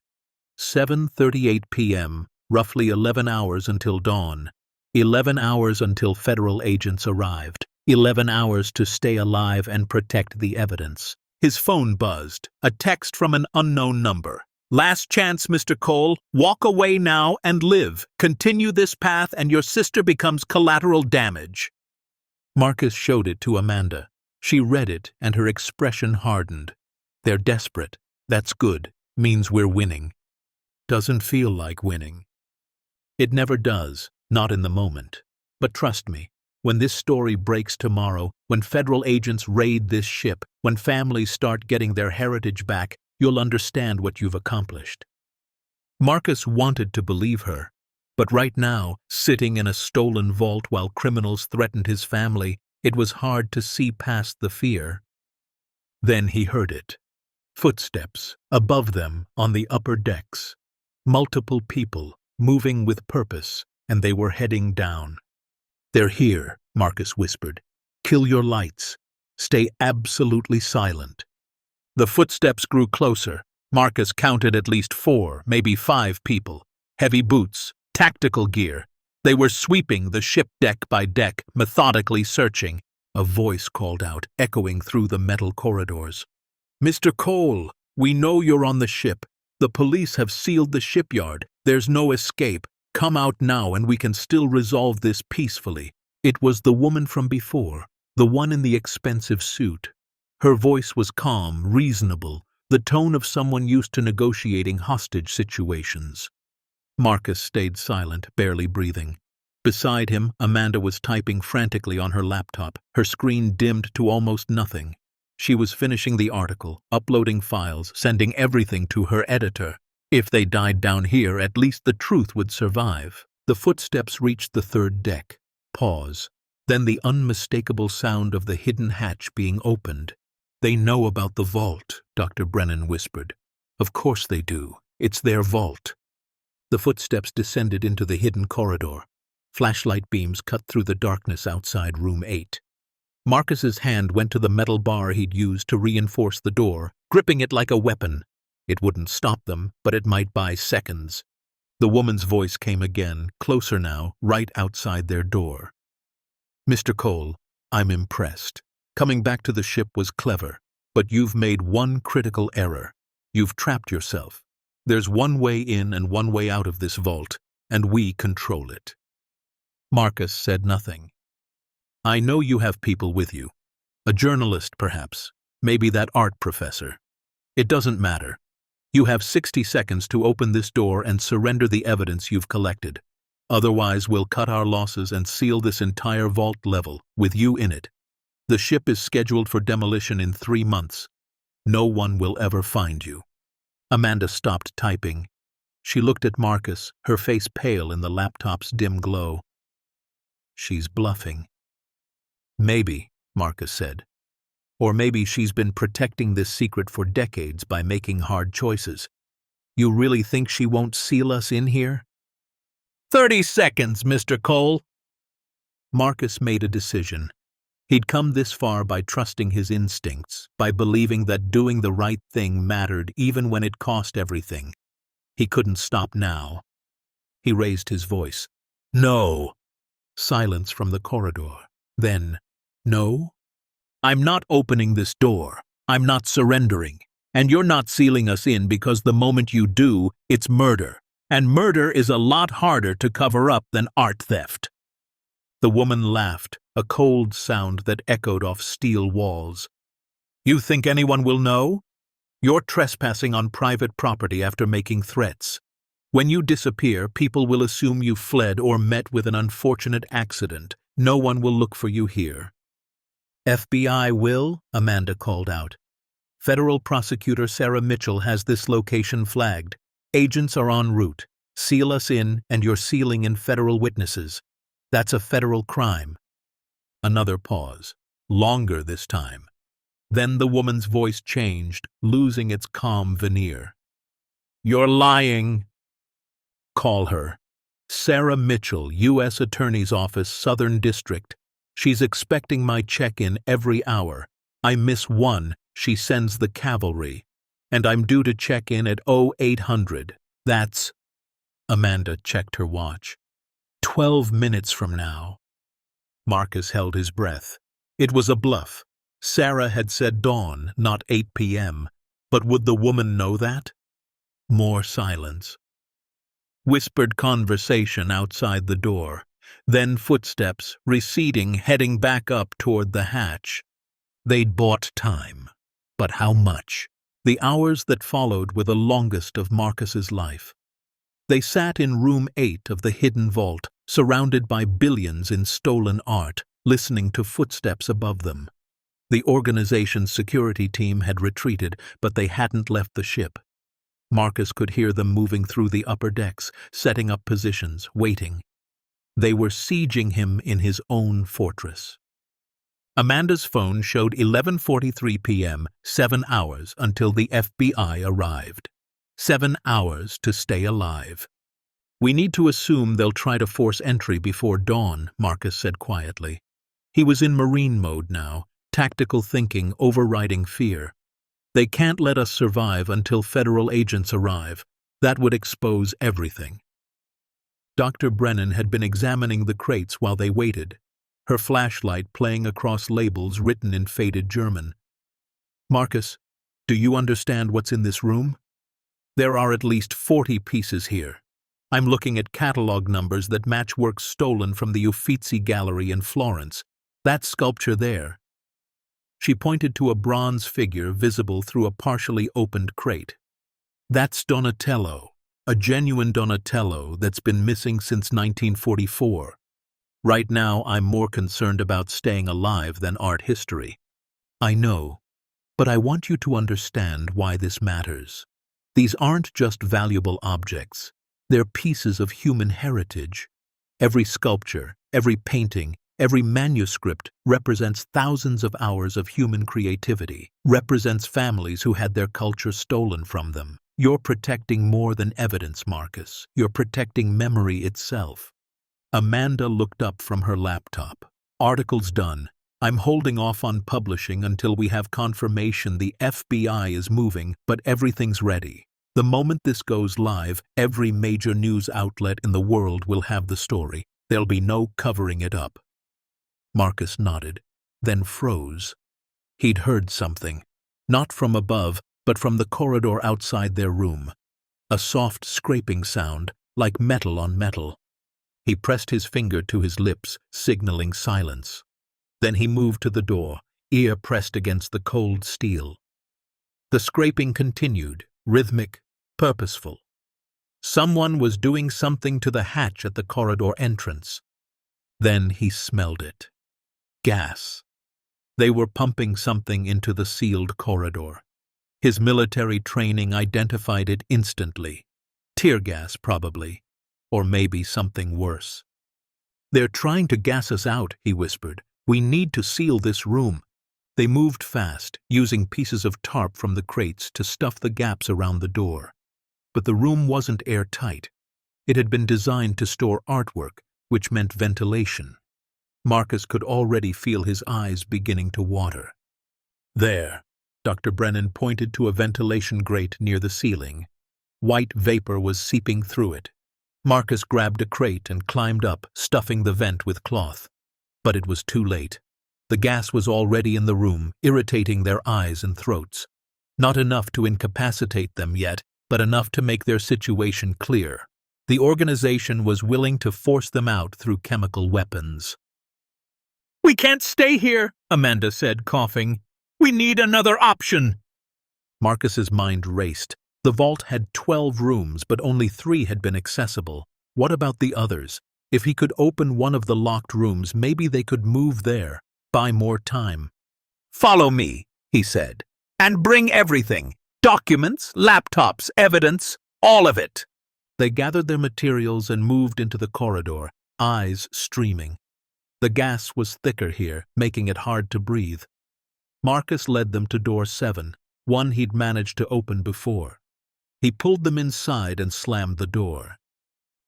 7:38 p.m., roughly 11 hours until dawn. 11 hours until federal agents arrived. 11 hours to stay alive and protect the evidence. His phone buzzed, a text from an unknown number. "Last chance, Mr. Cole. Walk away now and live. Continue this path and your sister becomes collateral damage." Marcus showed it to Amanda. She read it and her expression hardened. "They're desperate. That's good. Means we're winning." "Doesn't feel like winning." "It never does, not in the moment. But trust me, when this story breaks tomorrow, when federal agents raid this ship, when families start getting their heritage back, you'll understand what you've accomplished." Marcus wanted to believe her, but right now, sitting in a stolen vault while criminals threatened his family, it was hard to see past the fear. Then he heard it. Footsteps, above them, on the upper decks. Multiple people, moving with purpose, and they were heading down. "They're here," Marcus whispered. "Kill your lights. Stay absolutely silent." The footsteps grew closer. Marcus counted at least 4, maybe 5 people. Heavy boots, tactical gear. They were sweeping the ship deck by deck, methodically searching. A voice called out, echoing through the metal corridors. "Mr. Cole, we know you're on the ship. The police have sealed the shipyard. There's no escape. Come out now and we can still resolve this peacefully." It was the woman from before, the one in the expensive suit. Her voice was calm, reasonable, the tone of someone used to negotiating hostage situations. Marcus stayed silent, barely breathing. Beside him, Amanda was typing frantically on her laptop, her screen dimmed to almost nothing. She was finishing the article, uploading files, sending everything to her editor. If they died down here, at least the truth would survive. The footsteps reached the 3rd deck. Pause. Then the unmistakable sound of the hidden hatch being opened. "They know about the vault," Dr. Brennan whispered. "Of course they do. It's their vault." The footsteps descended into the hidden corridor. Flashlight beams cut through the darkness outside room 8. Marcus's hand went to the metal bar he'd used to reinforce the door, gripping it like a weapon. It wouldn't stop them, but it might buy seconds. The woman's voice came again, closer now, right outside their door. "Mr. Cole, I'm impressed. Coming back to the ship was clever, but you've made one critical error. You've trapped yourself. There's one way in and one way out of this vault, and we control it." Marcus said nothing. "I know you have people with you. A journalist, perhaps. Maybe that art professor. It doesn't matter. You have 60 seconds to open this door and surrender the evidence you've collected. Otherwise, we'll cut our losses and seal this entire vault level, with you in it. The ship is scheduled for demolition in 3 months. No one will ever find you." Amanda stopped typing. She looked at Marcus, her face pale in the laptop's dim glow. "She's bluffing." "Maybe," Marcus said. "Or maybe she's been protecting this secret for decades by making hard choices. You really think she won't seal us in here?" 30 seconds, Mr. Cole." Marcus made a decision. He'd come this far by trusting his instincts, by believing that doing the right thing mattered even when it cost everything. He couldn't stop now. He raised his voice. "No." Silence from the corridor. Then, "No? I'm not opening this door. I'm not surrendering. And you're not sealing us in because the moment you do, it's murder. And murder is a lot harder to cover up than art theft." The woman laughed, a cold sound that echoed off steel walls. "You think anyone will know? You're trespassing on private property after making threats. When you disappear, people will assume you fled or met with an unfortunate accident. No one will look for you here." "FBI will," Amanda called out. "Federal prosecutor Sarah Mitchell has this location flagged. Agents are en route. Seal us in, and you're sealing in federal witnesses. That's a federal crime." Another pause. Longer this time. Then the woman's voice changed, losing its calm veneer. "You're lying." "Call her. Sarah Mitchell, U.S. Attorney's Office, Southern District. She's expecting my check-in every hour. I miss one, she sends the cavalry. And I'm due to check in at 0800. That's..." Amanda checked her watch. 12 minutes from now. Marcus held his breath. It was a bluff. Sarah had said dawn, not 8 p.m. But would the woman know that? More silence. Whispered conversation outside the door. Then footsteps, receding, heading back up toward the hatch. They'd bought time. But how much? The hours that followed were the longest of Marcus's life. They sat in room 8 of the hidden vault, surrounded by billions in stolen art, listening to footsteps above them. The organization's security team had retreated, but they hadn't left the ship. Marcus could hear them moving through the upper decks, setting up positions, waiting. They were sieging him in his own fortress. Amanda's phone showed 11:43 p.m., 7 hours until the FBI arrived. 7 hours to stay alive. We need to assume they'll try to force entry before dawn, Marcus said quietly. He was in Marine mode now, tactical thinking overriding fear. They can't let us survive until federal agents arrive. That would expose everything. Dr. Brennan had been examining the crates while they waited, her flashlight playing across labels written in faded German. Marcus, do you understand what's in this room? There are at least 40 pieces here. I'm looking at catalog numbers that match works stolen from the Uffizi Gallery in Florence. That sculpture there. She pointed to a bronze figure visible through a partially opened crate. That's Donatello, a genuine Donatello that's been missing since 1944. Right now, I'm more concerned about staying alive than art history. I know, but I want you to understand why this matters. These aren't just valuable objects. They're pieces of human heritage. Every sculpture, every painting, every manuscript represents thousands of hours of human creativity, represents families who had their culture stolen from them. You're protecting more than evidence, Marcus. You're protecting memory itself. Amanda looked up from her laptop. Article's done. I'm holding off on publishing until we have confirmation the FBI is moving, but everything's ready. The moment this goes live, every major news outlet in the world will have the story. There'll be no covering it up. Marcus nodded, then froze. He'd heard something, not from above, but from the corridor outside their room. A soft scraping sound, like metal on metal. He pressed his finger to his lips, signaling silence. Then he moved to the door, ear pressed against the cold steel. The scraping continued, rhythmic, purposeful. Someone was doing something to the hatch at the corridor entrance. Then he smelled it. Gas. They were pumping something into the sealed corridor. His military training identified it instantly. Tear gas, probably. Or maybe something worse. They're trying to gas us out, he whispered. We need to seal this room. They moved fast, using pieces of tarp from the crates to stuff the gaps around the door. But the room wasn't airtight. It had been designed to store artwork, which meant ventilation. Marcus could already feel his eyes beginning to water. There, Dr. Brennan pointed to a ventilation grate near the ceiling. White vapor was seeping through it. Marcus grabbed a crate and climbed up, stuffing the vent with cloth. But it was too late. The gas was already in the room, irritating their eyes and throats. Not enough to incapacitate them yet, but enough to make their situation clear. The organization was willing to force them out through chemical weapons. We can't stay here, Amanda said, coughing. We need another option. Marcus's mind raced. The vault had 12 rooms, but only 3 had been accessible. What about the others? If he could open one of the locked rooms, maybe they could move there, buy more time. Follow me, he said, and bring everything. Documents, laptops, evidence, all of it. They gathered their materials and moved into the corridor, eyes streaming. The gas was thicker here, making it hard to breathe. Marcus led them to door 7, one he'd managed to open before. He pulled them inside and slammed the door.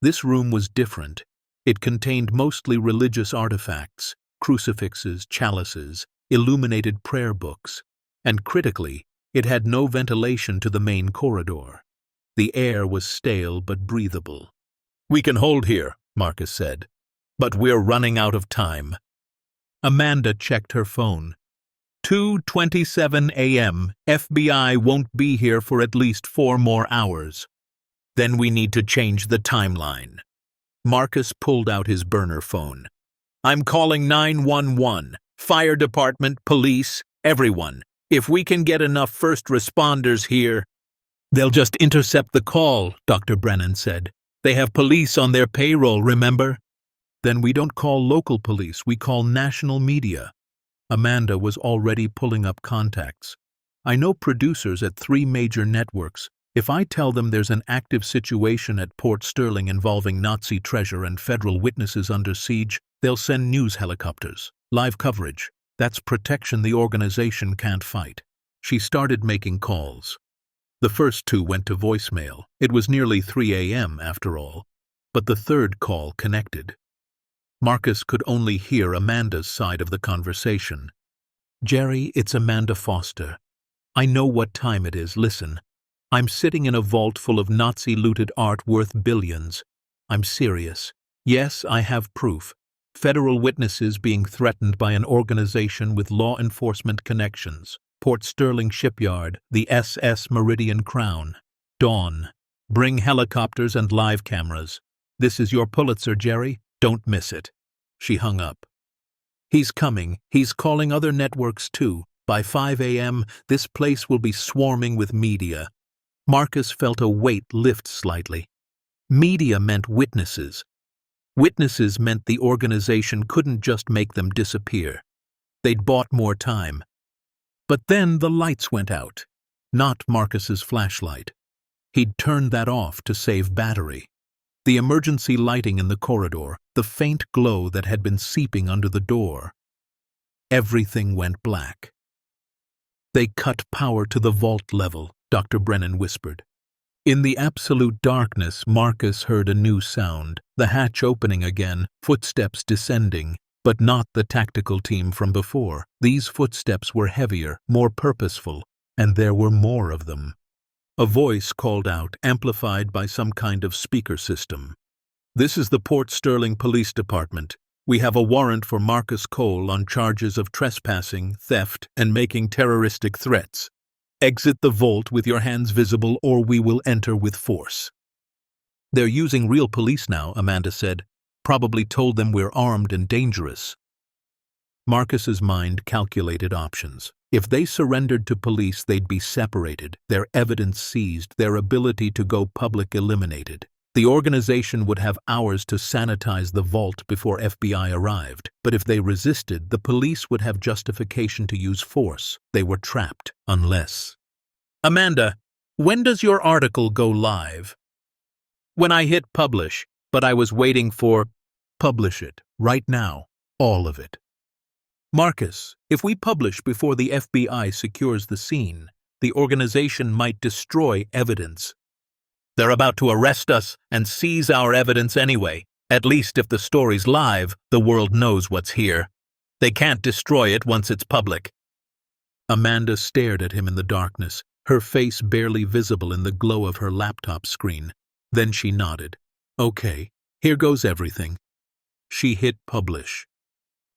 This room was different. It contained mostly religious artifacts, crucifixes, chalices, illuminated prayer books, and critically, it had no ventilation to the main corridor. The air was stale but breathable. We can hold here, Marcus said, but we're running out of time. Amanda checked her phone. 2:27 a.m. FBI won't be here for at least 4 more hours. Then we need to change the timeline. Marcus pulled out his burner phone. I'm calling 911, fire department, police, everyone. If we can get enough first responders here. They'll just intercept the call, Dr. Brennan said. They have police on their payroll, remember? Then we don't call local police, we call national media. Amanda was already pulling up contacts. I know producers at 3 major networks. If I tell them there's an active situation at Port Sterling involving Nazi treasure and federal witnesses under siege, they'll send news helicopters. Live coverage. That's protection the organization can't fight. She started making calls. The first 2 went to voicemail. It was nearly 3 a.m. after all. But the third call connected. Marcus could only hear Amanda's side of the conversation. "Jerry, it's Amanda Foster. I know what time it is, listen. I'm sitting in a vault full of Nazi-looted art worth billions. I'm serious. Yes, I have proof. Federal witnesses being threatened by an organization with law enforcement connections. Port Sterling Shipyard, the SS Meridian Crown. Dawn. Bring helicopters and live cameras. This is your Pulitzer, Jerry. Don't miss it." She hung up. "He's coming. He's calling other networks too. By 5 a.m., this place will be swarming with media." Marcus felt a weight lift slightly. Media meant witnesses. Witnesses meant the organization couldn't just make them disappear. They'd bought more time. But then the lights went out. Not Marcus's flashlight. He'd turned that off to save battery. The emergency lighting in the corridor, the faint glow that had been seeping under the door. Everything went black. "They cut power to the vault level," Dr. Brennan whispered. In the absolute darkness, Marcus heard a new sound, the hatch opening again, footsteps descending, but not the tactical team from before. These footsteps were heavier, more purposeful, and there were more of them. A voice called out, amplified by some kind of speaker system. "This is the Port Sterling Police Department. We have a warrant for Marcus Cole on charges of trespassing, theft, and making terroristic threats. Exit the vault with your hands visible or we will enter with force." "They're using real police now," Amanda said. "Probably told them we're armed and dangerous." Marcus's mind calculated options. If they surrendered to police, they'd be separated, their evidence seized, their ability to go public eliminated. The organization would have hours to sanitize the vault before FBI arrived, but if they resisted, the police would have justification to use force. They were trapped, unless... "Amanda, when does your article go live?" "When I hit publish, but I was waiting for..." "Publish it, right now, all of it." "Marcus, if we publish before the FBI secures the scene, the organization might destroy evidence." "They're about to arrest us and seize our evidence anyway. At least if the story's live, the world knows what's here. They can't destroy it once it's public." Amanda stared at him in the darkness, her face barely visible in the glow of her laptop screen. Then she nodded. "Okay, here goes everything." She hit publish.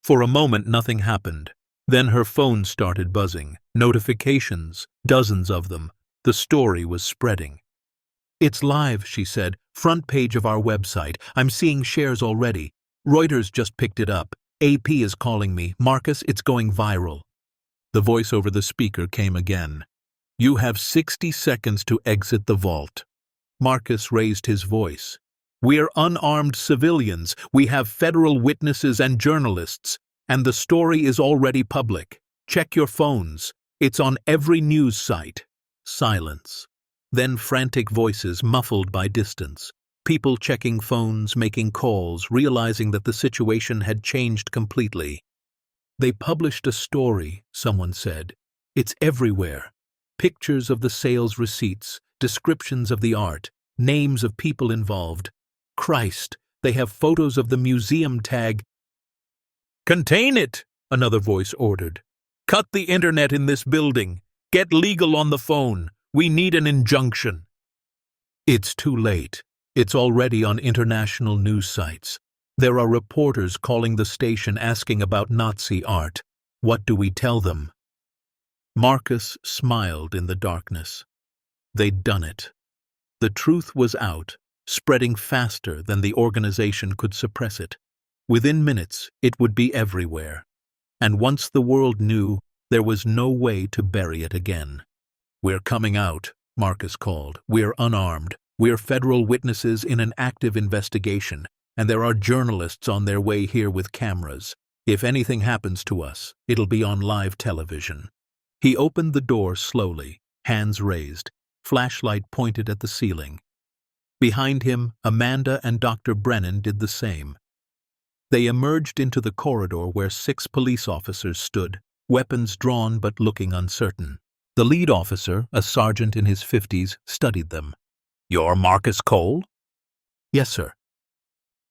For a moment nothing happened. Then her phone started buzzing. Notifications, dozens of them. The story was spreading. "It's live," she said. "Front page of our website. I'm seeing shares already. Reuters just picked it up. AP is calling me. Marcus, it's going viral." The voice over the speaker came again. "You have 60 seconds to exit the vault." Marcus raised his voice. "We're unarmed civilians. We have federal witnesses and journalists, and the story is already public. Check your phones. It's on every news site." Silence. Then frantic voices muffled by distance. People checking phones, making calls, realizing that the situation had changed completely. "They published a story," someone said. "It's everywhere. Pictures of the sales receipts, descriptions of the art, names of people involved. Christ, they have photos of the museum tag." "Contain it," another voice ordered. "Cut the internet in this building. Get legal on the phone. We need an injunction." It's too late. It's already on international news sites. There are reporters calling the station asking about Nazi art. What do we tell them? Marcus smiled in the darkness. They'd done it. The truth was out, spreading faster than the organization could suppress it. Within minutes, it would be everywhere. And once the world knew, there was no way to bury it again. "We're coming out," Marcus called. "We're unarmed. We're federal witnesses in an active investigation, and there are journalists on their way here with cameras. If anything happens to us, it'll be on live television." He opened the door slowly, hands raised, flashlight pointed at the ceiling. Behind him, Amanda and Dr. Brennan did the same. They emerged into the corridor where 6 police officers stood, weapons drawn but looking uncertain. The lead officer, a sergeant in his 50s, studied them. "You're Marcus Cole?" "Yes, sir."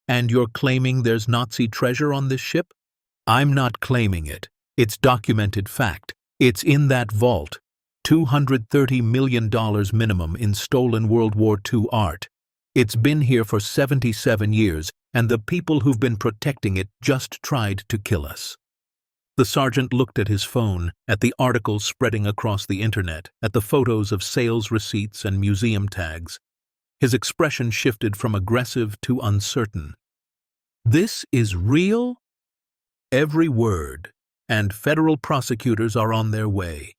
And you're claiming there's Nazi treasure on this ship? I'm not claiming it. It's documented fact. It's in that vault. $230 million minimum in stolen World War II art. It's been here for 77 years, and the people who've been protecting it just tried to kill us. The sergeant looked at his phone, at the articles spreading across the internet, at the photos of sales receipts and museum tags. His expression shifted from aggressive to uncertain. This is real? Every word, and federal prosecutors are on their way.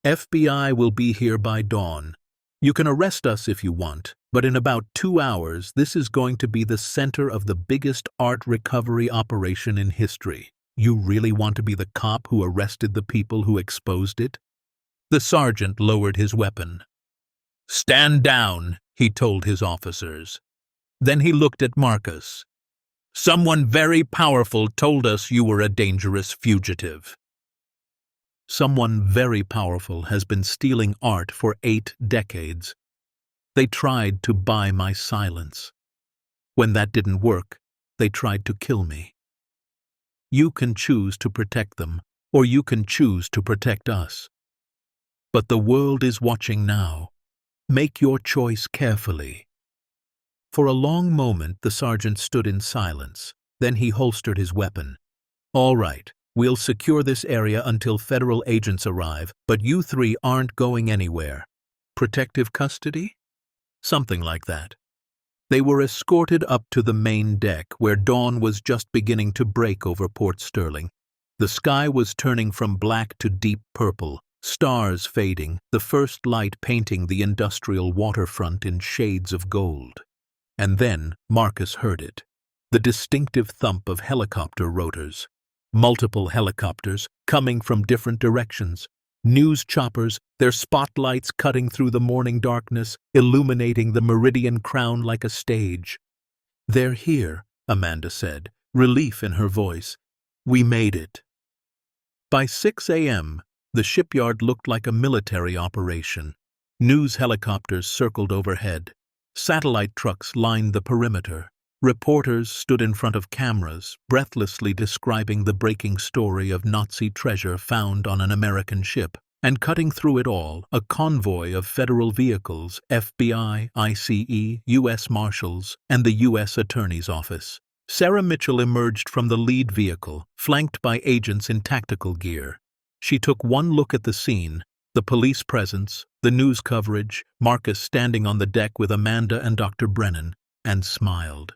FBI will be here by dawn. You can arrest us if you want, but in about 2 hours, this is going to be the center of the biggest art recovery operation in history. You really want to be the cop who arrested the people who exposed it? The sergeant lowered his weapon. Stand down, he told his officers. Then he looked at Marcus. Someone very powerful told us you were a dangerous fugitive. Someone very powerful has been stealing art for 8 decades. They tried to buy my silence. When that didn't work, they tried to kill me. You can choose to protect them, or you can choose to protect us. But the world is watching now. Make your choice carefully. For a long moment, the sergeant stood in silence. Then he holstered his weapon. All right, we'll secure this area until federal agents arrive, but you 3 aren't going anywhere. Protective custody? Something like that. They were escorted up to the main deck, where dawn was just beginning to break over Port Sterling. The sky was turning from black to deep purple, stars fading, the first light painting the industrial waterfront in shades of gold. And then Marcus heard it, the distinctive thump of helicopter rotors. Multiple helicopters coming from different directions. News choppers, their spotlights cutting through the morning darkness, illuminating the Meridian Crown like a stage. They're here, Amanda said, relief in her voice. We made it. By 6 a.m., the shipyard looked like a military operation. News helicopters circled overhead. Satellite trucks lined the perimeter. Reporters stood in front of cameras, breathlessly describing the breaking story of Nazi treasure found on an American ship. And cutting through it all, a convoy of federal vehicles, FBI, ICE, U.S. Marshals, and the U.S. Attorney's Office. Sarah Mitchell emerged from the lead vehicle, flanked by agents in tactical gear. She took one look at the scene, the police presence, the news coverage, Marcus standing on the deck with Amanda and Dr. Brennan, and smiled.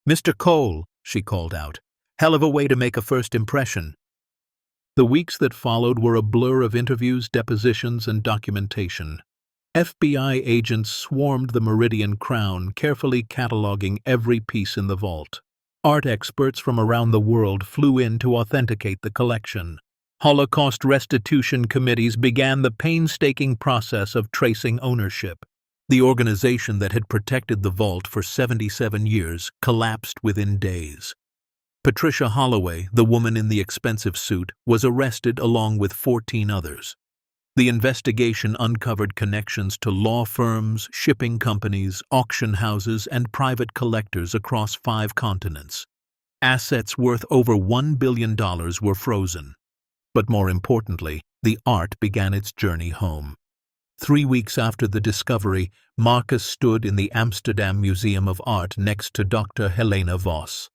Mr. Cole, she called out, hell of a way to make a first impression. The weeks that followed were a blur of interviews, depositions, and documentation. FBI agents swarmed the Meridian Crown, carefully cataloging every piece in the vault. Art experts from around the world flew in to authenticate the collection. Holocaust restitution committees began the painstaking process of tracing ownership. The organization that had protected the vault for 77 years collapsed within days. Patricia Holloway, the woman in the expensive suit, was arrested along with 14 others. The investigation uncovered connections to law firms, shipping companies, auction houses, and private collectors across 5 continents. Assets worth over $1 billion were frozen. But more importantly, the art began its journey home. 3 weeks after the discovery, Marcus stood in the Amsterdam Museum of Art next to Dr. Helena Voss.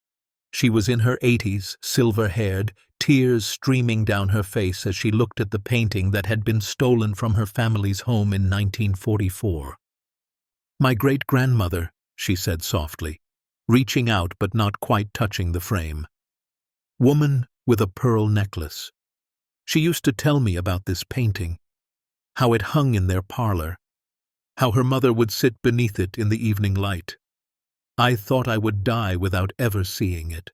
She was in her 80s, silver-haired, tears streaming down her face as she looked at the painting that had been stolen from her family's home in 1944. My great-grandmother, she said softly, reaching out but not quite touching the frame. Woman with a pearl necklace. She used to tell me about this painting, how it hung in their parlor, how her mother would sit beneath it in the evening light. I thought I would die without ever seeing it.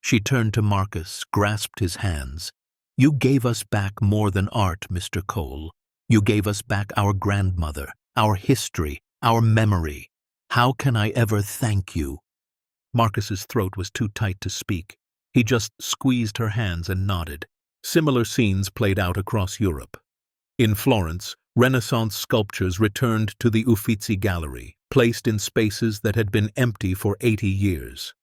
She turned to Marcus, grasped his hands. You gave us back more than art, Mr. Cole. You gave us back our grandmother, our history, our memory. How can I ever thank you? Marcus's throat was too tight to speak. He just squeezed her hands and nodded. Similar scenes played out across Europe. In Florence, Renaissance sculptures returned to the Uffizi Gallery, placed in spaces that had been empty for 80 years.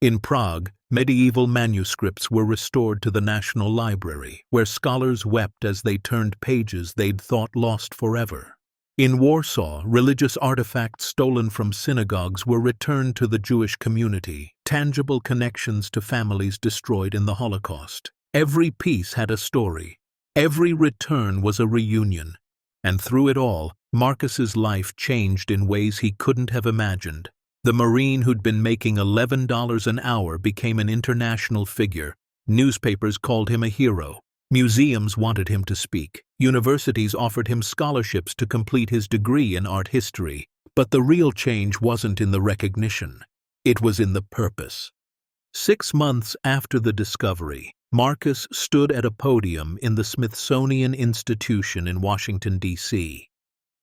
In Prague, medieval manuscripts were restored to the National Library, where scholars wept as they turned pages they'd thought lost forever. In Warsaw, religious artifacts stolen from synagogues were returned to the Jewish community, tangible connections to families destroyed in the Holocaust. Every piece had a story. Every return was a reunion. And through it all, Marcus's life changed in ways he couldn't have imagined. The Marine who'd been making $11 an hour became an international figure. Newspapers called him a hero. Museums wanted him to speak. Universities offered him scholarships to complete his degree in art history. But the real change wasn't in the recognition. It was in the purpose. 6 months after the discovery, Marcus stood at a podium in the Smithsonian Institution in Washington, D.C.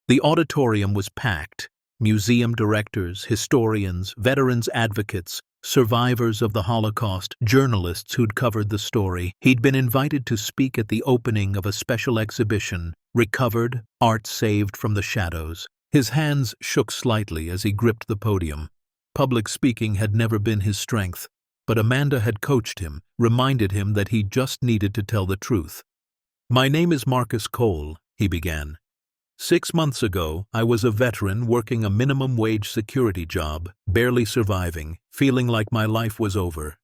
The auditorium was packed. Museum directors, historians, veterans advocates, survivors of the Holocaust, journalists who'd covered the story. He'd been invited to speak at the opening of a special exhibition, Recovered, Art Saved from the Shadows. His hands shook slightly as he gripped the podium. Public speaking had never been his strength, but Amanda had coached him, reminded him that he just needed to tell the truth. "My name is Marcus Cole," he began. 6 months ago, I was a veteran working a minimum wage security job, barely surviving, feeling like my life was over.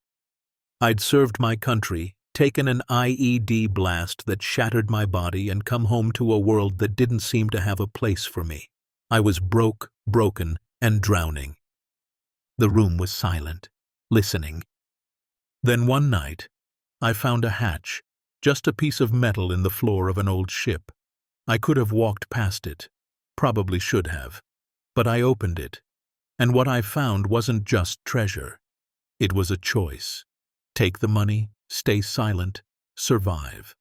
I'd served my country, taken an IED blast that shattered my body, and come home to a world that didn't seem to have a place for me. I was broken, and drowning. The room was silent, listening. Then one night, I found a hatch, just a piece of metal in the floor of an old ship. I could have walked past it, probably should have, but I opened it, and what I found wasn't just treasure. It was a choice. Take the money, stay silent, survive.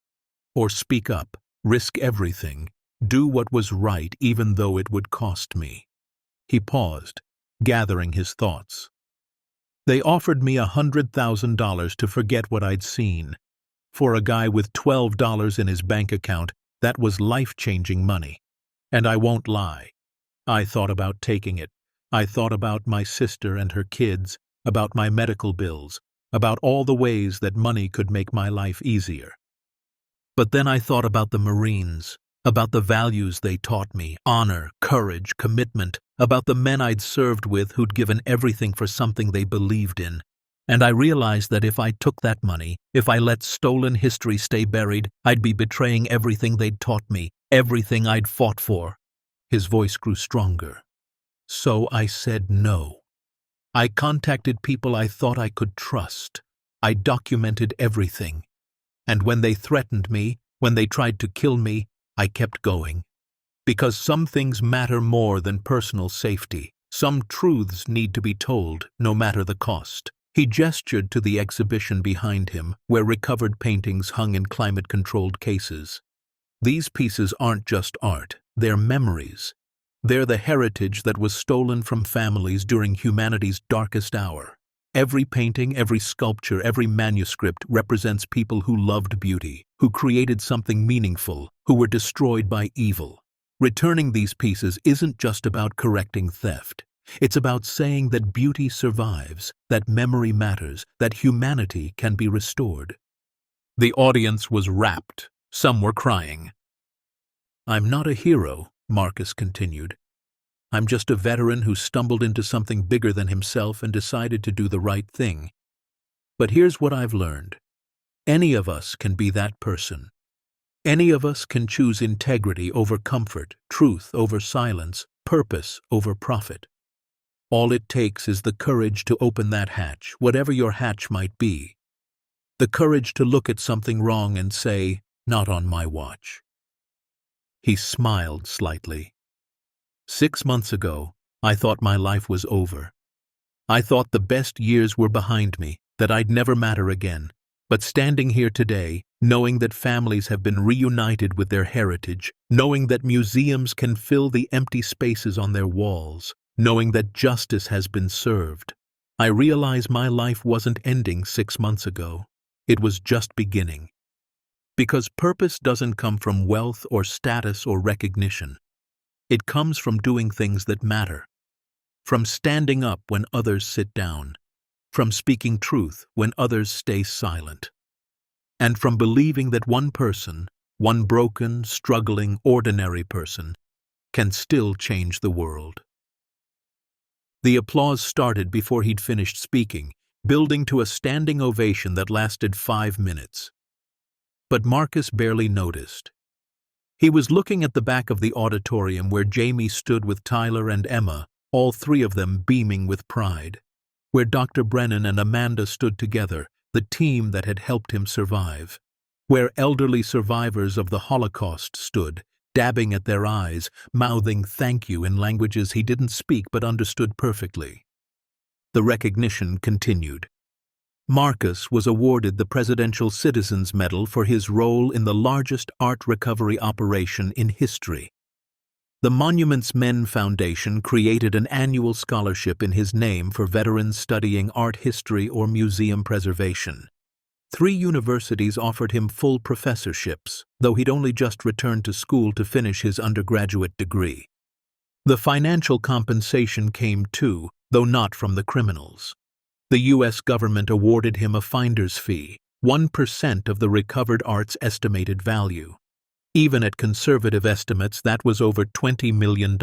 Or speak up, risk everything, do what was right even though it would cost me. He paused, gathering his thoughts. They offered me $100,000 to forget what I'd seen. For a guy with $12 in his bank account, that was life-changing money. And I won't lie. I thought about taking it. I thought about my sister and her kids, about my medical bills, about all the ways that money could make my life easier. But then I thought about the Marines, about the values they taught me, honor, courage, commitment, about the men I'd served with who'd given everything for something they believed in. And I realized that if I took that money, if I let stolen history stay buried, I'd be betraying everything they'd taught me, everything I'd fought for. His voice grew stronger. So I said no. I contacted people I thought I could trust. I documented everything. And when they threatened me, when they tried to kill me, I kept going. Because some things matter more than personal safety. Some truths need to be told, no matter the cost. He gestured to the exhibition behind him, where recovered paintings hung in climate-controlled cases. These pieces aren't just art, they're memories. They're the heritage that was stolen from families during humanity's darkest hour. Every painting, every sculpture, every manuscript represents people who loved beauty, who created something meaningful, who were destroyed by evil. Returning these pieces isn't just about correcting theft. It's about saying that beauty survives, that memory matters, that humanity can be restored. The audience was rapt. Some were crying. "I'm not a hero," Marcus continued. "I'm just a veteran who stumbled into something bigger than himself and decided to do the right thing. But here's what I've learned. Any of us can be that person. Any of us can choose integrity over comfort, truth over silence, purpose over profit. All it takes is the courage to open that hatch, whatever your hatch might be. The courage to look at something wrong and say, 'Not on my watch.'" He smiled slightly. 6 months ago, I thought my life was over. I thought the best years were behind me, that I'd never matter again. But standing here today, knowing that families have been reunited with their heritage, knowing that museums can fill the empty spaces on their walls, knowing that justice has been served, I realize my life wasn't ending 6 months ago. It was just beginning. Because purpose doesn't come from wealth or status or recognition. It comes from doing things that matter. From standing up when others sit down. from speaking truth when others stay silent, and from believing that one person, one broken, struggling, ordinary person, can still change the world. The applause started before he'd finished speaking, building to a standing ovation that lasted 5 minutes. But Marcus barely noticed. He was looking at the back of the auditorium where Jamie stood with Tyler and Emma, all 3 of them beaming with pride. Where Dr. Brennan and Amanda stood together, the team that had helped him survive. Where elderly survivors of the Holocaust stood, dabbing at their eyes, mouthing thank you in languages he didn't speak but understood perfectly. The recognition continued. Marcus was awarded the Presidential Citizens Medal for his role in the largest art recovery operation in history. The Monuments Men Foundation created an annual scholarship in his name for veterans studying art history or museum preservation. 3 universities offered him full professorships, though he'd only just returned to school to finish his undergraduate degree. The financial compensation came too, though not from the criminals. The U.S. government awarded him a finder's fee, 1% of the recovered art's estimated value. Even at conservative estimates, that was over $20 million,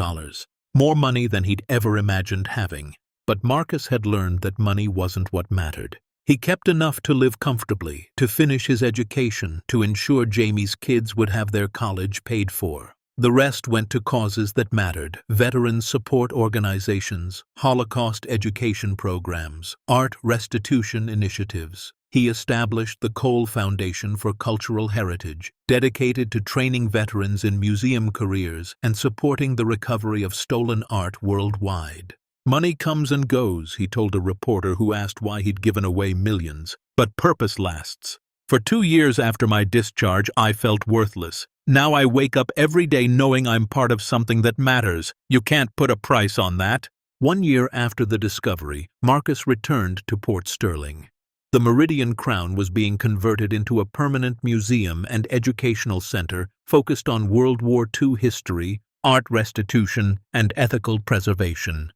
more money than he'd ever imagined having. But Marcus had learned that money wasn't what mattered. He kept enough to live comfortably, to finish his education, to ensure Jamie's kids would have their college paid for. The rest went to causes that mattered: veteran support organizations, Holocaust education programs, art restitution initiatives. He established the Cole Foundation for Cultural Heritage, dedicated to training veterans in museum careers and supporting the recovery of stolen art worldwide. "Money comes and goes," he told a reporter who asked why he'd given away millions, "but purpose lasts. For 2 years after my discharge, I felt worthless. Now I wake up every day knowing I'm part of something that matters. You can't put a price on that." 1 year after the discovery, Marcus returned to Port Sterling. The Meridian Crown was being converted into a permanent museum and educational center focused on World War II history, art restitution, and ethical preservation.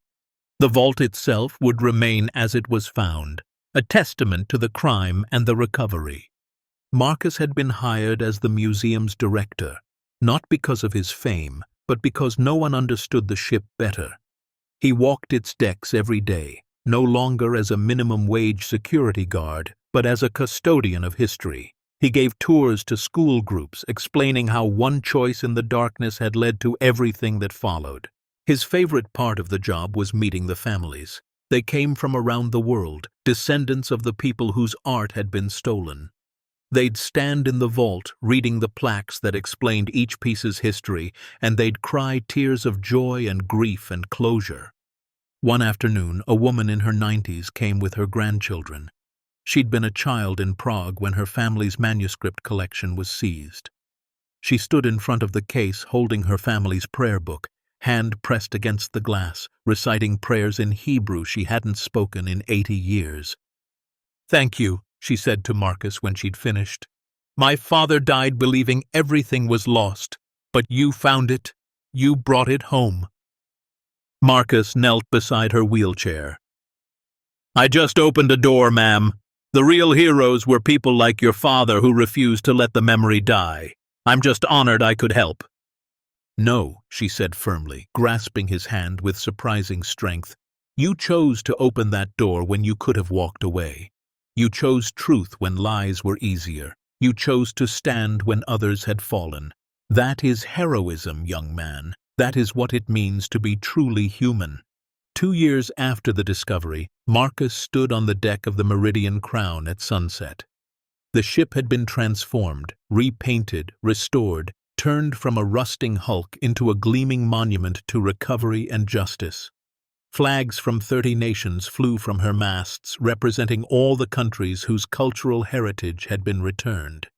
The vault itself would remain as it was found, a testament to the crime and the recovery. Marcus had been hired as the museum's director, not because of his fame, but because no one understood the ship better. He walked its decks every day, no longer as a minimum wage security guard, but as a custodian of history. He gave tours to school groups, explaining how one choice in the darkness had led to everything that followed. His favorite part of the job was meeting the families. They came from around the world, descendants of the people whose art had been stolen. They'd stand in the vault, reading the plaques that explained each piece's history, and they'd cry tears of joy and grief and closure. One afternoon, a woman in her 90s came with her grandchildren. She'd been a child in Prague when her family's manuscript collection was seized. She stood in front of the case holding her family's prayer book, hand pressed against the glass, reciting prayers in Hebrew she hadn't spoken in 80 years. "Thank you," she said to Marcus when she'd finished. "My father died believing everything was lost, but you found it. You brought it home." Marcus knelt beside her wheelchair. "I just opened a door, ma'am. The real heroes were people like your father who refused to let the memory die. I'm just honored I could help." "No," she said firmly, grasping his hand with surprising strength. "You chose to open that door when you could have walked away. You chose truth when lies were easier. You chose to stand when others had fallen. That is heroism, young man. That is what it means to be truly human." 2 years after the discovery, Marcus stood on the deck of the Meridian Crown at sunset. The ship had been transformed, repainted, restored, turned from a rusting hulk into a gleaming monument to recovery and justice. Flags from 30 nations flew from her masts, representing all the countries whose cultural heritage had been returned.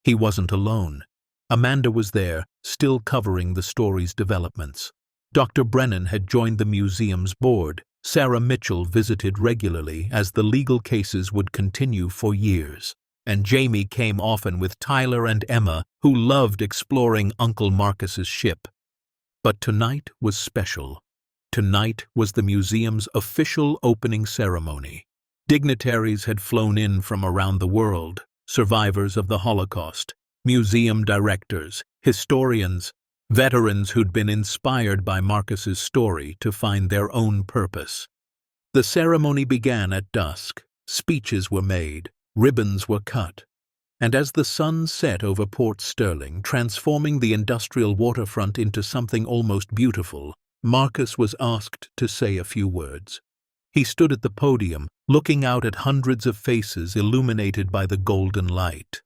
He wasn't alone. Amanda was there, still covering the story's developments. Dr. Brennan had joined the museum's board. Sarah Mitchell visited regularly as the legal cases would continue for years. And Jamie came often with Tyler and Emma, who loved exploring Uncle Marcus's ship. But tonight was special. Tonight was the museum's official opening ceremony. Dignitaries had flown in from around the world, survivors of the Holocaust, museum directors, historians, veterans who'd been inspired by Marcus's story to find their own purpose. The ceremony began at dusk. Speeches were made, ribbons were cut, and as the sun set over Port Sterling, transforming the industrial waterfront into something almost beautiful, Marcus was asked to say a few words. He stood at the podium, looking out at hundreds of faces illuminated by the golden light.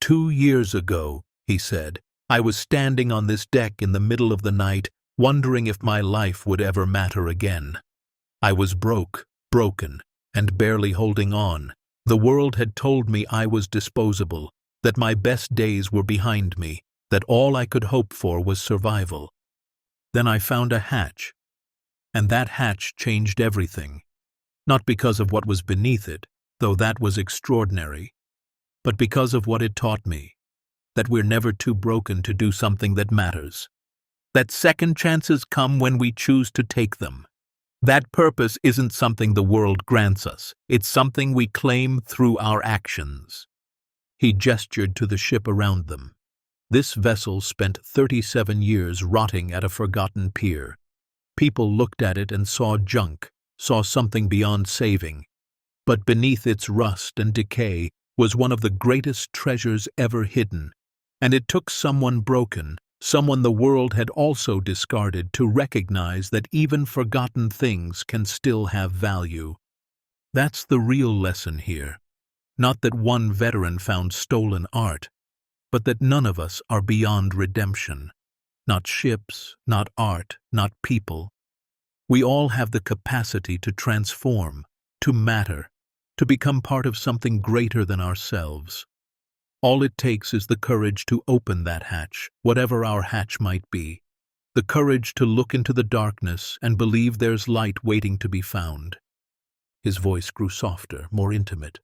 2 years ago, he said, I was standing on this deck in the middle of the night, wondering if my life would ever matter again. I was broken, and barely holding on. The world had told me I was disposable, that my best days were behind me, that all I could hope for was survival. Then I found a hatch, and that hatch changed everything. Not because of what was beneath it, though that was extraordinary, but because of what it taught me, that we're never too broken to do something that matters. That second chances come when we choose to take them. That purpose isn't something the world grants us, it's something we claim through our actions. He gestured to the ship around them. This vessel spent 37 years rotting at a forgotten pier. People looked at it and saw junk, saw something beyond saving. But beneath its rust and decay was one of the greatest treasures ever hidden, and it took someone broken, someone the world had also discarded, to recognize that even forgotten things can still have value. That's the real lesson here. Not that one veteran found stolen art, but that none of us are beyond redemption. Not ships, not art, not people. We all have the capacity to transform, to matter, to become part of something greater than ourselves. All it takes is the courage to open that hatch, whatever our hatch might be. The courage to look into the darkness and believe there's light waiting to be found. His voice grew softer, more intimate.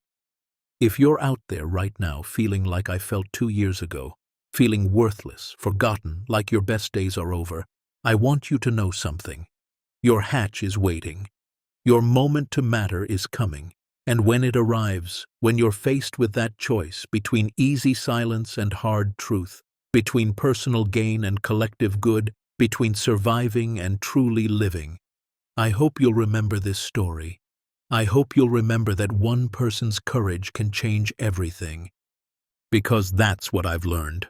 If you're out there right now feeling like I felt 2 years ago, feeling worthless, forgotten, like your best days are over, I want you to know something. Your hatch is waiting. Your moment to matter is coming. And when it arrives, when you're faced with that choice between easy silence and hard truth, between personal gain and collective good, between surviving and truly living, I hope you'll remember this story. I hope you'll remember that one person's courage can change everything. Because that's what I've learned.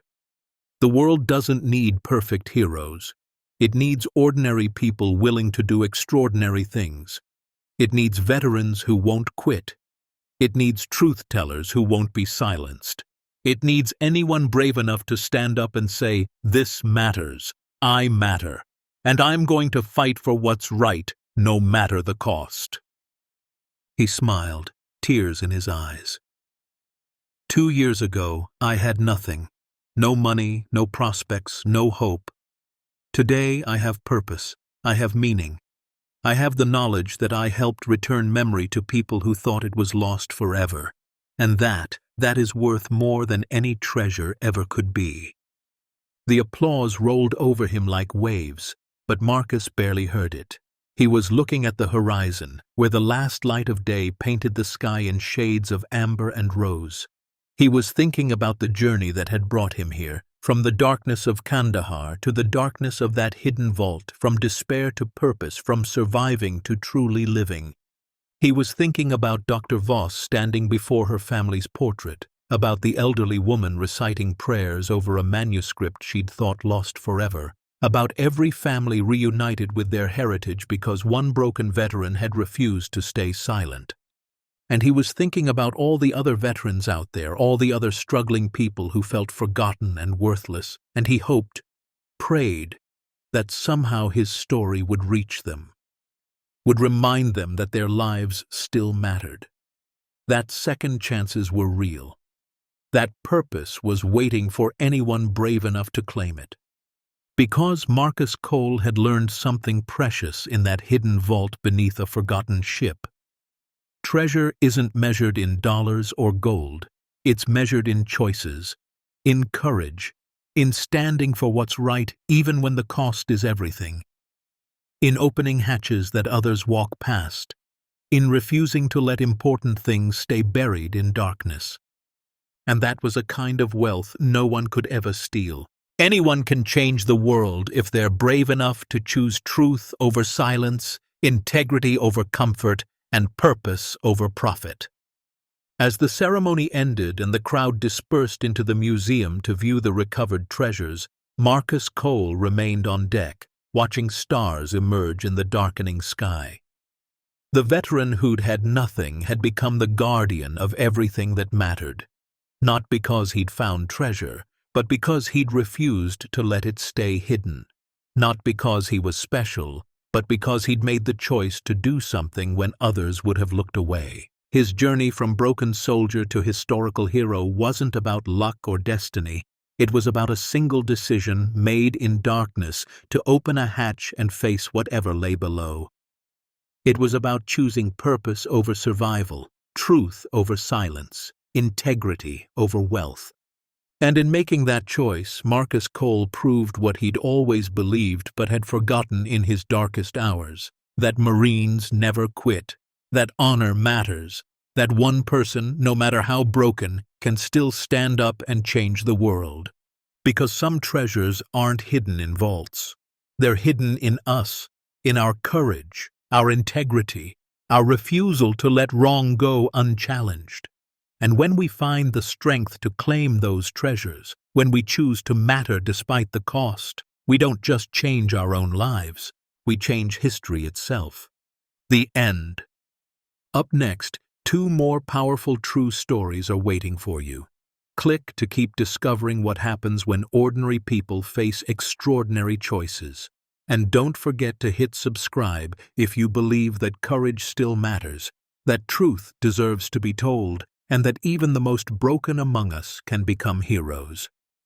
The world doesn't need perfect heroes. It needs ordinary people willing to do extraordinary things. It needs veterans who won't quit. It needs truth-tellers who won't be silenced. It needs anyone brave enough to stand up and say, "This matters. I matter. And I'm going to fight for what's right, no matter the cost." He smiled, tears in his eyes. 2 years ago, I had nothing. No money, no prospects, no hope. Today, I have purpose. I have meaning. I have the knowledge that I helped return memory to people who thought it was lost forever. And that is worth more than any treasure ever could be. The applause rolled over him like waves, but Marcus barely heard it. He was looking at the horizon, where the last light of day painted the sky in shades of amber and rose. He was thinking about the journey that had brought him here, from the darkness of Kandahar to the darkness of that hidden vault, from despair to purpose, from surviving to truly living. He was thinking about Dr. Voss standing before her family's portrait, about the elderly woman reciting prayers over a manuscript she'd thought lost forever, about every family reunited with their heritage because one broken veteran had refused to stay silent. And he was thinking about all the other veterans out there, all the other struggling people who felt forgotten and worthless, and he hoped, prayed, that somehow his story would reach them, would remind them that their lives still mattered, that second chances were real, that purpose was waiting for anyone brave enough to claim it. Because Marcus Cole had learned something precious in that hidden vault beneath a forgotten ship. Treasure isn't measured in dollars or gold. It's measured in choices, in courage, in standing for what's right even when the cost is everything, in opening hatches that others walk past, in refusing to let important things stay buried in darkness. And that was a kind of wealth no one could ever steal. Anyone can change the world if they're brave enough to choose truth over silence, integrity over comfort, and purpose over profit. As the ceremony ended and the crowd dispersed into the museum to view the recovered treasures, Marcus Cole remained on deck, watching stars emerge in the darkening sky. The veteran who'd had nothing had become the guardian of everything that mattered, not because he'd found treasure, but because he'd refused to let it stay hidden, not because he was special, but because he'd made the choice to do something when others would have looked away. His journey from broken soldier to historical hero wasn't about luck or destiny. It was about a single decision made in darkness to open a hatch and face whatever lay below. It was about choosing purpose over survival, truth over silence, integrity over wealth. And in making that choice, Marcus Cole proved what he'd always believed but had forgotten in his darkest hours, that Marines never quit, that honor matters, that one person, no matter how broken, can still stand up and change the world. Because some treasures aren't hidden in vaults. They're hidden in us, in our courage, our integrity, our refusal to let wrong go unchallenged. And when we find the strength to claim those treasures, when we choose to matter despite the cost, we don't just change our own lives, we change history itself. The end. Up next, 2 more powerful true stories are waiting for you. Click to keep discovering what happens when ordinary people face extraordinary choices. And don't forget to hit subscribe if you believe that courage still matters, that truth deserves to be told, and that even the most broken among us can become heroes.